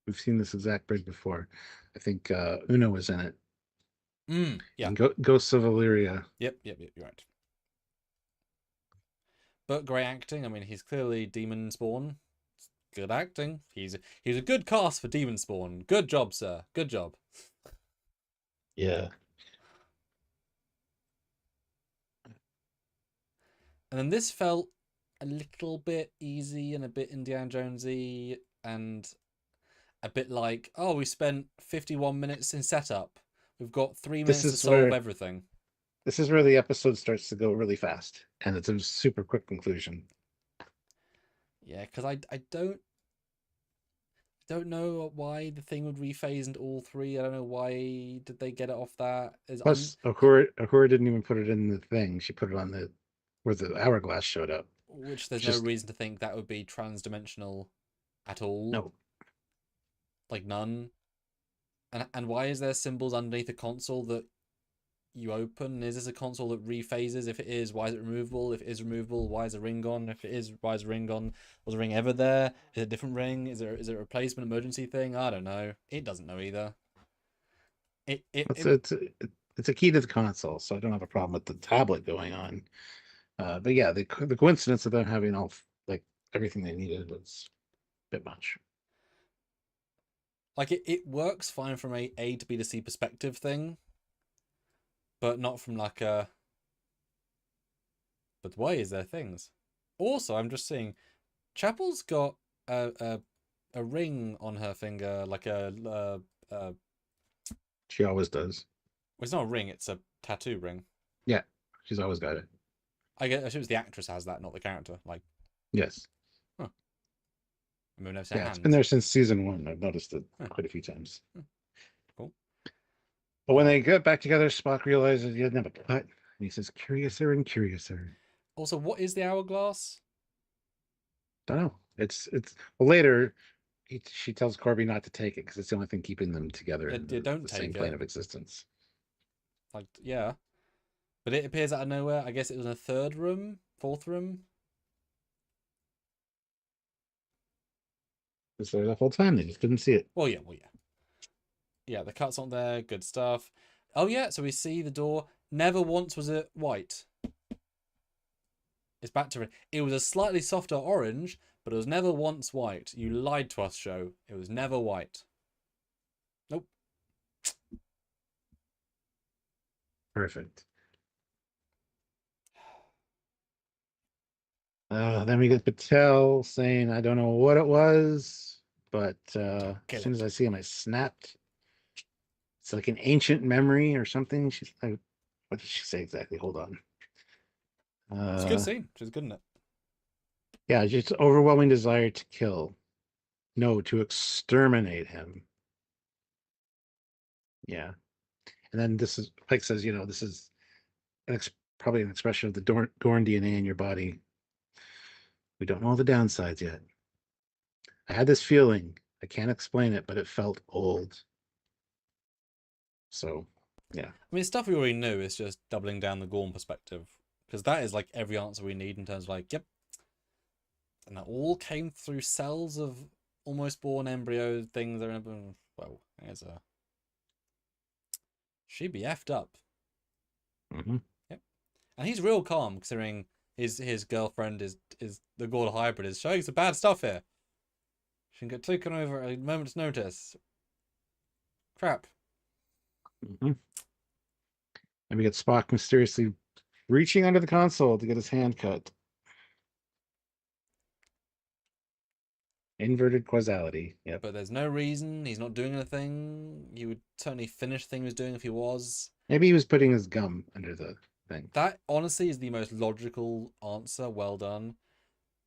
We've seen this exact brig before. I think Uno was in it. Yeah. And Ghosts of Illyria. Yep, you're right. But great acting. I mean, he's clearly Demon Spawn. Good acting. He's a good cast for Demon Spawn. Good job, sir. Good job. Yeah. And then this felt a little bit easy and a bit Indiana Jonesy and a bit like, oh, we spent 51 minutes in setup. We've got 3 minutes to solve everything. This is where the episode starts to go really fast, and it's a super quick conclusion. Yeah, because I don't know why the thing would rephase into all three. I don't know why did they get it off that. Plus, Ahura didn't even put it in the thing. She put it on the where the hourglass showed up. Which there's no reason to think that would be trans-dimensional at all. No. Like none. And why is there symbols underneath the console that you open? Is this a console that rephases? If it is, why is it removable? If it is removable, why is a ring gone? If it is, why is a ring gone? Was a ring ever there? Is it a different ring? Is it a replacement emergency thing? I don't know. It doesn't know either. It's a key to the console, so I don't have a problem with the tablet going on. But yeah, the coincidence of them having all like everything they needed was a bit much. Like it works fine from a to B to C perspective thing, but not from like a. But why is there things? Also, I'm just seeing, Chapel's got a ring on her finger, like a. She always does. Well, it's not a ring; it's a tattoo ring. Yeah, she's always got it. I guess it was the actress has that, not the character. Like, yes. Huh. I mean, yeah, it's been there since season 1. I've noticed it quite a few times. Cool. But when they get back together, Spock realizes he doesn't have a cut, and he says, "Curiouser and curiouser." Also, what is the hourglass? Don't know. It's well later. She tells Corby not to take it because it's the only thing keeping them together in the same plane of existence. Like, yeah. But it appears out of nowhere. I guess it was in a third room, fourth room. It's there the whole time. They just couldn't see it. Well, yeah. Yeah, the cut's not there. Good stuff. Oh, yeah. So we see the door. Never once was it white. It's back to... It was a slightly softer orange, but it was never once white. You lied to us, show. It was never white. Nope. Perfect. Then we get Patel saying, "I don't know what it was, but as soon as I see him, I snapped. It's like an ancient memory or something." She's like, what did she say exactly? Hold on. It's a good scene. She's good in it. Yeah, just overwhelming desire to kill. No, to exterminate him. Yeah. And then Pike says, this is probably an expression of the Gorn DNA in your body. We don't know the downsides yet. I had this feeling. I can't explain it, but it felt old. So, yeah. I mean, stuff we already knew. Is just doubling down the Gorn perspective. Because that is like every answer we need in terms of like, yep. And that all came through cells of almost born embryo things. Well, there's a... She'd be effed up. Mm-hmm. Yep. And he's real calm considering his girlfriend is the Gorn hybrid is showing some bad stuff here. She can get taken over at a moment's notice. Crap. Mm-hmm. And we get Spock mysteriously reaching under the console to get his hand cut. Inverted causality. Yeah. But there's no reason. He's not doing anything. He would certainly finish the thing he was doing if he was. Maybe he was putting his gum under the thing. That honestly is the most logical answer. Well done.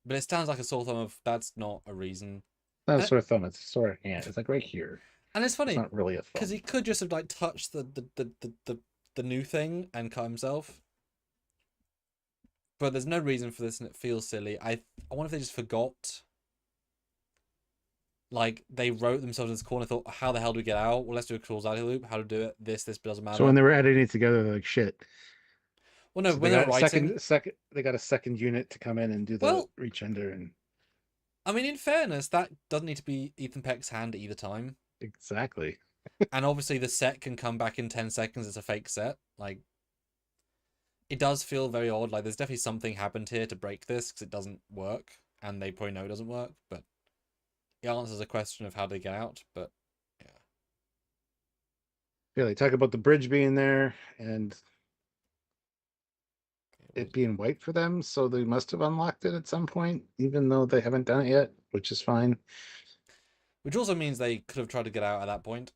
But it sounds like a sore thumb of that's not a reason. Not a sore thumb, it's a sore hand. It's like right here. And it's funny. It's not really a thumb. Because he could just have like touched the new thing and cut himself. But there's no reason for this and it feels silly. I wonder if they just forgot. Like, they wrote themselves in this corner and thought, how the hell do we get out? Well, let's do a causality loop. How to do it. This doesn't matter. So when they were editing it together, they're like, shit. Well, no, So they when they're got a writing. second. They got a second unit to come in and do the Well, reach under and I mean, in fairness, that doesn't need to be Ethan Peck's hand either time. exactly. And obviously, the set can come back in 10 seconds. It's a fake set. Like, it does feel very odd. Like, there's definitely something happened here to break this because it doesn't work. And they probably know it doesn't work. But it answers a question of how they get out. But yeah. Yeah, they talk about the bridge being there and it being white for them, so they must have unlocked it at some point, even though they haven't done it yet, which is fine. Which also means they could have tried to get out at that point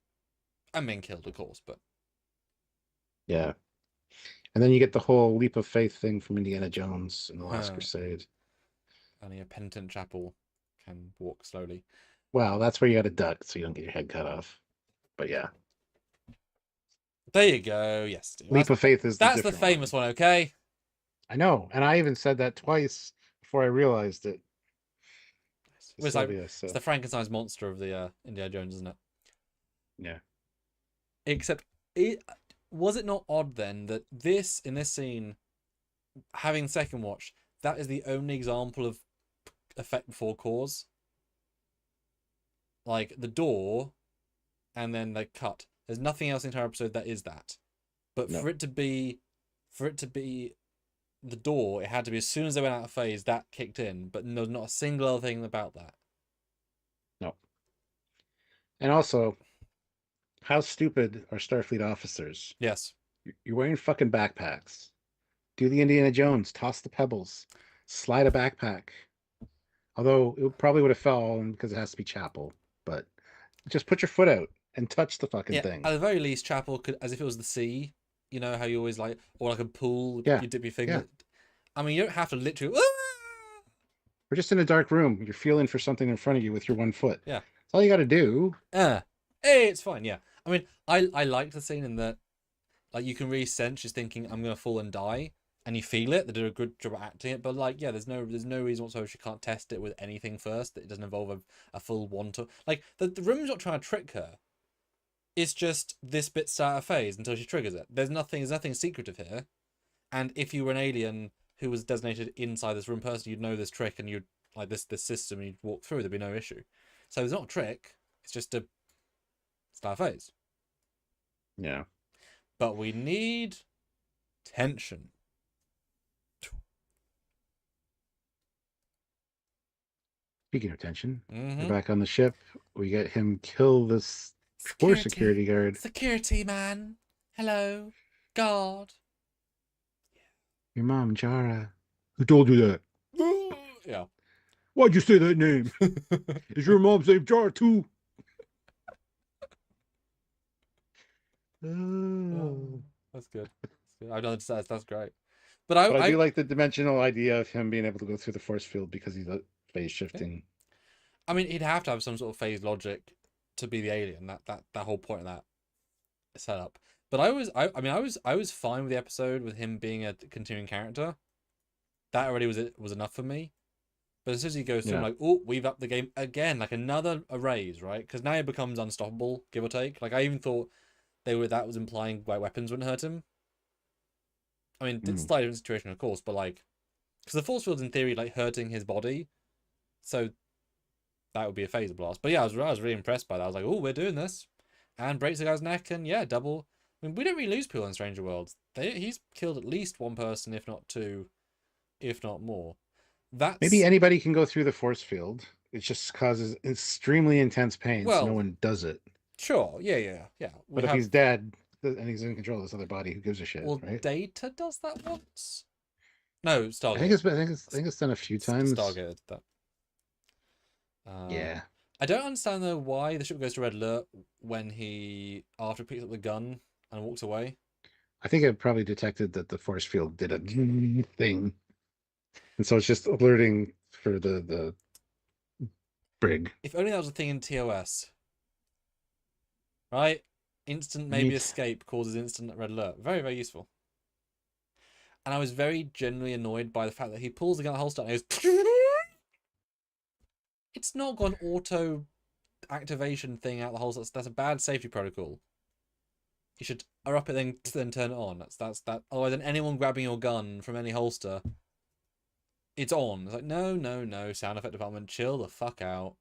and been killed, of course. But yeah. And then you get the whole leap of faith thing from Indiana Jones in the Last Crusade. only a penitent chapel can walk slowly. Well, that's where you got to duck so you don't get your head cut off. But yeah. There you go. Yes. Leap of faith is that's the famous one, okay? I know. And I even said that twice before I realized it. It's the Frankenstein's monster of the Indiana Jones, isn't it? Yeah. Except, was it not odd then that in this scene, having second watch, that is the only example of effect before cause? Like, the door, and then the cut. There's nothing else in the entire episode that is that. But for it to be the door, it had to be as soon as they went out of phase, that kicked in. But there's not a single other thing about that. No. And also, how stupid are Starfleet officers? Yes. You're wearing fucking backpacks. Do the Indiana Jones, toss the pebbles, slide a backpack. Although it probably would have fallen because it has to be chapel, but just put your foot out and touch the fucking thing. At the very least, chapel could, as if it was the sea. You know how you always like, or like a pool. Yeah. You dip your finger. Yeah. I mean, you don't have to literally. We're just in a dark room. You're feeling for something in front of you with your one foot. Yeah. That's all you got to do. Hey, it's fine. Yeah. I mean, I like the scene in that, like, you can really sense she's thinking, I'm gonna fall and die, and you feel it. They did a good job of acting it, but like, yeah, there's no reason whatsoever she can't test it with anything first. That it doesn't involve a full want-to. Like, the room's not trying to trick her. It's just this bit's out of phase until she triggers it. There's nothing secretive here. And if you were an alien who was designated inside this room person, you'd know this trick and you'd like this system and you'd walk through, there'd be no issue. So it's not a trick, it's just a star phase. Yeah. But we need tension. Speaking of tension, we're back on the ship. We get him kill this poor security guard. Security man. Hello. Guard. Your mom, Jara. Who told you that? Yeah. Why'd you say that name? Is your mom's name Jara too? Oh, that's good. I've done it. That's great. But I do like the dimensional idea of him being able to go through the force field because he's phase shifting. I mean, he'd have to have some sort of phase logic to be the alien. That whole point of that setup. But I was fine with the episode with him being a continuing character. That already was enough for me. But as soon as he goes through, I'm like, oh, we've upped the game again, like another raise, right? Because now he becomes unstoppable, give or take. Like, I even thought that was implying white weapons wouldn't hurt him. I mean, it's a slightly different situation, of course, but like, because the force field's in theory like hurting his body, so that would be a phaser blast. But yeah, I was really impressed by that. I was like, oh, we're doing this, and breaks the guy's neck, and yeah, double. I mean, we don't really lose people in Stranger Worlds. He's killed at least one person, if not two, if not more. Maybe anybody can go through the force field. It just causes extremely intense pain, so no one does it. Sure, yeah. But if he's dead and he's in control of this other body, who gives a shit? Well, right? Data does that once. No, Stargate. I think it's done a few times. Stargate did that. Yeah. I don't understand though why the ship goes to red alert when he after picks up the gun and walks away. I think it probably detected that the force field did a thing, and so it's just alerting for the brig. If only that was a thing in TOS, right? Instant escape causes instant red alert. Very, very useful. And I was very genuinely annoyed by the fact that he pulls the gun out of the holster and he goes. It's not got an auto activation thing out the holster. That's a bad safety protocol. You should up it then turn it on. That's that. Otherwise, than anyone grabbing your gun from any holster, it's on. It's like no. Sound effect department, chill the fuck out.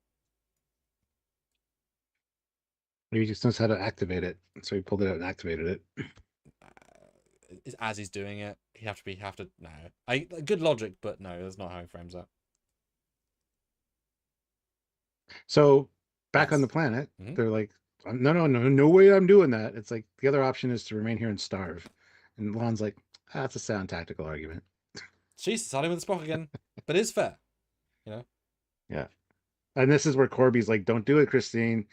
Maybe he just knows how to activate it, so he pulled it out and activated it. As he's doing it, he'd have to. No, good logic, but no, that's not how he frames that. So back on Yes. the planet, Mhm. they're like, no way I'm doing that. It's like the other option is to remain here and starve. And Lon's like, that's a sound tactical argument. She's siding with Spock again, but it's fair, you know. Yeah. And this is where Corby's like, don't do it, Christine.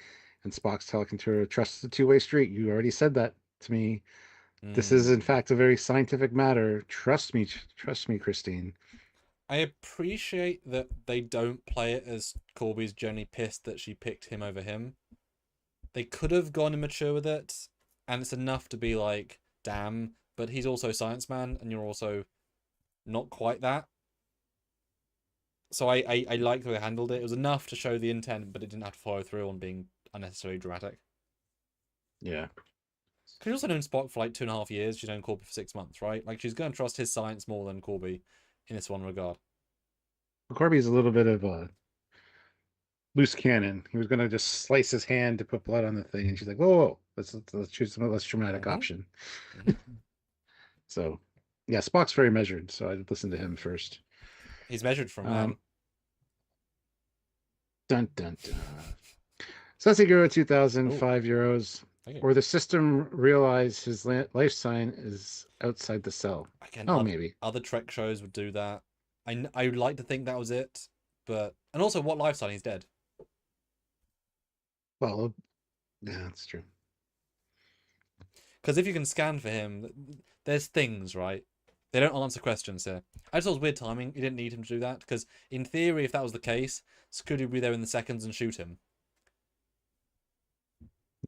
And Spock's talking to her, trust is a two-way street. You already said that to me. This is, in fact, a very scientific matter. Trust me, Christine. I appreciate that they don't play it as Corby's generally pissed that she picked him over him. They could have gone immature with it, and it's enough to be like, damn, but he's also a science man, and you're also not quite that. So I liked the way they handled it. It was enough to show the intent, but it didn't have to follow through on being unnecessarily dramatic. Yeah. Because she's also known Spock for like 2.5 years. She's known Corby for 6 months, right? Like, she's going to trust his science more than Corby in this one regard. Corby's a little bit of a loose cannon. He was going to just slice his hand to put blood on the thing. And she's like, whoa. Let's choose some less dramatic option. So, yeah, Spock's very measured. So I'd listen to him first. He's measured for a man. Dun, dun, dun. Sassy Guru 2000, Ooh. €5. Or the system realize his life sign is outside the cell. Again, maybe. Other Trek shows would do that. I would like to think that was it, but... And also, what life sign? He's dead. Well, yeah, that's true. Because if you can scan for him, there's things, right? They don't answer questions here. I just thought it was weird timing. You didn't need him to do that, because in theory, if that was the case, security would be there in the seconds and shoot him.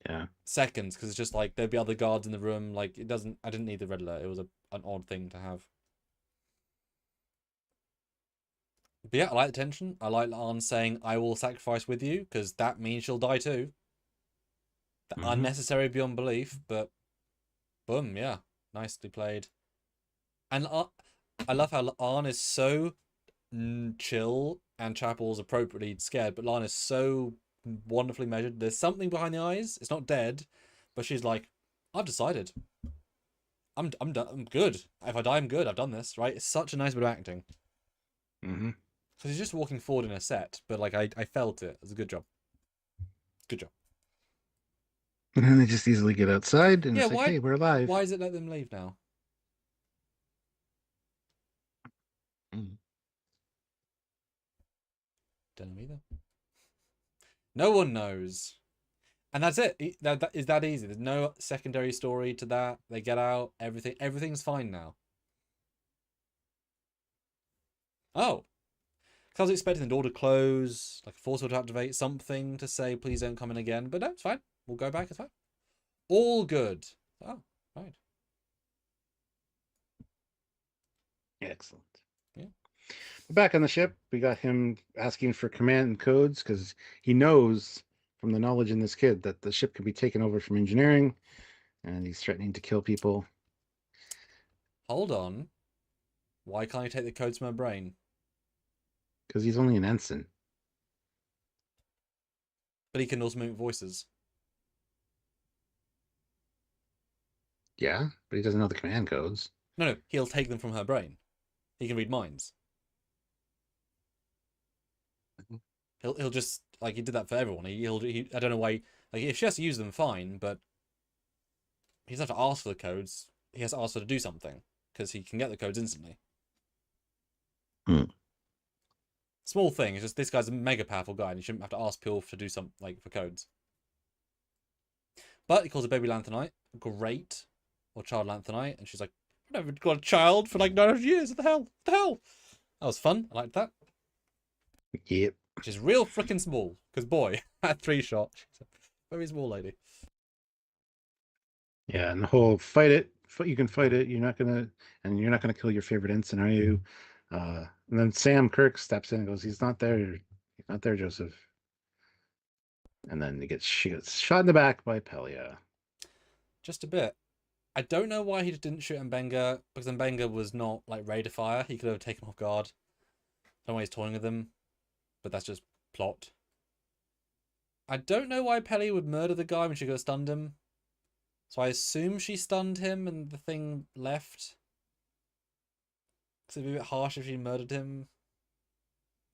Yeah. Seconds, because it's just like, there'd be other guards in the room. Like, I didn't need the red alert. It was an odd thing to have. But yeah, I like the tension. I like Arn saying, I will sacrifice with you, because that means she'll die too. Unnecessary beyond belief, but boom, yeah. Nicely played. And I love how Arn is so chill and Chapel's appropriately scared, but Lana is so wonderfully measured. There's something behind the eyes. It's not dead, but she's like, I've decided. I'm done. I'm good. If I die, I'm good. I've done this, right? It's such a nice bit of acting. So he's just walking forward in a set, but like I felt it. It was a good job. Good job. And then they just easily get outside and it's like, hey, we're alive. Why is it let them leave now? Don't know either. No one knows. And that's it. That is that easy. There's no secondary story to that. They get out. Everything's fine now. Oh. Because I was expecting the door to close, like a force field to activate, something to say, please don't come in again. But no, it's fine. We'll go back. It's fine. All good. Oh, right. Excellent. Yeah. Back on the ship, we got him asking for command codes because he knows from the knowledge in this kid that the ship could be taken over from engineering, and he's threatening to kill people. Hold on. Why can't he take the codes from my brain? Because he's only an ensign. But he can also mimic voices. Yeah, but he doesn't know the command codes. No, he'll take them from her brain. He can read minds. He'll just, like, he did that for everyone. I don't know why, like, if she has to use them, fine, but he doesn't have to ask for the codes. He has to ask her to do something, because he can get the codes instantly. Small thing, it's just this guy's a mega powerful guy, and he shouldn't have to ask Pilf to do something, like, for codes. But he calls her baby Lanthanite. Great. Or child Lanthanite, and she's like, I've never got a child for, like, 900 years. What the hell? What the hell? That was fun. I liked that. Yep. Which is real freaking small. Because, boy, at 3 shot, she's a very small lady. Yeah, and the whole fight it. You can fight it. You're not gonna kill your favorite ensign, are you? And then Sam Kirk steps in and goes, "He's not there. He's not there, Joseph." And then she gets shot in the back by Pelia. Just a bit. I don't know why he didn't shoot Mbenga, because Mbenga was not like ready to fire. He could have taken off guard. I don't know why he's toying with him, but that's just plot. I don't know why Pelia would murder the guy when she could have stunned him. So I assume she stunned him and the thing left. Because it'd be a bit harsh if she murdered him.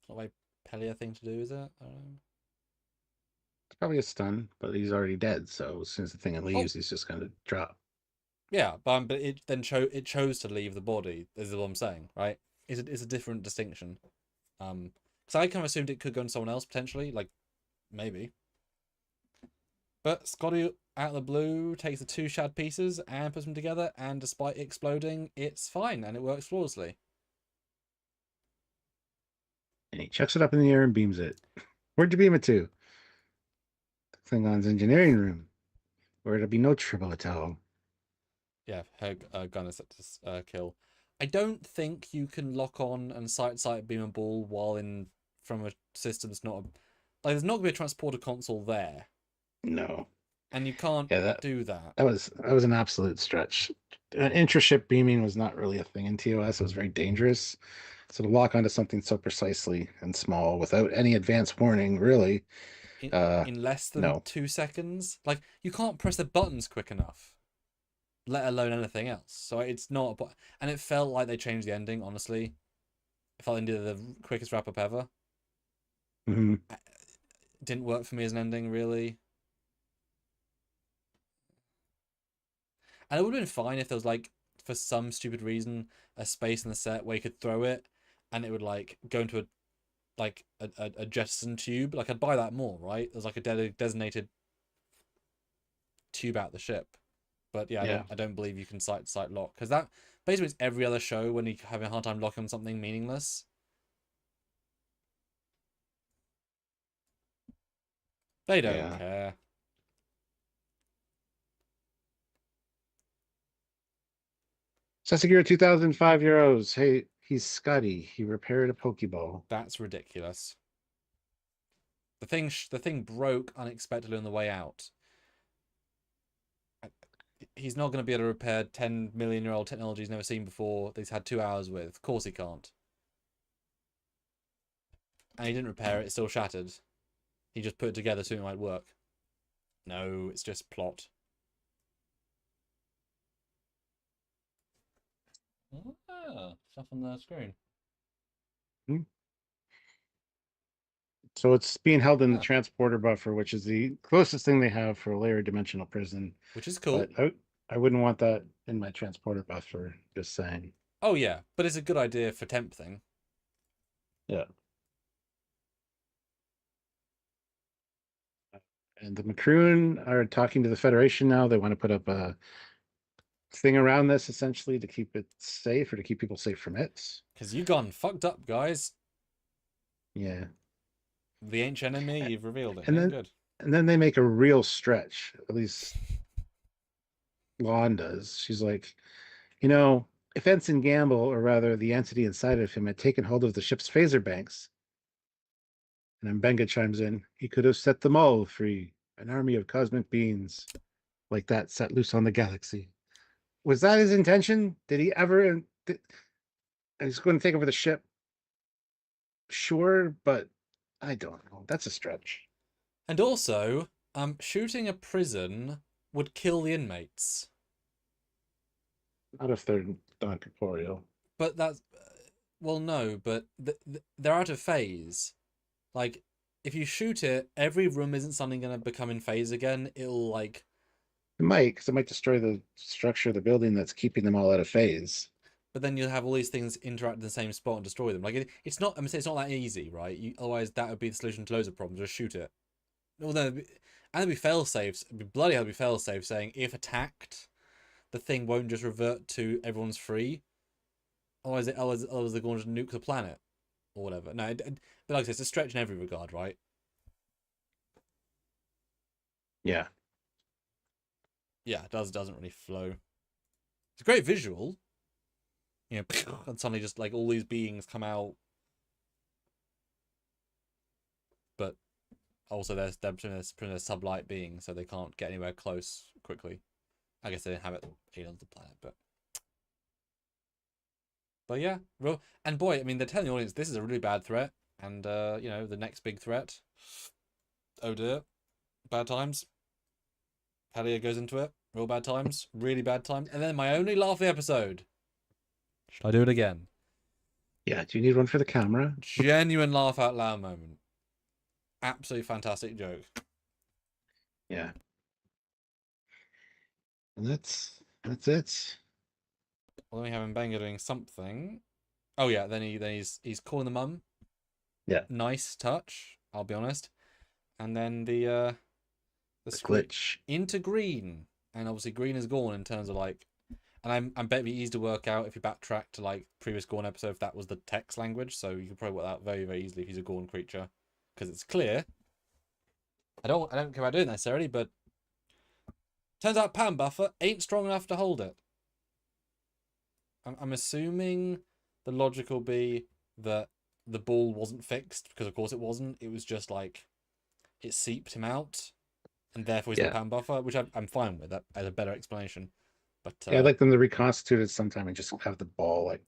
It's not a Pelia thing to do, is it? I don't know. It's probably a stun, but he's already dead. So as soon as the thing leaves, he's just going to drop. Yeah, but it then chose to leave the body. Is what I'm saying, right? It's a different distinction. Because I kind of assumed it could go on someone else potentially, like maybe. But Scotty out of the blue takes the two shad pieces and puts them together, and despite exploding, it's fine and it works flawlessly. And he chucks it up in the air and beams it. Where'd you beam it to? Klingon's engineering room, where there'll be no trouble at all. Yeah, her gun is set to kill. I don't think you can lock on and sight beam a ball while in from a system that's not a, like there's not gonna be a transporter console there. No. And you can't do that. That was an absolute stretch. Intra-ship beaming was not really a thing in TOS. It was very dangerous. So to lock onto something so precisely and small without any advance warning, really, in less than no. 2 seconds, like you can't press the buttons quick enough, let alone anything else. So it's not, and it felt like they changed the ending. Honestly, it felt like they did the quickest wrap up ever. Mm-hmm. It didn't work for me as an ending, really. And it would have been fine if there was like, for some stupid reason, a space in the set where you could throw it, and it would like go into a jettison tube. Like I'd buy that more, right? There's like a designated tube out the ship. But yeah, I don't believe you can sight lock, because that basically is every other show when you're having a hard time locking on something meaningless. They don't care. Sesagir 2005 euros. Hey, he's Scotty. He repaired a Pokeball. That's ridiculous. The thing broke unexpectedly on the way out. He's not going to be able to repair 10 million year old technology he's never seen before that he's had 2 hours with. Of course he can't. And he didn't repair it, it's still shattered. He just put it together so it might work. No, it's just plot. Ah, stuff on the screen. So it's being held in the transporter buffer, which is the closest thing they have for a layered dimensional prison. Which is cool. But I wouldn't want that in my transporter buffer, just saying. Oh yeah, but it's a good idea for temp thing. Yeah. And the Macroon are talking to the Federation now. They want to put up a thing around this essentially to keep it safe, or to keep people safe from it. Because you gone fucked up, guys. Yeah. The ancient enemy, you've revealed it. And then, good. And then they make a real stretch. At least Lon does. She's like, if Ensign Gamble, or rather the entity inside of him, had taken hold of the ship's phaser banks, and Mbenga chimes in, he could have set them all free. An army of cosmic beings like that set loose on the galaxy. Was that his intention? Did he ever? He's going to take over the ship? Sure, but I don't know. That's a stretch. And also, shooting a prison would kill the inmates. Not if they're non-corporeal. But that's... well, no, but they're out of phase. Like, if you shoot it, every room isn't suddenly going to become in phase again. It'll, like... It might, because it might destroy the structure of the building that's keeping them all out of phase. But then you'll have all these things interact in the same spot and destroy them. Like, it's not... I mean, it's not that easy, right? Otherwise, that would be the solution to loads of problems. Just shoot it. Well, and there'd be fail-safes. It'd be bloody hell, there'd be fail-safe saying, if attacked, the thing won't just revert to everyone's free. Otherwise they're going to nuke the planet. Or whatever. No, but like I said, it's a stretch in every regard, right? Yeah. Yeah, it doesn't really flow. It's a great visual. And suddenly just like all these beings come out. But also they're sublight beings, so they can't get anywhere close quickly. I guess they inhabit aliens the planet, but yeah, real. And boy, I mean, they're telling the audience this is a really bad threat, and you know, the next big threat. Oh dear, bad times. Pelia goes into it. Real bad times, really bad times, and then my only laugh of the episode. Should I do it again? Yeah, do you need one for the camera? Genuine laugh out loud moment. Absolutely fantastic joke. Yeah. And that's it. Well, then we have Mbenga doing something. Oh yeah, then he's calling the mum. Yeah. Nice touch, I'll be honest. And then the Glitch into green, and obviously green is Gorn in terms of like, and I'm bet it'd be easy to work out if you backtrack to like previous Gorn episode if that was the text language, so you could probably work that out very very easily if he's a Gorn creature, because it's clear. I don't care about doing that necessarily, but turns out Pan Buffer ain't strong enough to hold it. I'm assuming the logic will be that the ball wasn't fixed, because of course it wasn't. It was just like it seeped him out, and therefore he's the Pan Buffer, which I'm fine with. That as a better explanation. But yeah, I'd like them to reconstitute it sometime and just have the ball like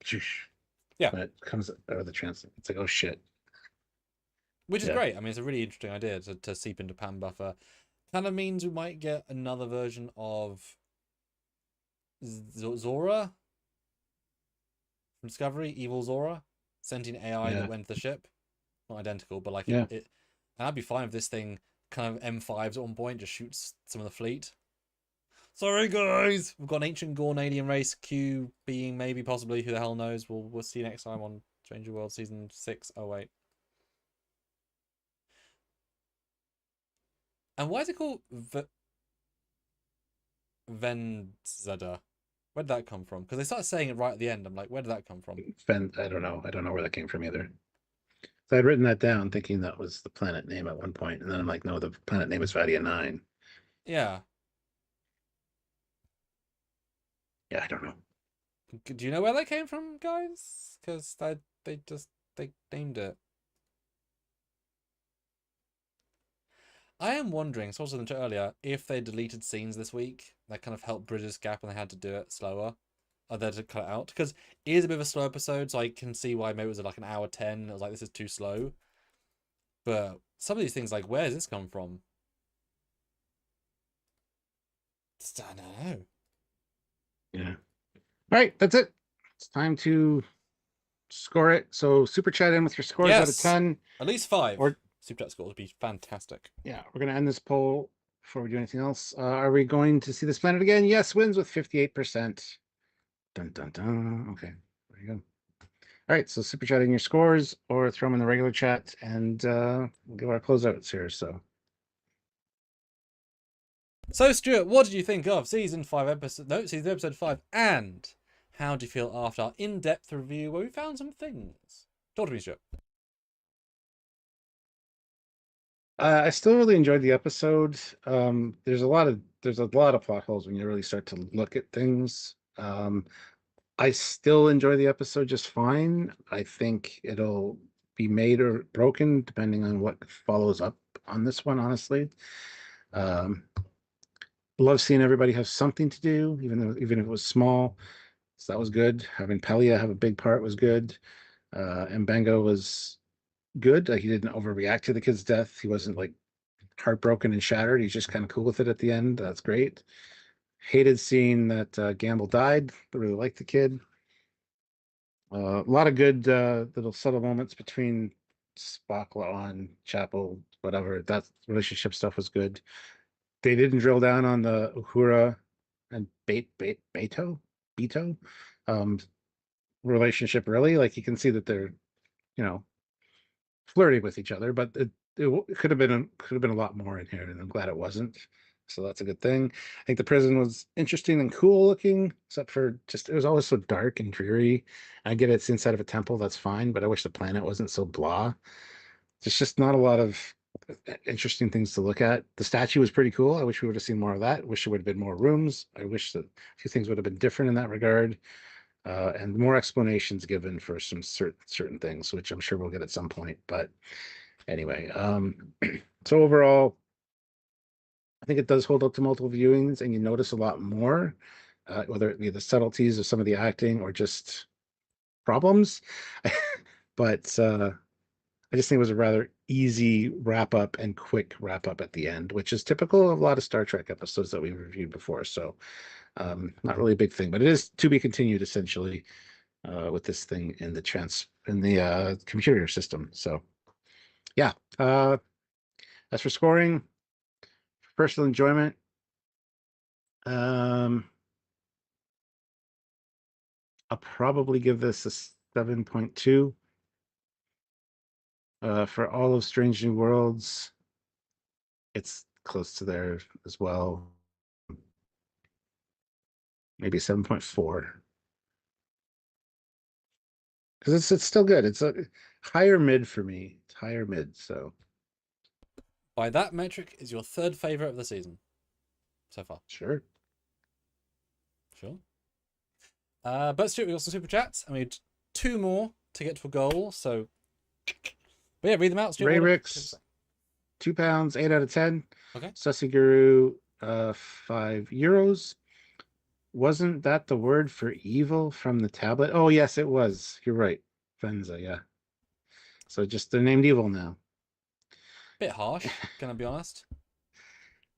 yeah, when it comes out of the transit. It's like, oh shit. Which is great. I mean, it's a really interesting idea to seep into Pan Buffer. Kind of means we might get another version of Zora from Discovery, Evil Zora, sentient AI that went to the ship. Not identical, but like it. And I'd be fine if this thing kind of M5s at one point just shoots some of the fleet. Sorry guys, we've got an ancient Gorn alien race. Q being maybe possibly, who the hell knows. We'll see you next time on Stranger World season 6. Oh wait. And why is it called Venzada? Where did that come from? Because they started saying it right at the end. I'm like, where did that come from? I don't know. I don't know where that came from either. So I'd written that down thinking that was the planet name at one point, and then I'm like, no, the planet name is Vadia 9. Yeah. Yeah, I don't know. Do you know where that came from, guys? Because they named it. I am wondering, so I was in the chat earlier, if they deleted scenes this week that kind of helped bridge this gap and they had to do it slower. Or they had to cut it out. Because it is a bit of a slow episode, so I can see why maybe it was like an hour 10. I was like, this is too slow. But some of these things, like, where does this come from? I don't know. Yeah. All right, that's it. It's time to score it. So super chat in with your scores out of 10. At least 5. Or super chat scores would be fantastic. Yeah, we're gonna end this poll before we do anything else. Are we going to see this planet again? Yes, wins with 58%. Dun dun dun. Okay, there you go. All right, so super chat in your scores or throw them in the regular chat, and we'll give our closeouts here. So Stuart, what did you think of season 5 episode 5, and how do you feel after our in-depth review where we found some things? Talk to me, Stuart. I still really enjoyed the episode. There's a lot of plot holes when you really start to look at things. I still enjoy the episode just fine. I think it'll be made or broken depending on what follows up on this one, honestly. Love seeing everybody have something to do, even if it was small. So that was good. Having Pelia have a big part was good. And Bango was good. Like, he didn't overreact to the kid's death. He wasn't like heartbroken and shattered. He's just kind of cool with it at the end. That's great. Hated seeing that Gamble died. I really liked the kid. A lot of good little subtle moments between Spock, Lawan, Chapel, whatever. That relationship stuff was good. They didn't drill down on the Uhura and Beto relationship really. Like, you can see that they're, flirting with each other, but it could have been a lot more in here, and I'm glad it wasn't. So that's a good thing. I think the prison was interesting and cool looking, except for just it was always so dark and dreary. I get it's inside of a temple, that's fine, but I wish the planet wasn't so blah. There's just not a lot of interesting things to look at. The statue was pretty cool. I wish we would have seen more of that. Wish there would have been more rooms. I wish that a few things would have been different in that regard. And more explanations given for some certain things, which I'm sure we'll get at some point. But anyway, so overall, I think it does hold up to multiple viewings, and you notice a lot more, whether it be the subtleties of some of the acting or just problems. But I just think it was a rather easy wrap up and quick wrap up at the end, which is typical of a lot of Star Trek episodes that we've reviewed before. So, not really a big thing, but it is to be continued essentially with this thing in the computer system. So, yeah. As for scoring, personal enjoyment, I'll probably give this a 7.2. For all of Strange New Worlds, it's close to there as well. Maybe 7.4. Because it's still good. It's a higher mid for me. It's higher mid, so By that metric, is your third favorite of the season so far. sure. Sure. But Stuart, we got some super chats, and we had 2 more to get to a goal. So, but yeah, read them out. Stuart, Ray what Ricks, £2, 8 out of 10. Okay. Sussy Guru, €5. Wasn't that the word for evil from the tablet? Oh, yes, it was. You're right. Fenza, yeah. So just they're named evil now. Bit harsh, gonna be honest.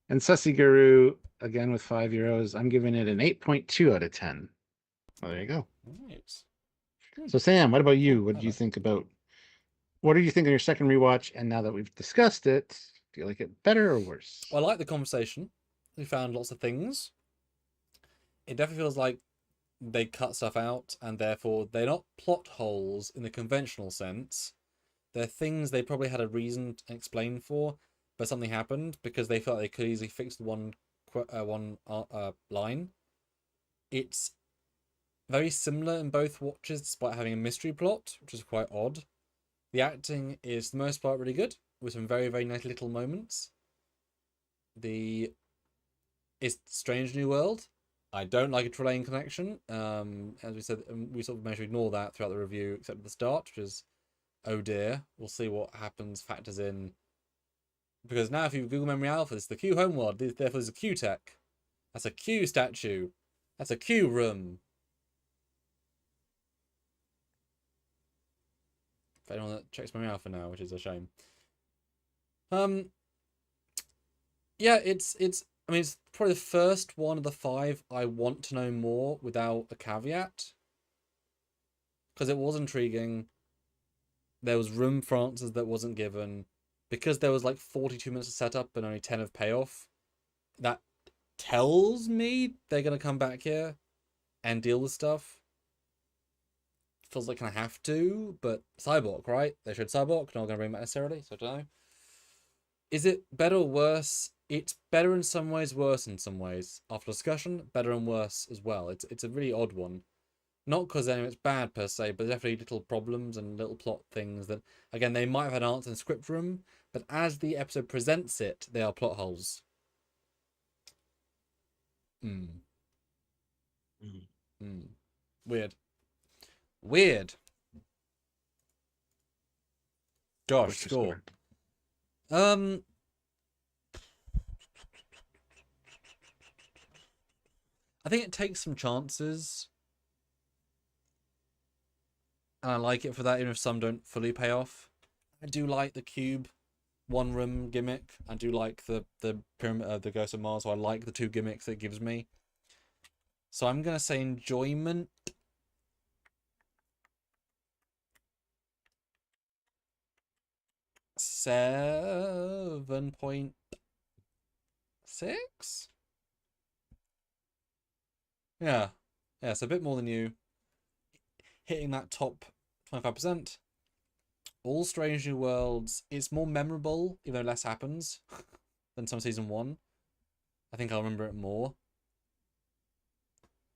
And Sussy Guru, again with €5. I'm giving it an 8.2 out of 10. Well, there you go. Nice. So Sam, what about you? Oh, What do you hello. think about what do you think on your second rewatch? And now that we've discussed it, do you like it better or worse? Well, I like the conversation. We found lots of things. It definitely feels like they cut stuff out, and therefore they're not plot holes in the conventional sense. They're things they probably had a reason to explain for, but something happened because they felt they could easily fix one line. It's very similar in both watches, despite having a mystery plot, which is quite odd. The acting is, for the most part, really good, with some very, very nice little moments. It's Strange New World. I don't like a Trekyardian connection. As we said, we sort of managed to ignore that throughout the review, except at the start, which is, oh dear. We'll see what happens, factors in. Because now if you Google Memory Alpha, it's the Q homeworld, therefore there's a Q tech. That's a Q statue. That's a Q room. For anyone that checks Memory Alpha now, which is a shame. Yeah, it's I mean, it's probably the first one of the 5 I want to know more without a caveat. Because it was intriguing. There was room for answers that wasn't given. Because there was like 42 minutes of setup and only 10 of payoff. That tells me they're going to come back here and deal with stuff. Feels like I have to, but Cyborg, right? They showed Cyborg, not going to bring back necessarily, so I don't know. Is it better or worse? It's better in some ways, worse in some ways. After discussion, better and worse as well. It's a really odd one. Not because it's bad per se, but definitely little problems and little plot things that, again, they might have had answers in the script room, but as the episode presents it, they are plot holes. Weird. Josh, What's your score. score? I think it takes some chances. And I like it for that, even if some don't fully pay off. I do like the cube one room gimmick. I do like the pyramid, the Ghost of Mars, so I like the 2 gimmicks it gives me. So I'm gonna say enjoyment. $7.6. Yeah, it's a bit more than you. Hitting that top 25%. All Strange New Worlds, it's more memorable, even though less happens than some season 1. I think I'll remember it more.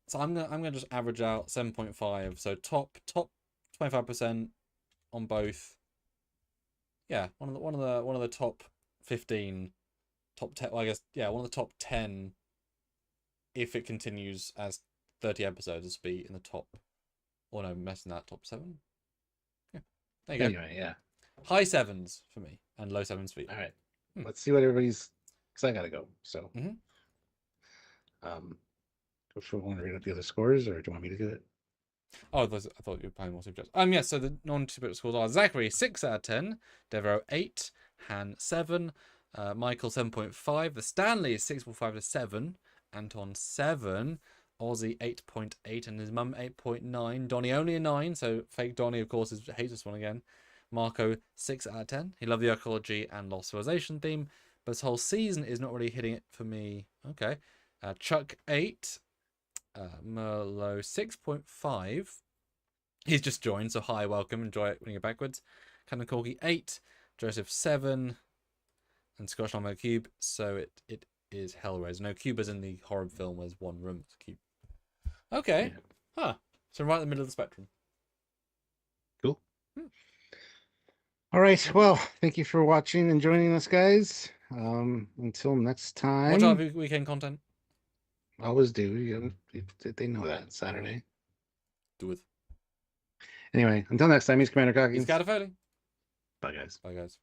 So I'm gonna just average out 7.5. So top 25% on both. Yeah, one of the top 15, top 10. Well, I guess yeah, one of the top 10. If it continues as 30 episodes, to be in the top. Or no, messing that, top 7. Yeah, there you go. Anyway, yeah. High 7s for me and low 7s for you. All right. Let's see what everybody's because I gotta go. So, Mhm. if you want to read out the other scores, or do you want me to do it? Oh, I thought you were playing more super chats. Yeah, so the non-super scores are Zachary 6 out of 10, Devo 8, Han 7, Michael 7.5, the Stanley is 6.5 out of 7, Anton 7, Aussie 8.8, and his mum 8.9, Donnie only a 9, so fake Donnie, of course, hates this one again. Marco 6 out of 10. He loved the ecology and lost civilization theme, but this whole season is not really hitting it for me. Okay. Chuck 8. Merlot 6.5. He's just joined, so hi, welcome. Enjoy it when you're backwards. Canon Corgi 8. Joseph 7. And Scotch Lombo Cube. So it is Hellraiser. No, Cube is in the horror film. There's one room. It's Cube. Okay. Yeah. Huh. So right in the middle of the spectrum. Cool. All right. Well, thank you for watching and joining us, guys. Until next time. Watch our weekend content. Always do. They know that. Saturday. Do it. Anyway, until next time, he's Commander Cockings. He's Foley. Bye, guys. Bye, guys.